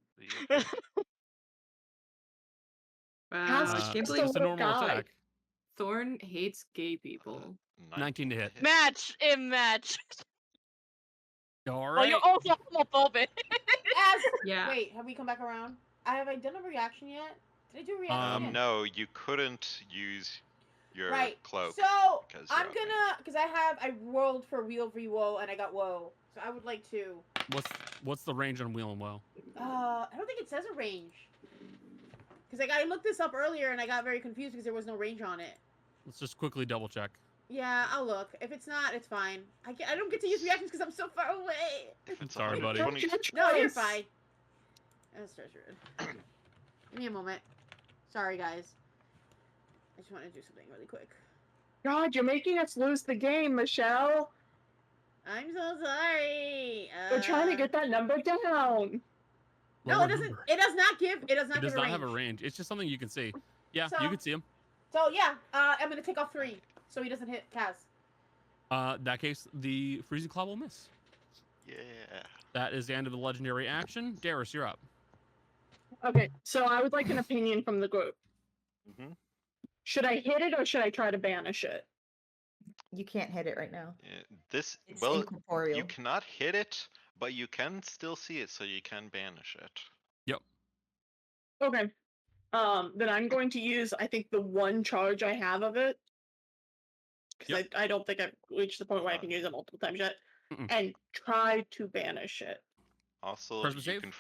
Wow, I Just can't a believe Just a little normal guy. attack. Thorne hates gay people. 19 to hit. Match in match. All Well, right. you're also homophobic. Yeah. Wait, have we come back around? Have I done a reaction yet? Did I do a reaction yet? No, you couldn't use your Right. cloak. So because you're I'm out gonna, because I rolled for wheel v woe and I got woe. So I would like to. What's the range on wheel and woe? I don't think it says a range. Because I looked this up earlier and I got very confused because there was no range on it. Let's just quickly double check. Yeah, I'll look. If it's not, it's fine. I don't get to use reactions because I'm so far away. If it's Sorry, buddy. 120 No, you're fine. That's rude. Give me a moment. Sorry, guys. I just want to do something really quick. God, you're making us lose the game, Michelle. I'm so sorry. We're trying to get that number down. No, Lower it doesn't. number. It does not give. It does not. It does give not a have a range. range. It's just something you can see. Yeah, So- you can see him. So yeah, I'm gonna take off 3 so he doesn't hit Kaz. That case, the freezing claw will miss. Yeah. That is the end of the legendary action. Darius, you're up. Okay, so I would like an opinion from the group. hmm Should I hit it or should I try to banish it? You can't hit it right now. This It's well, incorporeal. you cannot hit it, but you can still see it, so you can banish it. Okay. Then I'm going to use, I think, the one charge I have of it. Because I don't think I've reached the point where I can use it multiple times yet. Mm-mm. And try to banish it. Also, Charisma you save? can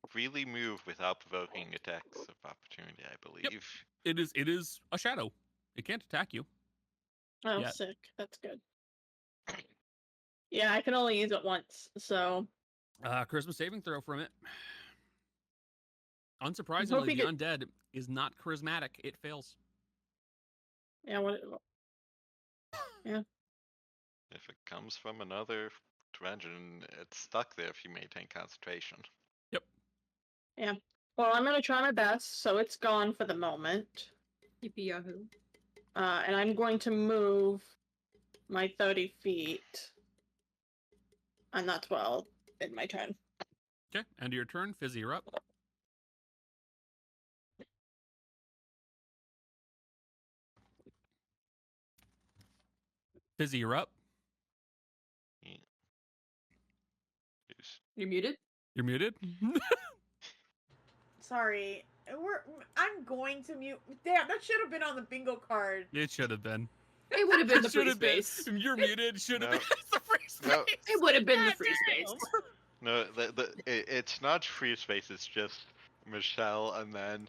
freely move without provoking attacks of opportunity, I believe. It is a shadow. It can't attack you. Oh, Yeah. sick. That's good. Yeah, I can only use it once, so... Charisma saving throw from it. Unsurprisingly, hoping the it- undead is not charismatic. It fails. Yeah, what... If it comes from another dimension, it's stuck there if you maintain concentration. Well, I'm gonna try my best, so it's gone for the moment. Yippee yahoo. And I'm going to move my 30 feet. I'm not 12 in my turn. Okay, end of your turn. Fizzy, you're up. Fizzy, you're up. Use- You're muted? You're muted. Sorry, I'm going to mute. Damn, that should have been on the bingo card. It should have been. It would have been the Should free have been. space. You're muted. Should have No. been. It's the free space. No. It would have been the God free damn. space. No, it's not free space. It's just Michelle and then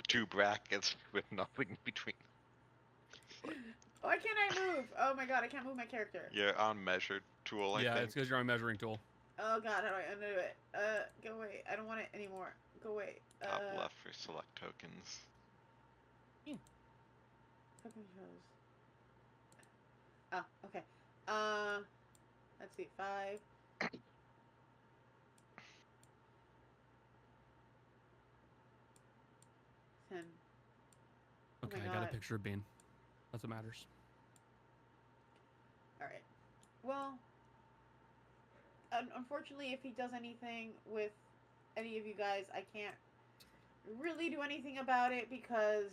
2 brackets with nothing in between. Why can't I move? Oh my god, I can't move my character. You're on measure tool, I Yeah, think. it's because you're on measuring tool. Oh god, how do I undo it? Go away. I don't want it anymore. Go away. Top left for select tokens. Token shows. Oh, okay. Let's see. 5. $10. Oh Okay, my I got a God. picture of Bean. That's what matters. Alright. Well, unfortunately, if he does anything with any of you guys, I can't really do anything about it because,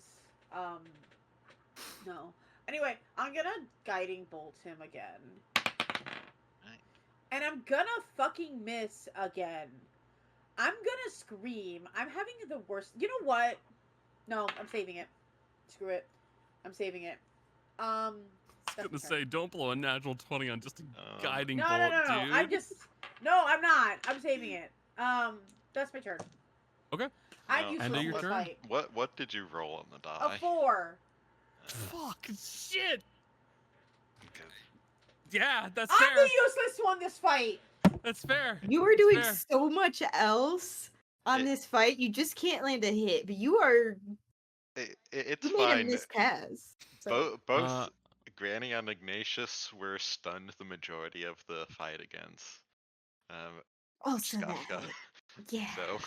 no. Anyway, I'm gonna guiding bolt him again. Right. And I'm gonna fucking miss again. I'm gonna scream. I'm having the worst. You know what? No, I'm saving it. Screw it. I'm saving it. I That's was my gonna turn. say, don't blow a natural 20 on just a guiding No, bolt, no, no, no. dude. I'm just. No, I'm not. I'm saving it. That's my turn. Okay. I'm No. useless End of in your this turn? fight. What did you roll on the die? A 4. Fuck, shit. Good. Yeah, that's I'm fair. the useless one this fight. That's fair. You were doing fair. so much else on It- this fight. You just can't land a hit, but you are. It's You made a fine. miscast. So, Both Granny and Ignatius were stunned the majority of the fight against also that Skafka. hit. Yeah. So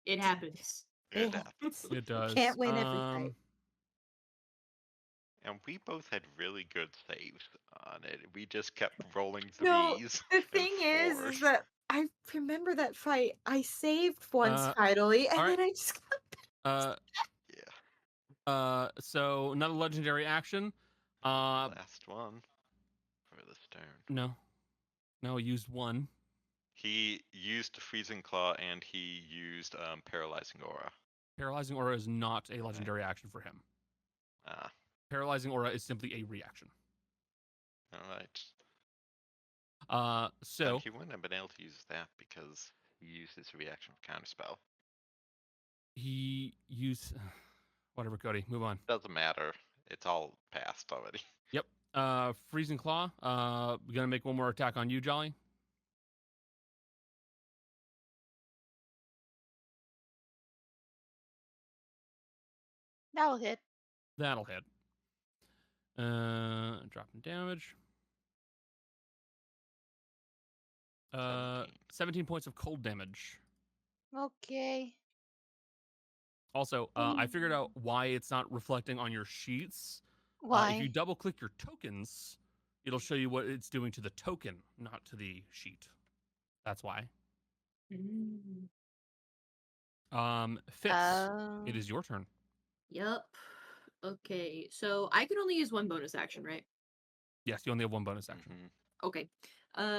It happens. it Yeah. happens. It does. Can't win every fight. And we both had really good saves on it. We just kept rolling No, threes. the and thing is fours. that I remember that fight. I saved once Uh, finally, and alright. then I just got Yeah. So not a legendary action. Last one for this turn. No, used one. He used the freezing claw and he used paralyzing aura. Paralyzing aura is not a legendary action for him. Ah, Paralyzing aura is simply a reaction. all right. Then So he wouldn't have been able to use that because he used his reaction for counterspell. he used whatever. Cody, move on. Doesn't matter. It's all passed already. Yep. Freezing claw. We're gonna make one more attack on you, Jolly. That'll hit. That'll hit. Dropping damage. 17 points of cold damage. Okay. Also, I figured out why it's not reflecting on your sheets. Why? If you double click your tokens, it'll show you what it's doing to the token, not to the sheet. That's why. Fitz, it is your turn. Yep. Okay, so I can only use one bonus action, right? Yes, you only have one bonus action. Mhm. Okay.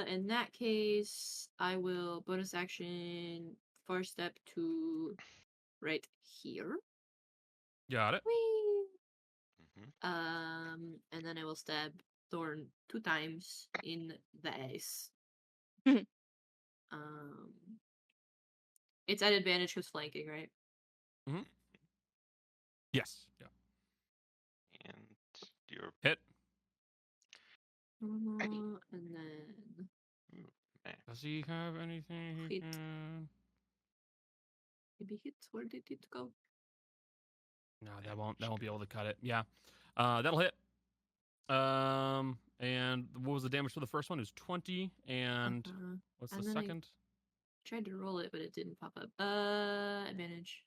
In that case, I will bonus action far step to right here. Got it. Whee! Mhm. And then I will stab Thorne 2 times in the ace. It's at advantage because flanking, right? Yes. Yeah. And your Hit. And then man. Does he have anything he Hit. can? maybe hit. Where did it go? No, that won't be able to cut it. Yeah. That'll hit. And what was the damage for the first one? It was 20. And what's and the then I second? tried to roll it, but it didn't pop up. Advantage.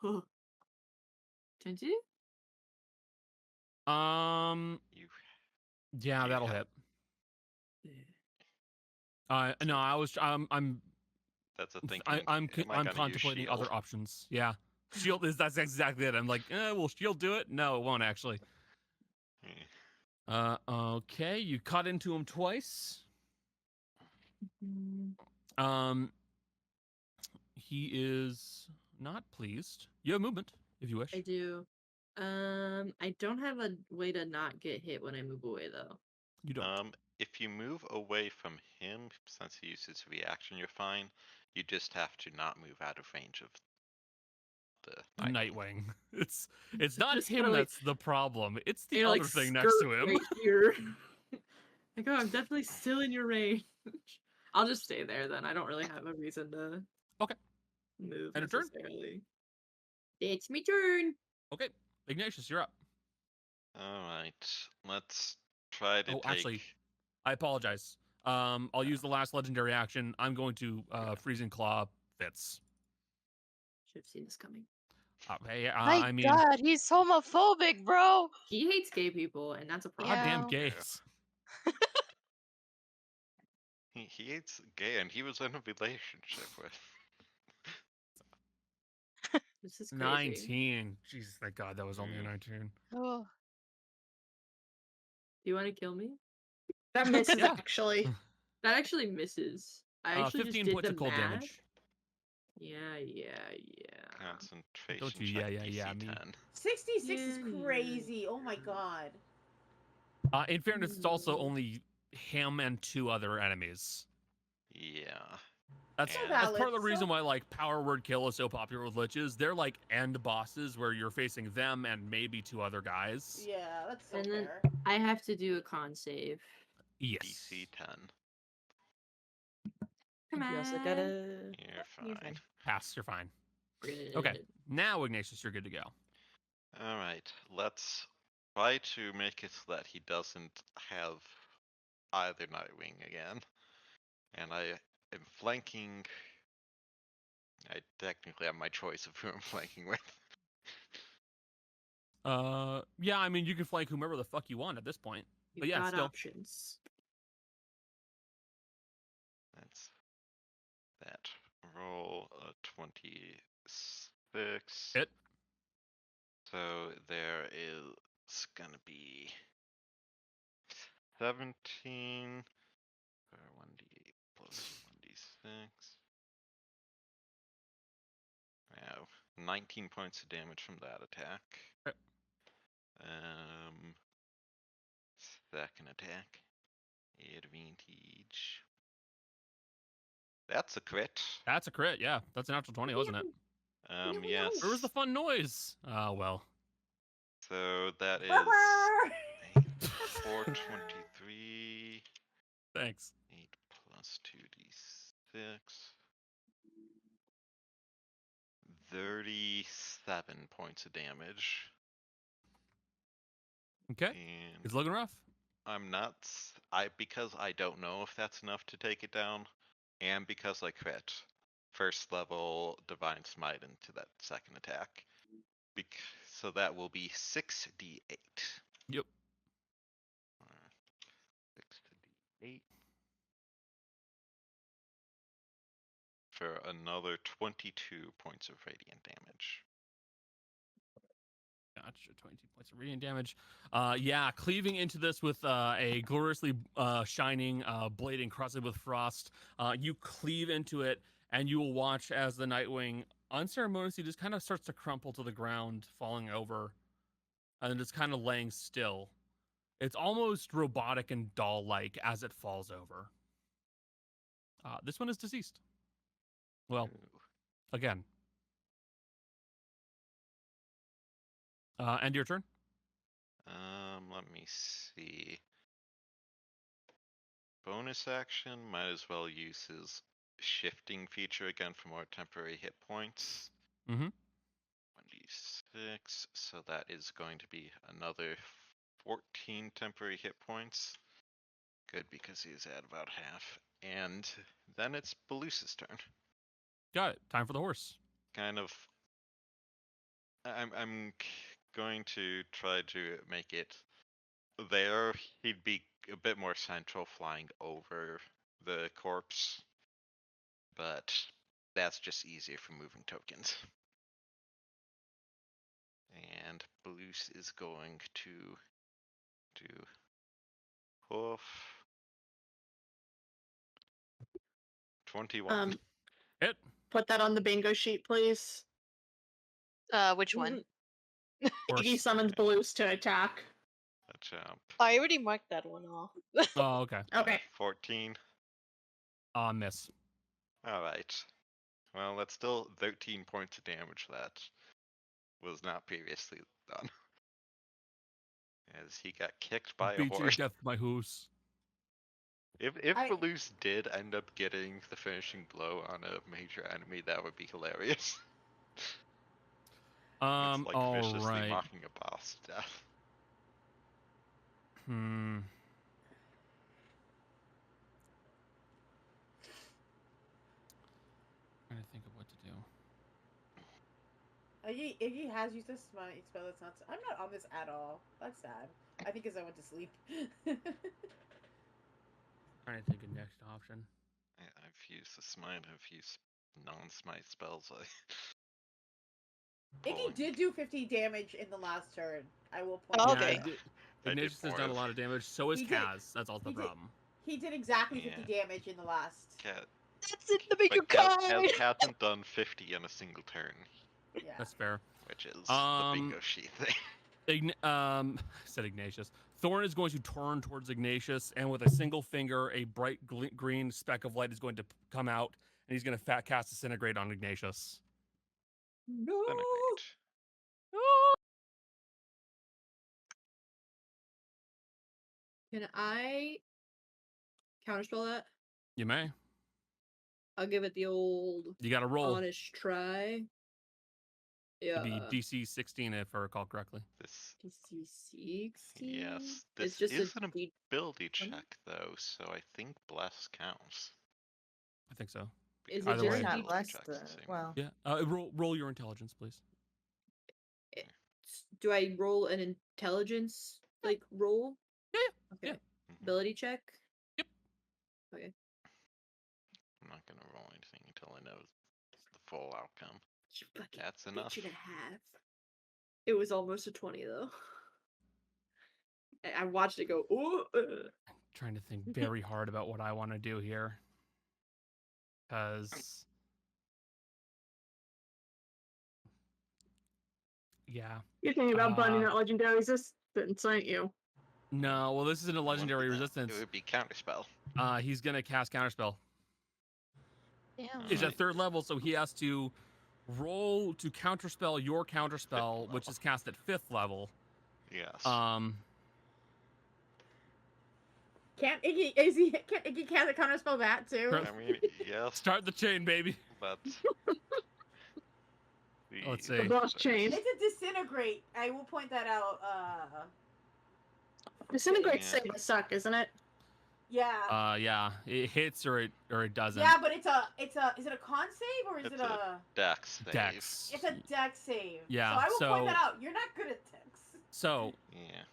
22? You Yeah, you that'll have- hit. No, I was. I'm. That's a thinking. I'm am I I'm gonna use contemplating shield? other options. Yeah, shield is that's exactly it. I'm like, will shield do it? No, it won't actually. Hmm. Okay, you cut into him twice. He is not pleased. You have movement if you wish. I do. I don't have a way to not get hit when I move away, though. You don't. If you move away from him, since he uses reaction, you're fine. You just have to not move out of range of the Nightwing. It's not Just him kinda, like, that's the problem. It's the you know, other like, thing next to skirt him. right here. Like, oh, I'm definitely still in your range. I'll just stay there then. I don't really have a reason to Okay. move And a turn? necessarily. It's my turn. Okay, Ignatius, you're up. All right, let's try to Oh, take. actually, I apologize. I'll use the last legendary action. I'm going to freezing claw Fitz. Should have seen this coming. Hey, My I mean, God, he's homophobic, bro. He hates gay people, and that's a problem. goddamn Yeah. gays. He hates gay, and he was in a relationship with. This is crazy. 19. Jesus, thank God that was only a 19. Oh. Do you want to kill me? That misses Yeah. actually. That actually misses. I actually 15 just did points the of cold math. damage. Yeah. Concentration Don't you? check, Yeah, DC me. 10. 66 is Yeah. crazy. Oh my god. In fairness, it's also only him and 2 other enemies. Yeah. That's So part of valid, the reason so- why like power word kill is so popular with liches. They're like end bosses where you're facing them and maybe 2 other guys. Yeah, that's so And then fair. I have to do a con save. Yes. DC 10. Come You also on. gotta. You're fine. Pass, you're fine. Good. Okay, now Ignatius, you're good to go. All right, let's try to make it so that he doesn't have either Nightwing again. And I am flanking. I technically have my choice of who I'm flanking with. Yeah, I mean, you can flank whomever the fuck you want at this point. You've But yeah, got still. options. That's that. Roll a 26. Hit. So there is gonna be 17 for 1d8 plus 1d6. Wow, 19 points of damage from that attack. Okay. Second attack. Advantage. That's a crit. That's a crit, yeah. That's an natural 20, wasn't it? Yes. Where was the fun noise? Oh, well. So that is 423. Thanks. 8 plus 2d6. 37 points of damage. Okay. And It's looking rough. I'm not. Because I don't know if that's enough to take it down, and because I crit first level Divine Smite into that second attack. So that will be 6d8. Yep. 6d8 for another 22 points of radiant damage. Gotcha. 22 points of radiant damage. Yeah, cleaving into this with a gloriously shining blade encrusted with frost. You cleave into it, and you will watch as the Nightwing unceremoniously just kind of starts to crumple to the ground, falling over, and then just kind of laying still. It's almost robotic and doll-like as it falls over. This one is deceased. Well, again. End your turn. Let me see. Bonus action, might as well use his shifting feature again for more temporary hit points. Mm-hmm. 1d6, so that is going to be another 14 temporary hit points. Good, because he's at about half. And then it's Belus's turn. Got it. Time for the horse. Kind of. I'm going to try to make it there. He'd be a bit more central, flying over the corpse, but that's just easier for moving tokens. And Belus is going to do hoof 21. Hit. Put that on the bingo sheet, please. Which one? Horse. Iggy summons Balloos to attack. A jump. I already marked that one off. Oh, okay. Okay. 14. Miss. All right. Well, that's still 13 points of damage that was not previously done. As he got kicked by a Beat you horse. to death with my hoose. If Belus did end up getting the finishing blow on a major enemy, that would be hilarious. It's like all viciously right. mocking a boss to death. Trying to think of what to do. Iggy has used this smite spell. That's not. I'm not on this at all. That's sad. I think because I went to sleep. Trying to think of next option. I've used the smite. I've used non-smite spells. Iggy did do 50 damage in the last turn. I will point Oh, out. okay. Yeah, Ignatius has done a lot of damage. So has He did. Kaz. That's also the problem. He did exactly 50 damage in the last. That's it to make you Kaz cry. hasn't done 50 in a single turn. Yeah. That's fair. Which is the bingo sheet thing. Said Ignatius. Thorne is going to turn towards Ignatius, and with a single finger, a bright green speck of light is going to come out, and he's going to cast Disintegrate on Ignatius. No. Can I counterspell that? You may. I'll give it the old You got to roll. honest try. Yeah. It'd be DC 16 if I recall correctly. DC 16? Yes. It's This just is a an ability check, though, so I think Bless counts. I think so. Is it just Ability not checks less the than- same. well. Yeah. Roll your intelligence, please. do I roll an intelligence like roll? Yeah, Okay. yeah. Mhm. Ability check. Yep. Okay. I'm not gonna roll anything until I know the full outcome. You fucking That's enough. bitch and a half. It was almost a 20 though. I watched it go. Ooh. Trying to think very hard about what I want to do here. Because, yeah. You're thinking about binding that legendary resistance, aren't you? No, well, this isn't a It wouldn't be legendary that. resistance. It would be counterspell. He's going to cast Counterspell. Damn. He's Alright. at 3rd level, so he has to roll to counterspell your counterspell, which is cast at 5th level. Yes. Can't Iggy cast a counterspell that too? Correct. I mean, yes, Start the chain, baby. but Let's The see. boss chain. It's a disintegrate. I will point that out. Disintegrate Yeah. save suck, isn't it? Yeah. Yeah, it hits or it doesn't. Yeah, but is it a con save or is It's it a Dex save. Dex. it's a dex save. Yeah, So I will point so- that out. You're not good at dex. So Yeah.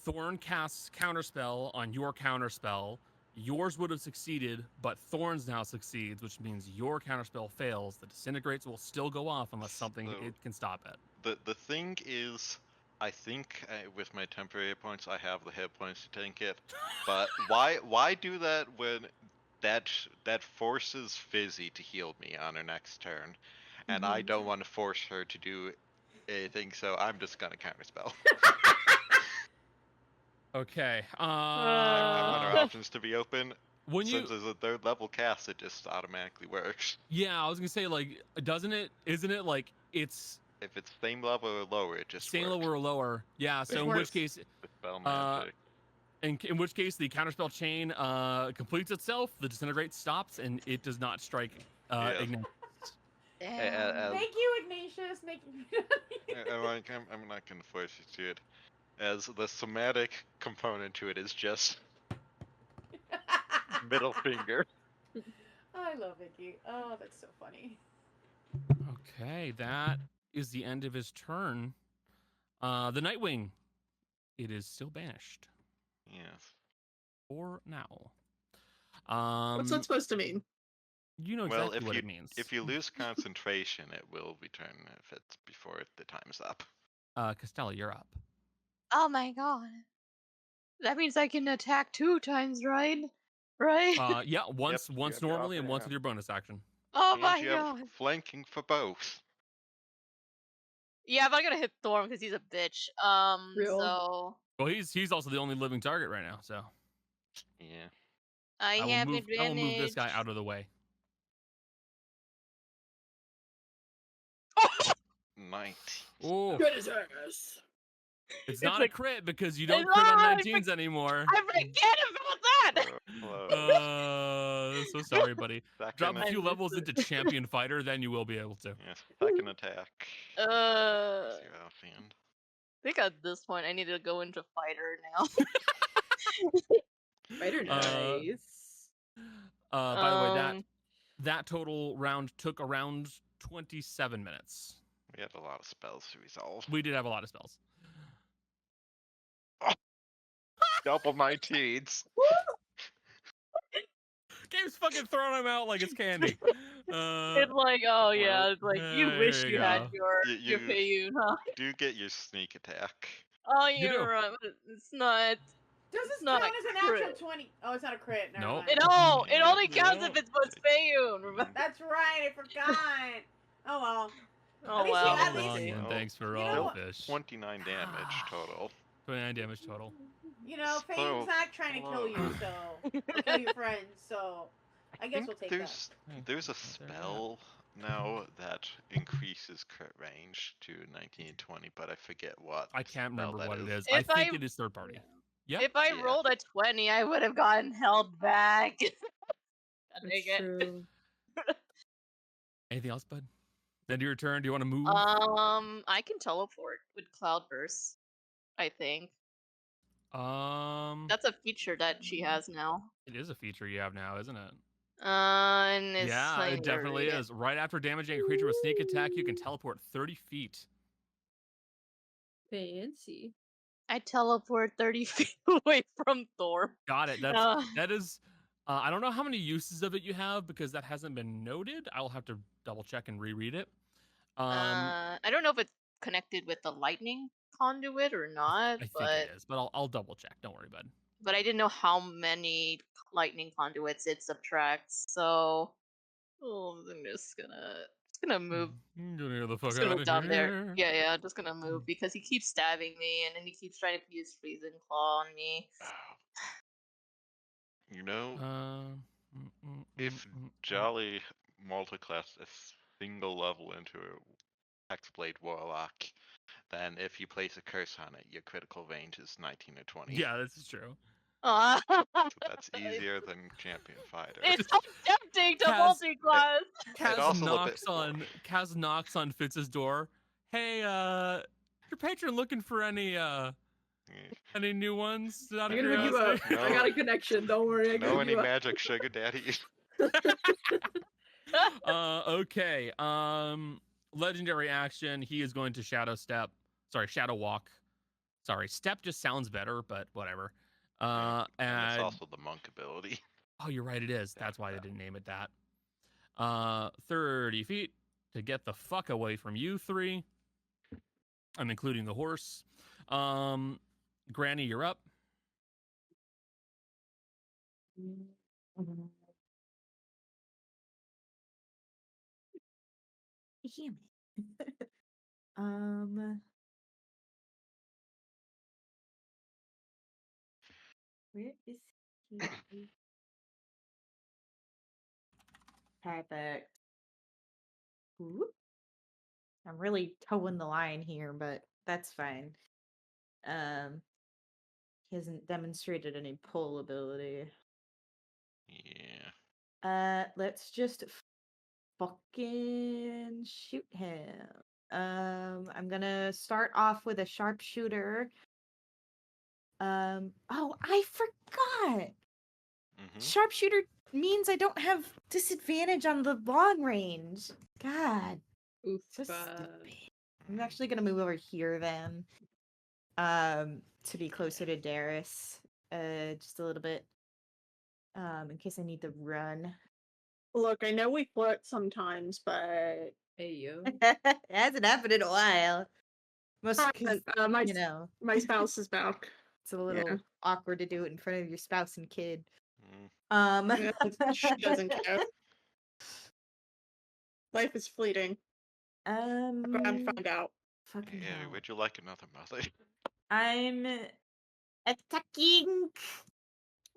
Thorne casts Counterspell on your Counterspell. Yours would have succeeded, but Thorne's now succeeds, which means your Counterspell fails. The disintegrates will still go off unless something So- it can stop it. The thing is, I think with my temporary hit points, I have the hit points to tank it. But why do that when that forces Fizzy to heal me on her next turn, and I don't want to force her to do anything, so I'm just gonna counterspell. Okay. I want our options to be open. When you Since it's a 3rd level cast, it just automatically works. yeah, I was gonna say like, doesn't it? Isn't it like it's If it's same level or lower, it just same works. level or lower? Yeah. So in works. which case, With spell magic. in which case the counterspell chain completes itself, the disintegrate stops, and it does not strike Yeah. Ignatius. Damn. Thank you, Ignatius. I'm not gonna force you to it, as the somatic component to it is just middle finger. I love Iggy. Oh, that's so funny. Okay, that is the end of his turn. The Nightwing, it is still banished Yes. for now. What's that supposed to mean? You know Well, exactly what it means. if you lose concentration, it will return if it's before the time's up. Costello, you're up. Oh my god. That means I can attack 2 times, right? Right? Yeah, once you have your normally and option, once yeah. with your bonus action. Oh And my you have god. flanking for both. Yeah, but I gotta hit Thorne because he's a bitch. Real. So Well, he's also the only living target right now, so I Yeah. I have will move this guy advantage. out of the way. 19. Oh, Good as ass. it's not a- a crit because you don't It's crit on not, 19s anymore. I forget about that. So sorry, buddy. Drop Second, a few I levels missed into champion fighter, then you will be able to. yes, second attack. I Is your offhand. think at this point I need to go into fighter now. Fighter Uh, nice. By the way, Um, that total round took around 27 minutes. We had a lot of spells to resolve. We did have a lot of spells. Double 19s. Game's fucking throwing them out like it's candy. It's like, oh yeah, well, it's like you there wish you you had go. your Payune, huh? Do get your sneak attack. Oh, You you're do. right. But it's not. Does It's this not count a as a natural crit. 20? Oh, it's not a crit. Never Nope. mind. It Yeah. only counts if it's both Payune. Remember? That's right. I forgot. Oh well. Oh least well. you- at Well, least- Ian, Well, thanks for you all know the what? fish. 29 damage total. 29 damage total. You know, So, Fame's not trying to kill you, so or kill your friends. So I guess we'll take that. There's a spell now that increases crit range to 19 and 20, but I forget what. I can't spell remember that what it is. If I think I- it is third party. Yep. If I Yeah. rolled a 20, I would have gotten held back. God That's dang it. true. Anything else, bud? End of your turn. Do you want to move? I can teleport with Cloudburst. I think that's a feature that she has now. It is a feature you have now, isn't it? And it's Yeah, like, it definitely read it. is. Right after damaging a creature with sneak attack, you can teleport 30 feet. Fancy. I teleport 30 feet away from Thor. Got it. Uh, That is. I don't know how many uses of it you have because that hasn't been noted. I'll have to double check and reread it. I don't know if it's connected with the lightning conduit or not, I think it but is, but I'll double check. Don't worry, bud. I didn't know how many lightning conduits it subtracts. So, I'm just gonna move. Get the fuck Just gonna out move of down there. here. Yeah, just gonna move because he keeps stabbing me, and then he keeps trying to use freezing claw on me. You know, if Mm. Jolly multiclassed a single level into a Hexblade Warlock, then if you place a curse on it, your critical range is 19 or 20. Yeah, this is true. Uh, So that's easier than Champion Fighter. it's so tempting to Kaz- multi-class. It also a bit more. Kaz knocks on Fitz's door. Hey, your patron looking for any new ones? Out I'm of gonna hook you up. curiosity? No. I got a connection. Don't worry. I can Know hook any you up. magic sugar daddies? Okay. Legendary action. He is going to shadow walk. Sorry, step just sounds better, but whatever. And it's And also the monk ability. oh, you're right, it is. That's why they didn't name it that. 30 feet to get the fuck away from you three. I'm including the horse. Granny, you're up. Damn it. um, where is he? Perfect. Ooh. I'm really towing the line here, but that's fine. He hasn't demonstrated any pull ability. Yeah. Let's just fucking shoot him. I'm gonna start off with a sharpshooter. Oh, I forgot. Mm-hmm. Sharpshooter means I don't have disadvantage on the long range. God, Oof, so stupid. I'm actually gonna move over here then. To be closer to Darius. Just a little bit. In case I need to run. Look, I know we flirt sometimes, but Hey yo. It hasn't happened in a while. Mostly because, my you know, my spouse is back. it's a little awkward to do it in front of your spouse and kid. Yeah, she doesn't care. Life is fleeting. Go and find out. Fucking Yeah, hell. would you like another mother? I'm attacking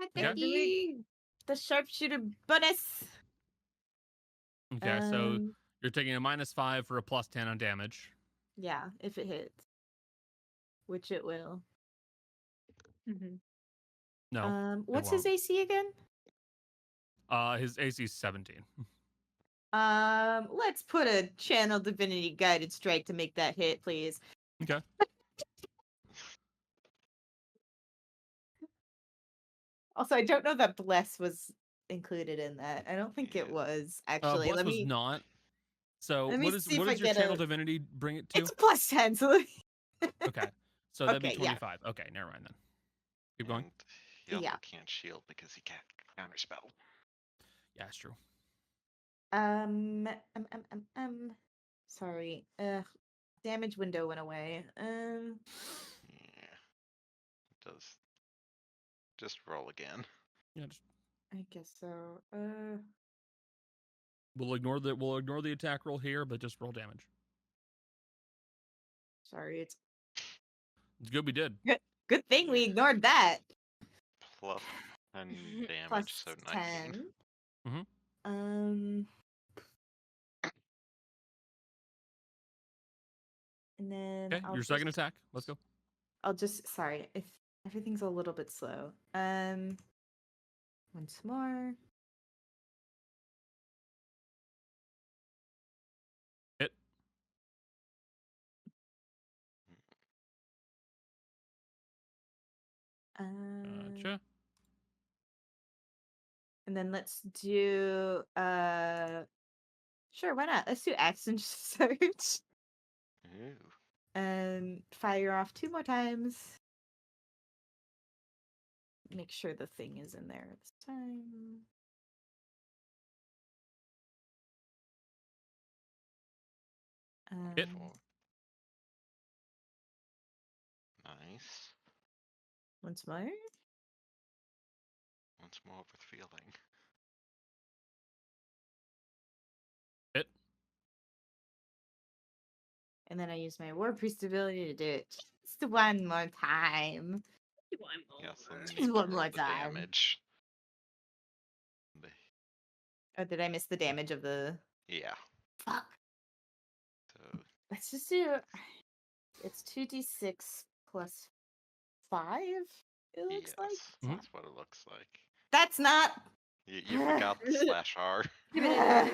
Okay. the sharpshooter bonus. Okay, so you're taking a -5 for a +10 on damage. Yeah, if it hits, which it will. No. What's his AC again? His AC is 17. Let's put a channel divinity guided strike to make that hit, please. Okay. Also, I don't know that bless was included in that. I don't think it Yeah. was actually. Bless was not. So let me what is see if I your get channel a- divinity bring it to? It's +10, so Okay. So that'd be Okay, yeah. 25. Okay, never mind then. Keep going. And he also Yeah. can't shield because he can't counterspell. Yeah, it's true. Sorry. Damage window went away. Yeah. It does. Just roll again. Yeah, I guess so. we'll ignore the attack roll here, but just roll damage. Sorry, it's It's good we did. good thing we ignored that. Plus 10 damage, Plus so 19. 10. And then Okay, your second attack. Let's go. I'll just sorry if everything's a little bit slow. Once more. Hit. Gotcha. And then let's do sure, why not? Let's do action search. Ooh. Fire off 2 more times. Make sure the thing is in there this time. Hit. Nice. Once more. Once more with feeling. Hit. And then I use my War Priest ability to do it just one more time. Yes, and Just you one roll more the time. damage. Oh, did I miss the damage of the... Yeah. Fuck. So Let's just do... It's 2d6 plus 5, it looks like. Mhm. That's what it looks like. That's not... You forgot the slash R. Give it a...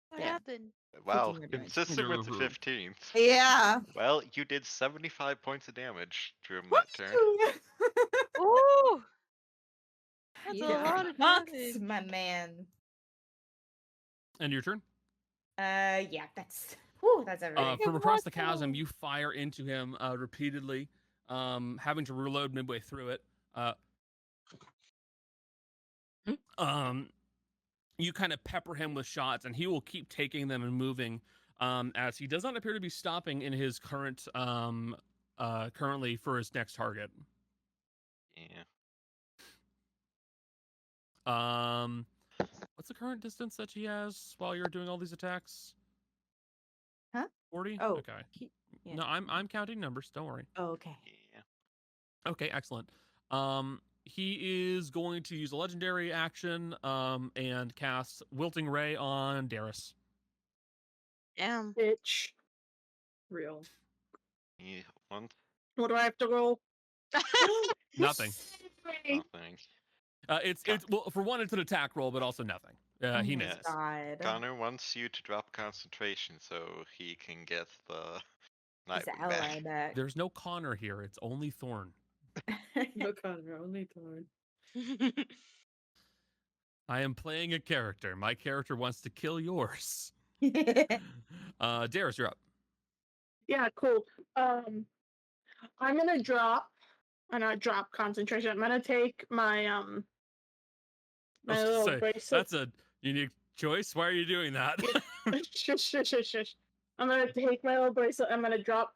What Yeah. happened? Wow, 15 more damage. consistent with the 15th. Yeah. Well, you did 75 points of damage during that turn. Ooh! That's You a lot of fucked, damage. my man. And your turn. Yeah, that's... Whew, that's everything. From across the chasm, you fire into him repeatedly, having to reload midway through it. You kind of pepper him with shots, and he will keep taking them and moving, as he does not appear to be stopping in his currently for his next target. Yeah. What's the current distance that he has while you're doing all these attacks? Huh? 40? Oh, Okay. yeah. No, I'm counting numbers. Don't worry. Oh, okay. Yeah. Okay, excellent. He is going to use a legendary action and cast Wilting Ray on Darius. Damn. Bitch. Real. Yeah. One. What do I have to roll? Nothing. Nothing. It's well, for one, it's an attack roll, but also nothing. He Oh my misses. God. Connor wants you to drop concentration so he can get the His Nightwing ally back. back. There's no Connor here. It's only Thorne. No Connor, only Thorne. I am playing a character. My character wants to kill yours. Darius, you're up. Yeah, cool. I'm gonna drop concentration. I'm gonna take my my little bracelet. That's a unique choice. Why are you doing that? Shush. I'm gonna take my little bracelet. I'm gonna drop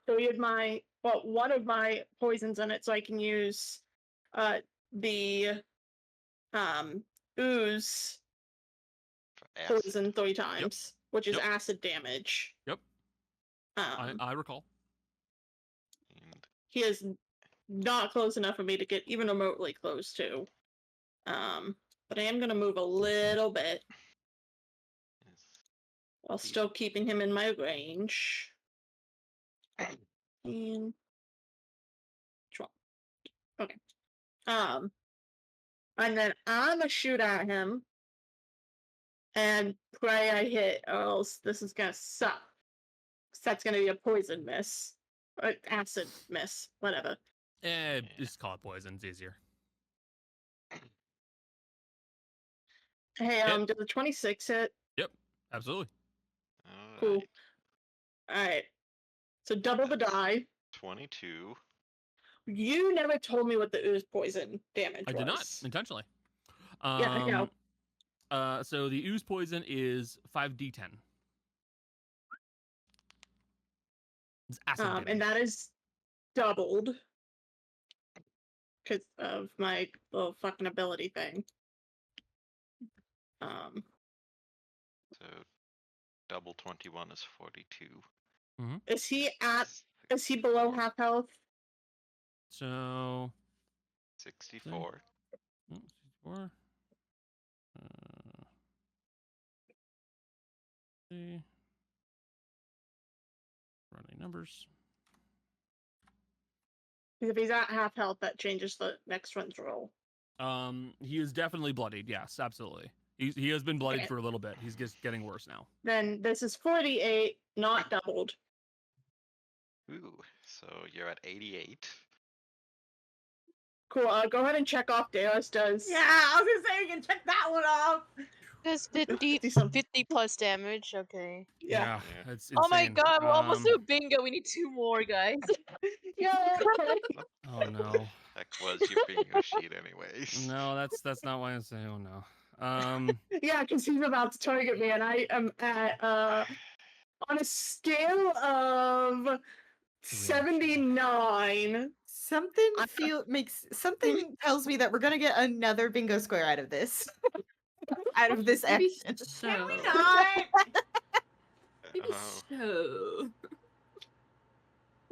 one of my poisons in it, so I can use the ooze Acid. poison 3 times, which is Yep. acid damage. Yep. I recall. And He is not close enough for me to get even remotely close to. But I am gonna move a little bit while still keeping him in my range. And drop. Okay. And then I'm gonna shoot at him and pray I hit, or else this is gonna suck. That's gonna be a poison miss. Or acid miss, whatever. Just call it poison. It's easier. Hey, does the 26 hit? Yep, absolutely. Cool. Alright. So double the die. 22. You never told me what the ooze poison damage was. I did not intentionally. Yeah, I know. So the ooze poison is 5d10. It's acid damage. And that is doubled because of my little fucking ability thing. So double 21 is 42. Is he below half health? So 64. 64. See. Running numbers. If he's at half health, that changes the next one's roll. He is definitely bloodied. Yes, absolutely. He has been bloodied Okay. for a little bit. He's just getting worse now. Then this is 48, not doubled. Ooh, so you're at 88. Cool. Go ahead and check off Darius does. Yeah, I was gonna say we can check that one off. That's 50, 50 something. 50 plus damage. Okay. Yeah. It's Oh my insane. god, we're almost to a bingo. We need 2 more, guys. Yeah. Oh no. Heck was your bingo sheet, anyways. No, that's not why I'm saying. Oh no. Yeah, because he's about to target me, and I am at on a scale of 79. Something something tells me that we're gonna get another bingo square out of this. Out of this Maybe action. so. Can we not? Maybe Oh, so.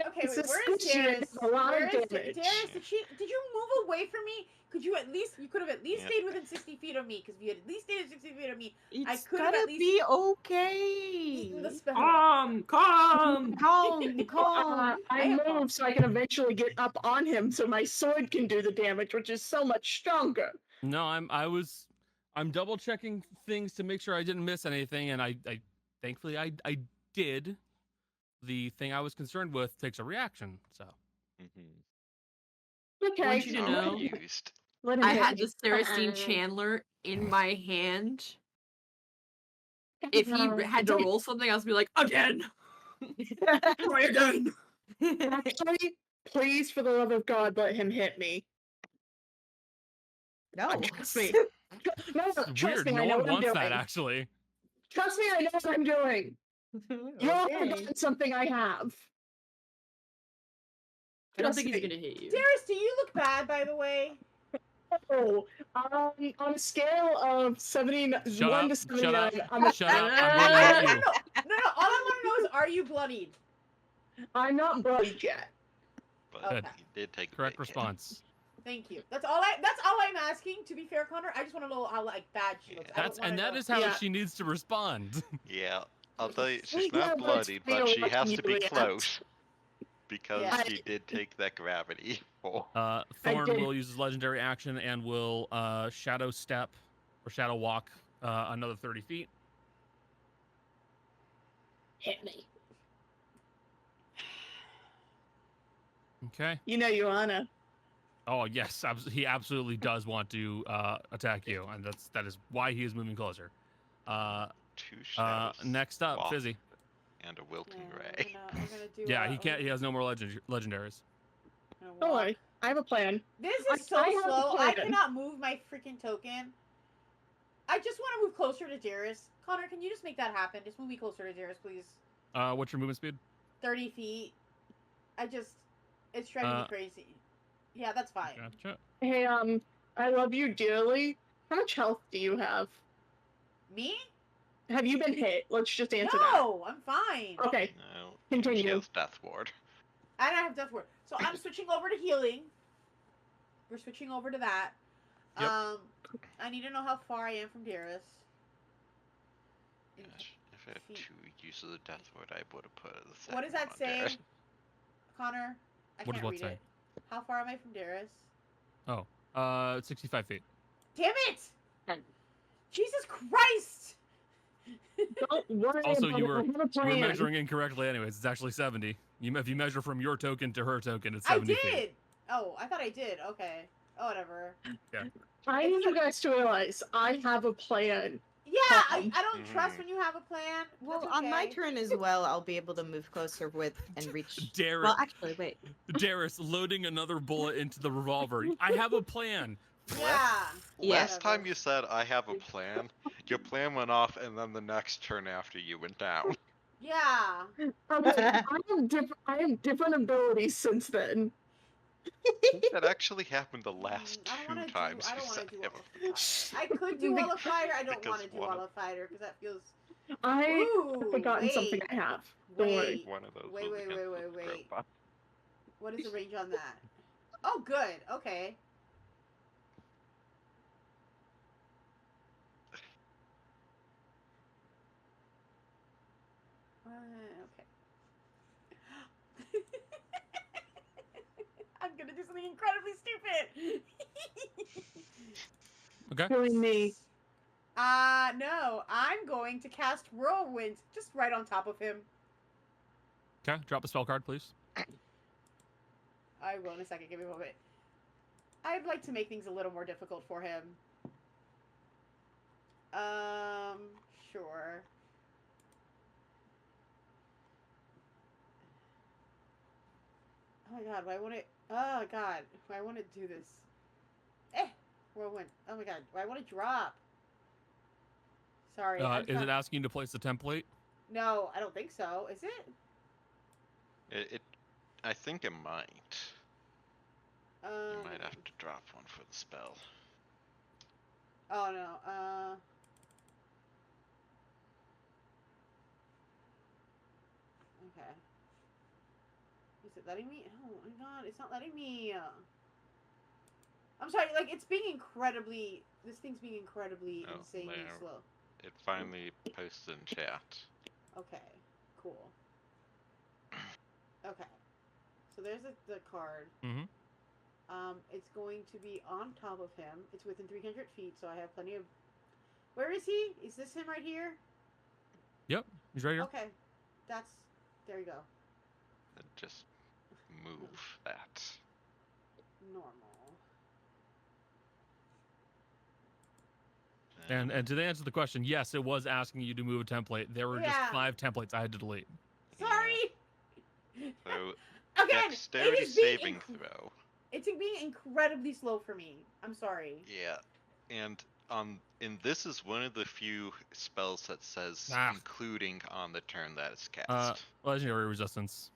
Okay, It's wait, a where is squishy, Darius? it's a lot of Where is damage. Darius? Did you move away from me? You could have at least Yeah. stayed within 60 feet of me, because if you had at least stayed at 60 feet of me, It's could have gonna at least be eaten the okay. spell. Calm. Calm, I I have move so I can eventually get up on him so my sword can do the damage, which is so much stronger. No, I'm double checking things to make sure I didn't miss anything, and I thankfully I did. The thing I was concerned with takes a reaction, so. Okay. I want you to so know, confused. Let him I hit had me. the Saracene Chandler in my hand. If he had to roll something, I was be like, again. Try again. Actually, please, for the love of God, let him hit me. No. Trust me. No, It's trust weird. me, No I know one what I'm wants doing. that, actually. Trust me, I know what I'm doing. You all Okay. forgotten something I have. I don't Trust think he's me. gonna hit you. Darius, do you look bad, by the way? Oh, on a scale of 71 Shut up. to Shut 79, up. I'm a Shut up. I'm going to hit you. No, all I want to know is, are you bloodied? I'm not bloodied yet. But Good. he did take a Correct big hit. response. Thank you. That's all I'm asking. To be fair, Connor, I just want to know how bad she looks. Yeah. That is how Yeah. she needs to respond. Yeah, I'll tell you, Yeah, she's but not it's bloodied, but real she has watching to you be react. close. Because Yeah. he did take that gravity fall. Thorne did. will use his legendary action and will shadow step or shadow walk another 30 feet. Hit me. Okay. You know you wanna. Oh yes, he absolutely does want to attack you, and that is why he is moving closer. 2 shadows. Next up, walk Fizzy. And a wilting Yeah, ray. I'm gonna do. Yeah, he can't. He has no more legendaries. Don't worry, I have a plan. This I is so have a slow. I plan. cannot move my freaking token. I just want to move closer to Darius. Connor, can you just make that happen? Just move me closer to Darius, please. What's your movement speed? 30 feet. It's driving me crazy. Yeah, that's fine. Gotcha. Hey, I love you dearly. How much health do you have? Me? Have you been hit? Let's just answer that. No, I'm fine. Okay, No, continue. She has Death Ward. I don't have Death Ward. So I'm switching over to healing. We're switching over to that. Yep. I need to know how far I am from Darius. Gosh, if I had 2 uses of Death Ward, I would have put it the What does second that one there. say? Connor? I What does can't what read say? it. How far am I from Darius? 65 feet. Damn it! Jesus Christ! Don't worry Also, about you it. were I have a you were plan. measuring incorrectly. Anyways, it's actually 70. If you measure from your token to her token, it's 70 I did! feet. Oh, I thought I did. Okay. Oh, whatever. Yeah. I need you guys to realize I have a plan. Yeah, I don't trust when you have a plan. Well, That's on my okay. turn as well, I'll be able to move closer with and reach. Darius, Well, actually, wait. Darius loading another bullet into the revolver. I have a plan. Yeah. Last time Whatever. you said, I have a plan, your plan went off, and then the next turn after you went down. Yeah. Okay, I have different abilities since then. That actually happened the last I don't 2 wanna times I you don't want said to do him. Wall of Fire. I could do Wall of Fire. I don't want to do Because Wall of Fire because that feels. I Ooh, have forgotten something wait. I have. Don't worry. One of those Wait, was wait, against wait, the wait, wait. robot. What is the range on that? Oh, good. Okay. Okay. I'm gonna do something incredibly stupid. Okay. Killing me. No. I'm going to cast Whirlwind just right on top of him. Okay. Drop a spell card, please. I will in a second. Give me a moment. I'd like to make things a little more difficult for him. Sure. Oh my god, why won't it? Oh god, why won't it do this? Whirlwind. Oh my god, why won't it drop? Sorry, I'm Is it asking you to place the template? No, I don't think so. Is it? I think it might. You might Hang have on. to drop one for the spell. Oh no. Okay. Is it letting me? Oh my god, it's not letting me. I'm sorry, like it's being incredibly. This thing's being incredibly Oh, insanely there. slow. It finally posted in chat. Okay, cool. Okay, so there's the card. Mm-hmm. It's going to be on top of him. It's within 300 feet, so I have plenty of. Where is he? Is this him right here? Yep, he's right here. Okay, that's. There you go. And just move that. Normal. And to answer the question, yes, it was asking you to move a template. There were just 5 templates I had to delete. Sorry. So Again, dexterity it is being saving throw. It's being incredibly slow for me. I'm sorry. Yeah, and this is one of the few spells that says including on the turn that it's cast. Legendary resistance.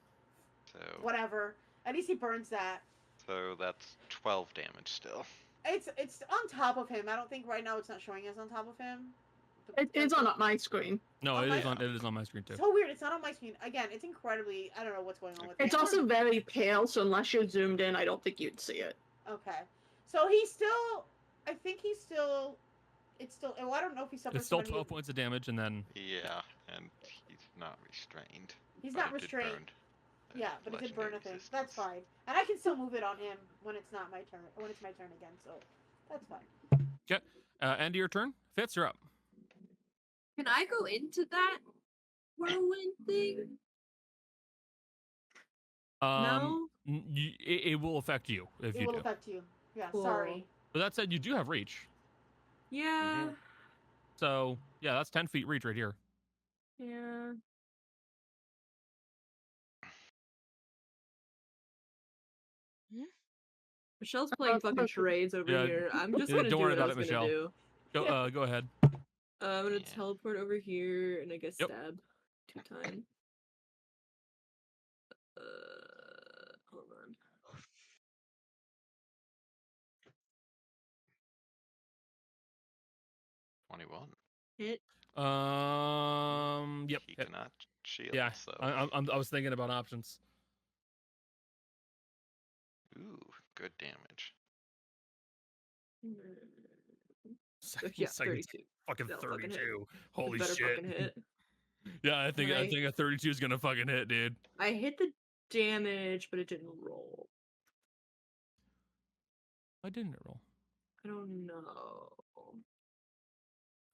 So whatever. At least he burns that. So that's 12 damage still. It's on top of him. I don't think right now it's not showing us on top of him. It's on my screen. No, it is on my screen too. So weird. It's not on my screen. Again, it's incredibly. I don't know what's going on with it. It's also very pale, so unless you're zoomed in, I don't think you'd see it. Okay. So he's still. I think he's still. It's still. Well, I don't know if he suffers. It's still 12 points of damage, and then. Yeah, and he's not restrained. He's not restrained. Yeah, but it did burn a thing. That's fine. And I can still move it on him when it's not my turn. When it's my turn again, so that's fine. Okay. End of your turn. Fitz, you're up. Can I go into that whirlwind thing? No. It will affect you if you do. It will affect you. Yeah. Cool. Sorry. But that said, you do have reach. Yeah. Mm-hmm. So yeah, that's 10 feet reach right here. Yeah. Michelle's playing fucking charades over here. I'm just gonna do what I was gonna do. Go ahead. I'm gonna teleport over here and I guess stab 2 times. Hold on. Hit. Yep. He cannot shield. Yeah. So. I was thinking about options. Ooh, good damage. Yeah, 32. Fucking 32. Holy better shit. Fucking hit. Yeah, I think a 32 is gonna fucking hit, dude. I hit the damage, but it didn't roll. Why didn't it roll? I don't know.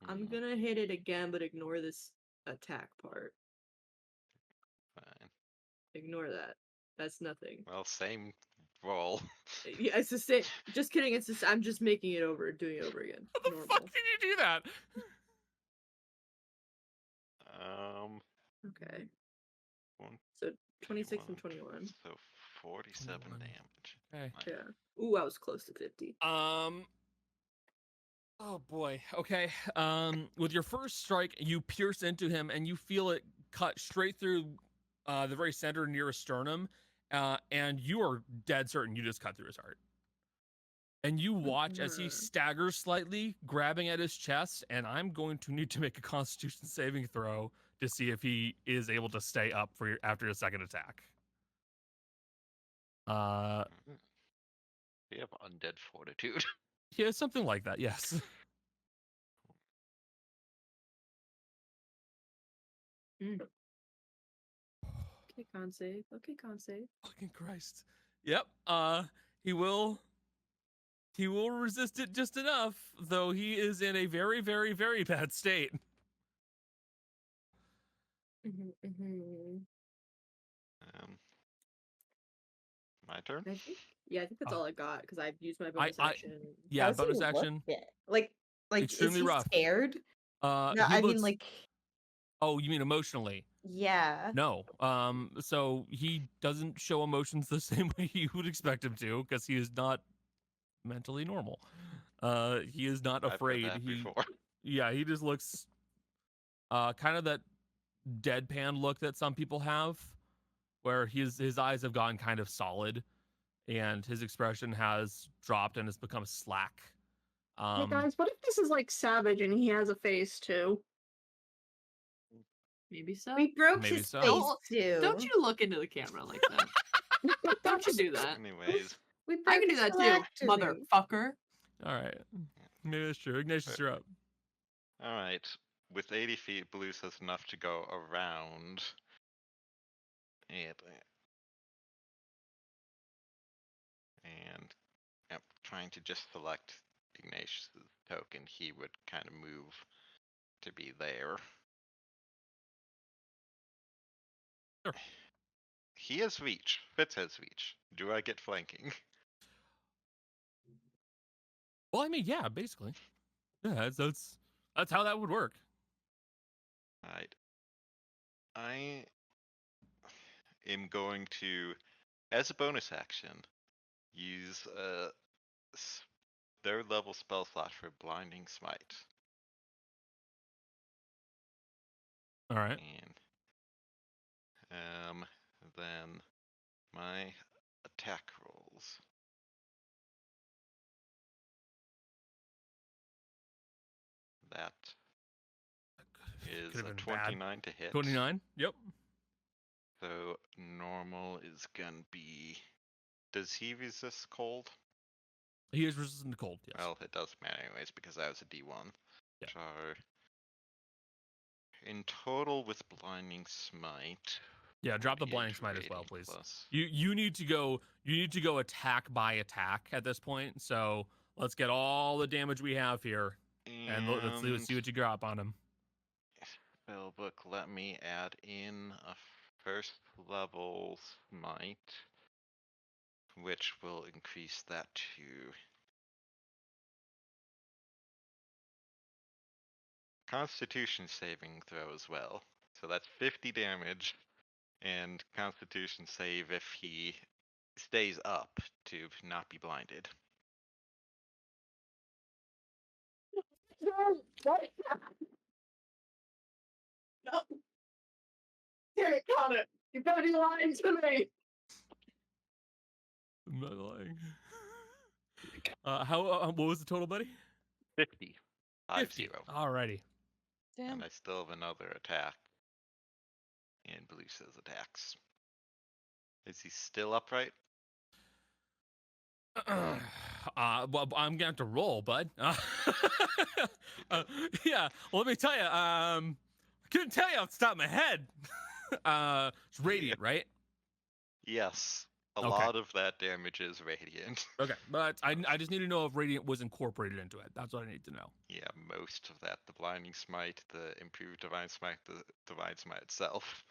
I'm gonna hit it again, but ignore this attack part. Fine. Ignore that. That's nothing. Well, same roll. Yeah, it's the same. Just kidding. It's just I'm just making it over, doing it over again. How the fuck can you do that? Okay. So 26 and 21. So 47 damage. Okay. Yeah. Ooh, I was close to 50. Oh boy. Okay. With your first strike, you pierce into him and you feel it cut straight through the very center near his sternum, and you are dead certain you just cut through his heart. And you watch as he staggers slightly, grabbing at his chest, and I'm going to need to make a Constitution saving throw to see if he is able to stay up for after his second attack. We have undead fortitude. Yeah, something like that, yes. Okay, con save. Okay, con save. Fucking Christ. Yep. He will resist it just enough, though he is in a very, very, very bad state. My turn? I think that's all I got because I've used my bonus action. Yeah, bonus action. Like Like, Extremely is he rough. scared? No, He I looks. mean, like, Oh, you mean emotionally? yeah. No. So he doesn't show emotions the same way you would expect him to, because he is not mentally normal. He is not I've heard afraid. that He, before. yeah, he just looks kind of that deadpan look that some people have, where his eyes have gone kind of solid, and his expression has dropped and has become slack. Hey guys, what if this is like Savage and he has a face too? Maybe so. We broke Maybe his so. face too. Don't you look into the camera like that. Don't you do that. Anyways, We I broke can do his that too, phylactery. motherfucker. All right, maybe that's true. Ignatius, you're up. all right. With 80 feet, Blues has enough to go around. And yep, trying to just select Ignatius' token, he would kind of move to be there. Sure. He has reach. Fitz has reach. Do I get flanking? Well, I mean, yeah, basically. Yeah, that's how that would work. Alright. I am going to, as a bonus action, use a third level spell slot for Blinding Smite. All right. And then my attack rolls. That is Could've a been bad. 29 to hit. 29. Yep. So normal is gonna be. Does he resist cold? He is resistant to cold. Yes. Well, it doesn't matter anyways because that was a D1. Yeah. Char. In total with blinding smite. Yeah, drop the 48 blinding smite as well, rating please. plus- You need to go attack by attack at this point. So let's get all the damage we have here, and let's see what you drop on him. Spellbook, let me add in a first level smite, which will increase that to Constitution saving throw as well. So that's 50 damage, and Constitution save if he stays up to not be blinded. What? No. Damn it, Connor! You better be lying to me! I'm not lying. What was the total, buddy? 50. 50. 5-0. Alrighty. Damn. And I still have another attack. And Blue says attacks. Is he still upright? Well, I'm gonna have to roll, bud. Yeah. Well, let me tell you. I couldn't tell you off the top of my head. It's radiant, right? Yes. A Okay. lot of that damage is radiant. Okay, but I just need to know if radiant was incorporated into it. That's what I need to know. Yeah, most of that. The blinding smite, the improved divine smite, the divine smite itself.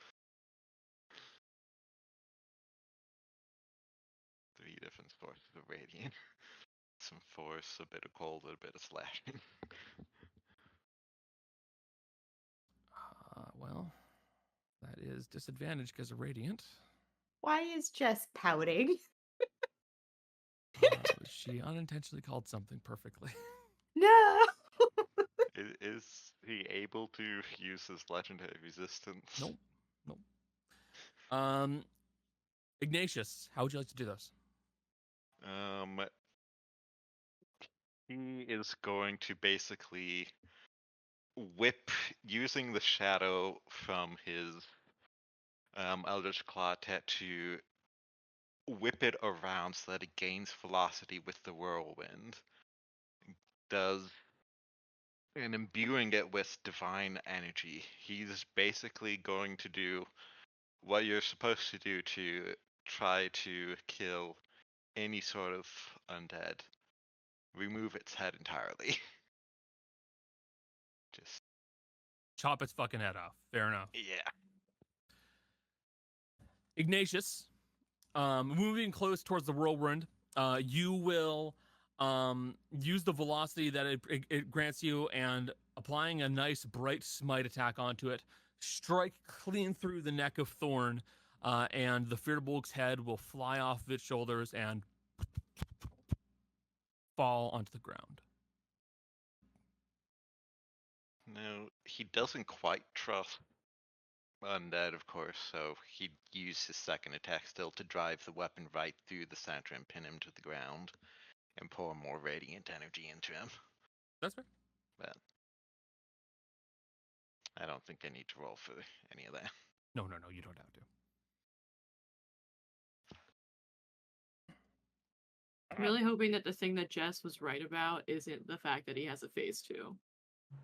3 different sources of radiant. Some force, a bit of cold, a bit of slashing. Well, that is disadvantage because of radiant. Why is Jess pouting? She unintentionally called something perfectly. No. Is he able to use his legendary resistance? Nope. Ignatius, how would you like to do this? He is going to basically whip, using the shadow from his Eldritch Claw to whip it around so that it gains velocity with the whirlwind. And imbuing it with divine energy. He's basically going to do what you're supposed to do to try to kill any sort of undead. Remove its head entirely. Just Chop its fucking head off. Fair enough. yeah. Ignatius, moving close towards the whirlwind, you will use the velocity that it grants you, and applying a nice bright smite attack onto it, strike clean through the neck of Thorne, and the Firbolg's head will fly off of its shoulders and fall onto the ground. No, he doesn't quite trust Undead, of course, so he'd use his second attack still to drive the weapon right through the center and pin him to the ground and pour more radiant energy into him. That's fair. But I don't think I need to roll for any of that. No, you don't have to. I'm really hoping that the thing that Jess was right about isn't the fact that he has a phase 2.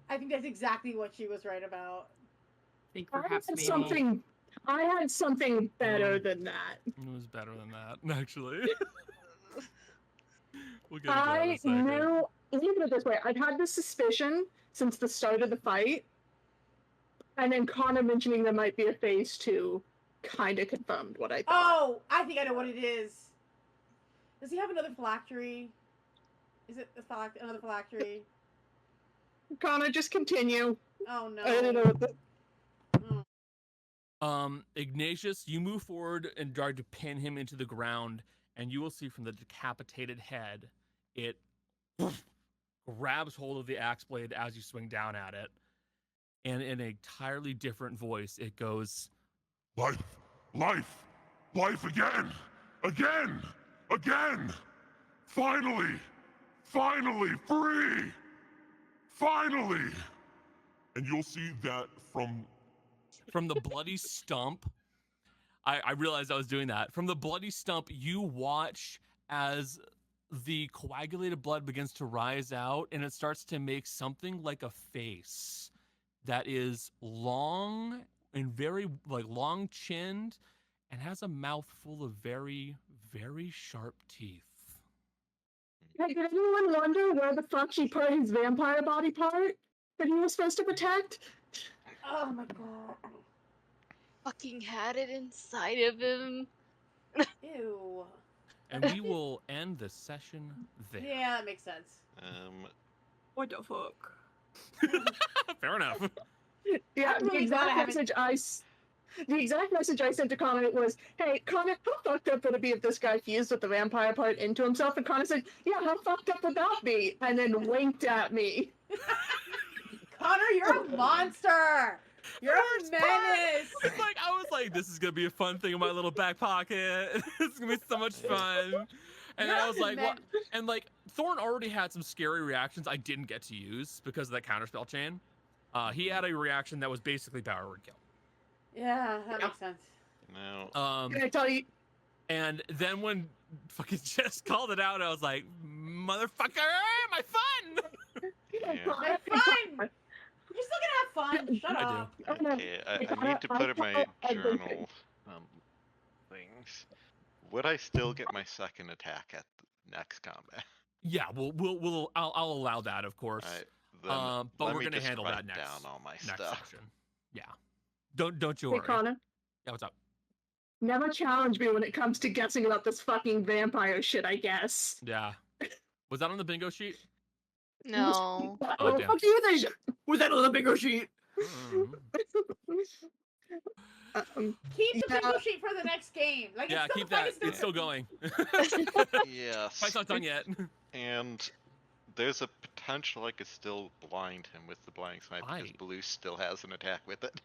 I think that's exactly what she was right about. I think perhaps maybe I had something better than that. It was better than that, actually. We'll get into that in I a second. knew, leave it this way, I've had this suspicion since the start of the fight, and then Connor mentioning there might be a phase 2 kind of confirmed what I thought. Oh, I think I know what it is. Does he have another phylactery? Is it another phylactery? Connor, just continue. Oh no. I don't know what the... Ignatius, you move forward and try to pin him into the ground, and you will see from the decapitated head, it grabs hold of the axe blade as you swing down at it, and in an entirely different voice, it goes, Life! Life! Life again! Again! Again! Finally! Finally! Free! Finally! And you'll see that from the bloody stump. I realized I was doing that. From the bloody stump, you watch as the coagulated blood begins to rise out, and it starts to make something like a face that is long and very long-chinned and has a mouth full of very, very sharp teeth. Hey, did anyone wonder where the fuck she put his vampire body part that he was supposed to protect? Oh my god. Fucking had it inside of him. Ew. And we will end the session there. Yeah, that makes sense. what the fuck? Fair enough. Yeah, I'm really glad I haven't- the exact message I sent to Connor was, hey, Connor, how fucked up would it be if this guy fused with the vampire part into himself? And Connor said, yeah, how fucked up would that be? And then winked at me. Connor, you're a monster! You're a menace! It's like, I was like, this is going to be a fun thing in my little back pocket. It's going to be so much fun. And then I was like, what? And like, Thorne already had some scary reactions I didn't get to use because of that counterspell chain. He had a reaction that was basically power word kill. Yeah, that makes sense. No. Can I tell you? And then when fucking Jess called it out, I was like, motherfucker, my fun! Yeah. Have fun! You're still gonna have fun. Shut I do. up. Okay, I need to put in my journal things. Would I still get my second attack at the next combat? Yeah, I'll allow that, of course. Then But let we're me gonna just handle write that next down all my next stuff. session. Yeah, don't you Hey, worry. Connor, Yeah, what's up? never challenge me when it comes to guessing about this fucking vampire shit, I guess. Yeah, was that on the bingo sheet? No. Oh, damn. Fuck you then! Was that on the bingo sheet? Keep the bingo sheet for the next game. Like, Yeah, it's keep still, that. It's still going. Yes. Fight's not done yet. And there's a potential I could still blind him with the blinding smite because Blue still has an attack with it.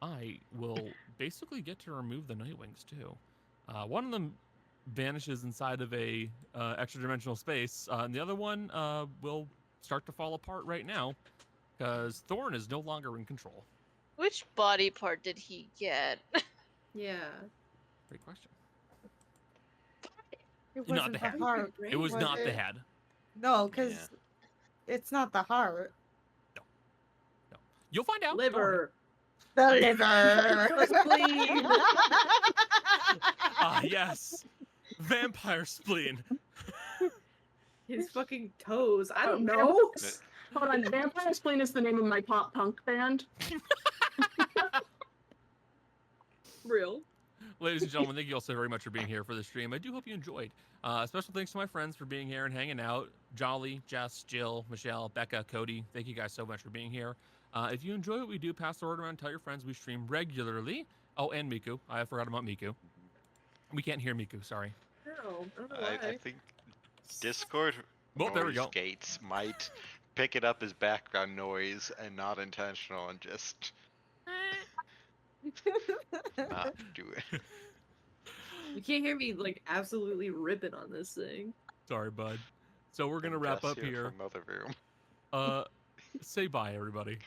I will basically get to remove the Nightwings too. One of them vanishes inside of a extra dimensional space, and the other one will start to fall apart right now because Thorne is no longer in control. Which body part did he get? Yeah. Great question. It Not wasn't the the head. heart. It was was not the it? head. No, because it's not the heart. No. You'll find out. Liver. The liver. Spleen. Ah, yes. Vampire spleen. His fucking toes. I don't Oh, know. Hold on, Vampire Spleen is the name of my pop punk band. Real. Ladies and gentlemen, thank you all so very much for being here for the stream. I do hope you enjoyed. Special thanks to my friends for being here and hanging out. Jolly, Jess, Jill, Michelle, Becca, Cody. Thank you guys so much for being here. If you enjoy what we do, pass the word around. Tell your friends we stream regularly. Oh, and Miku. I forgot about Miku. We can't hear Miku. Sorry. No, I don't know I why. think Discord Well, there we noise go. gates might pick it up as background noise and not intentional and just not do it. You can't hear me like absolutely ripping on this thing. Sorry, bud. So we're gonna And wrap Jess up here here. from another room. Say bye, everybody.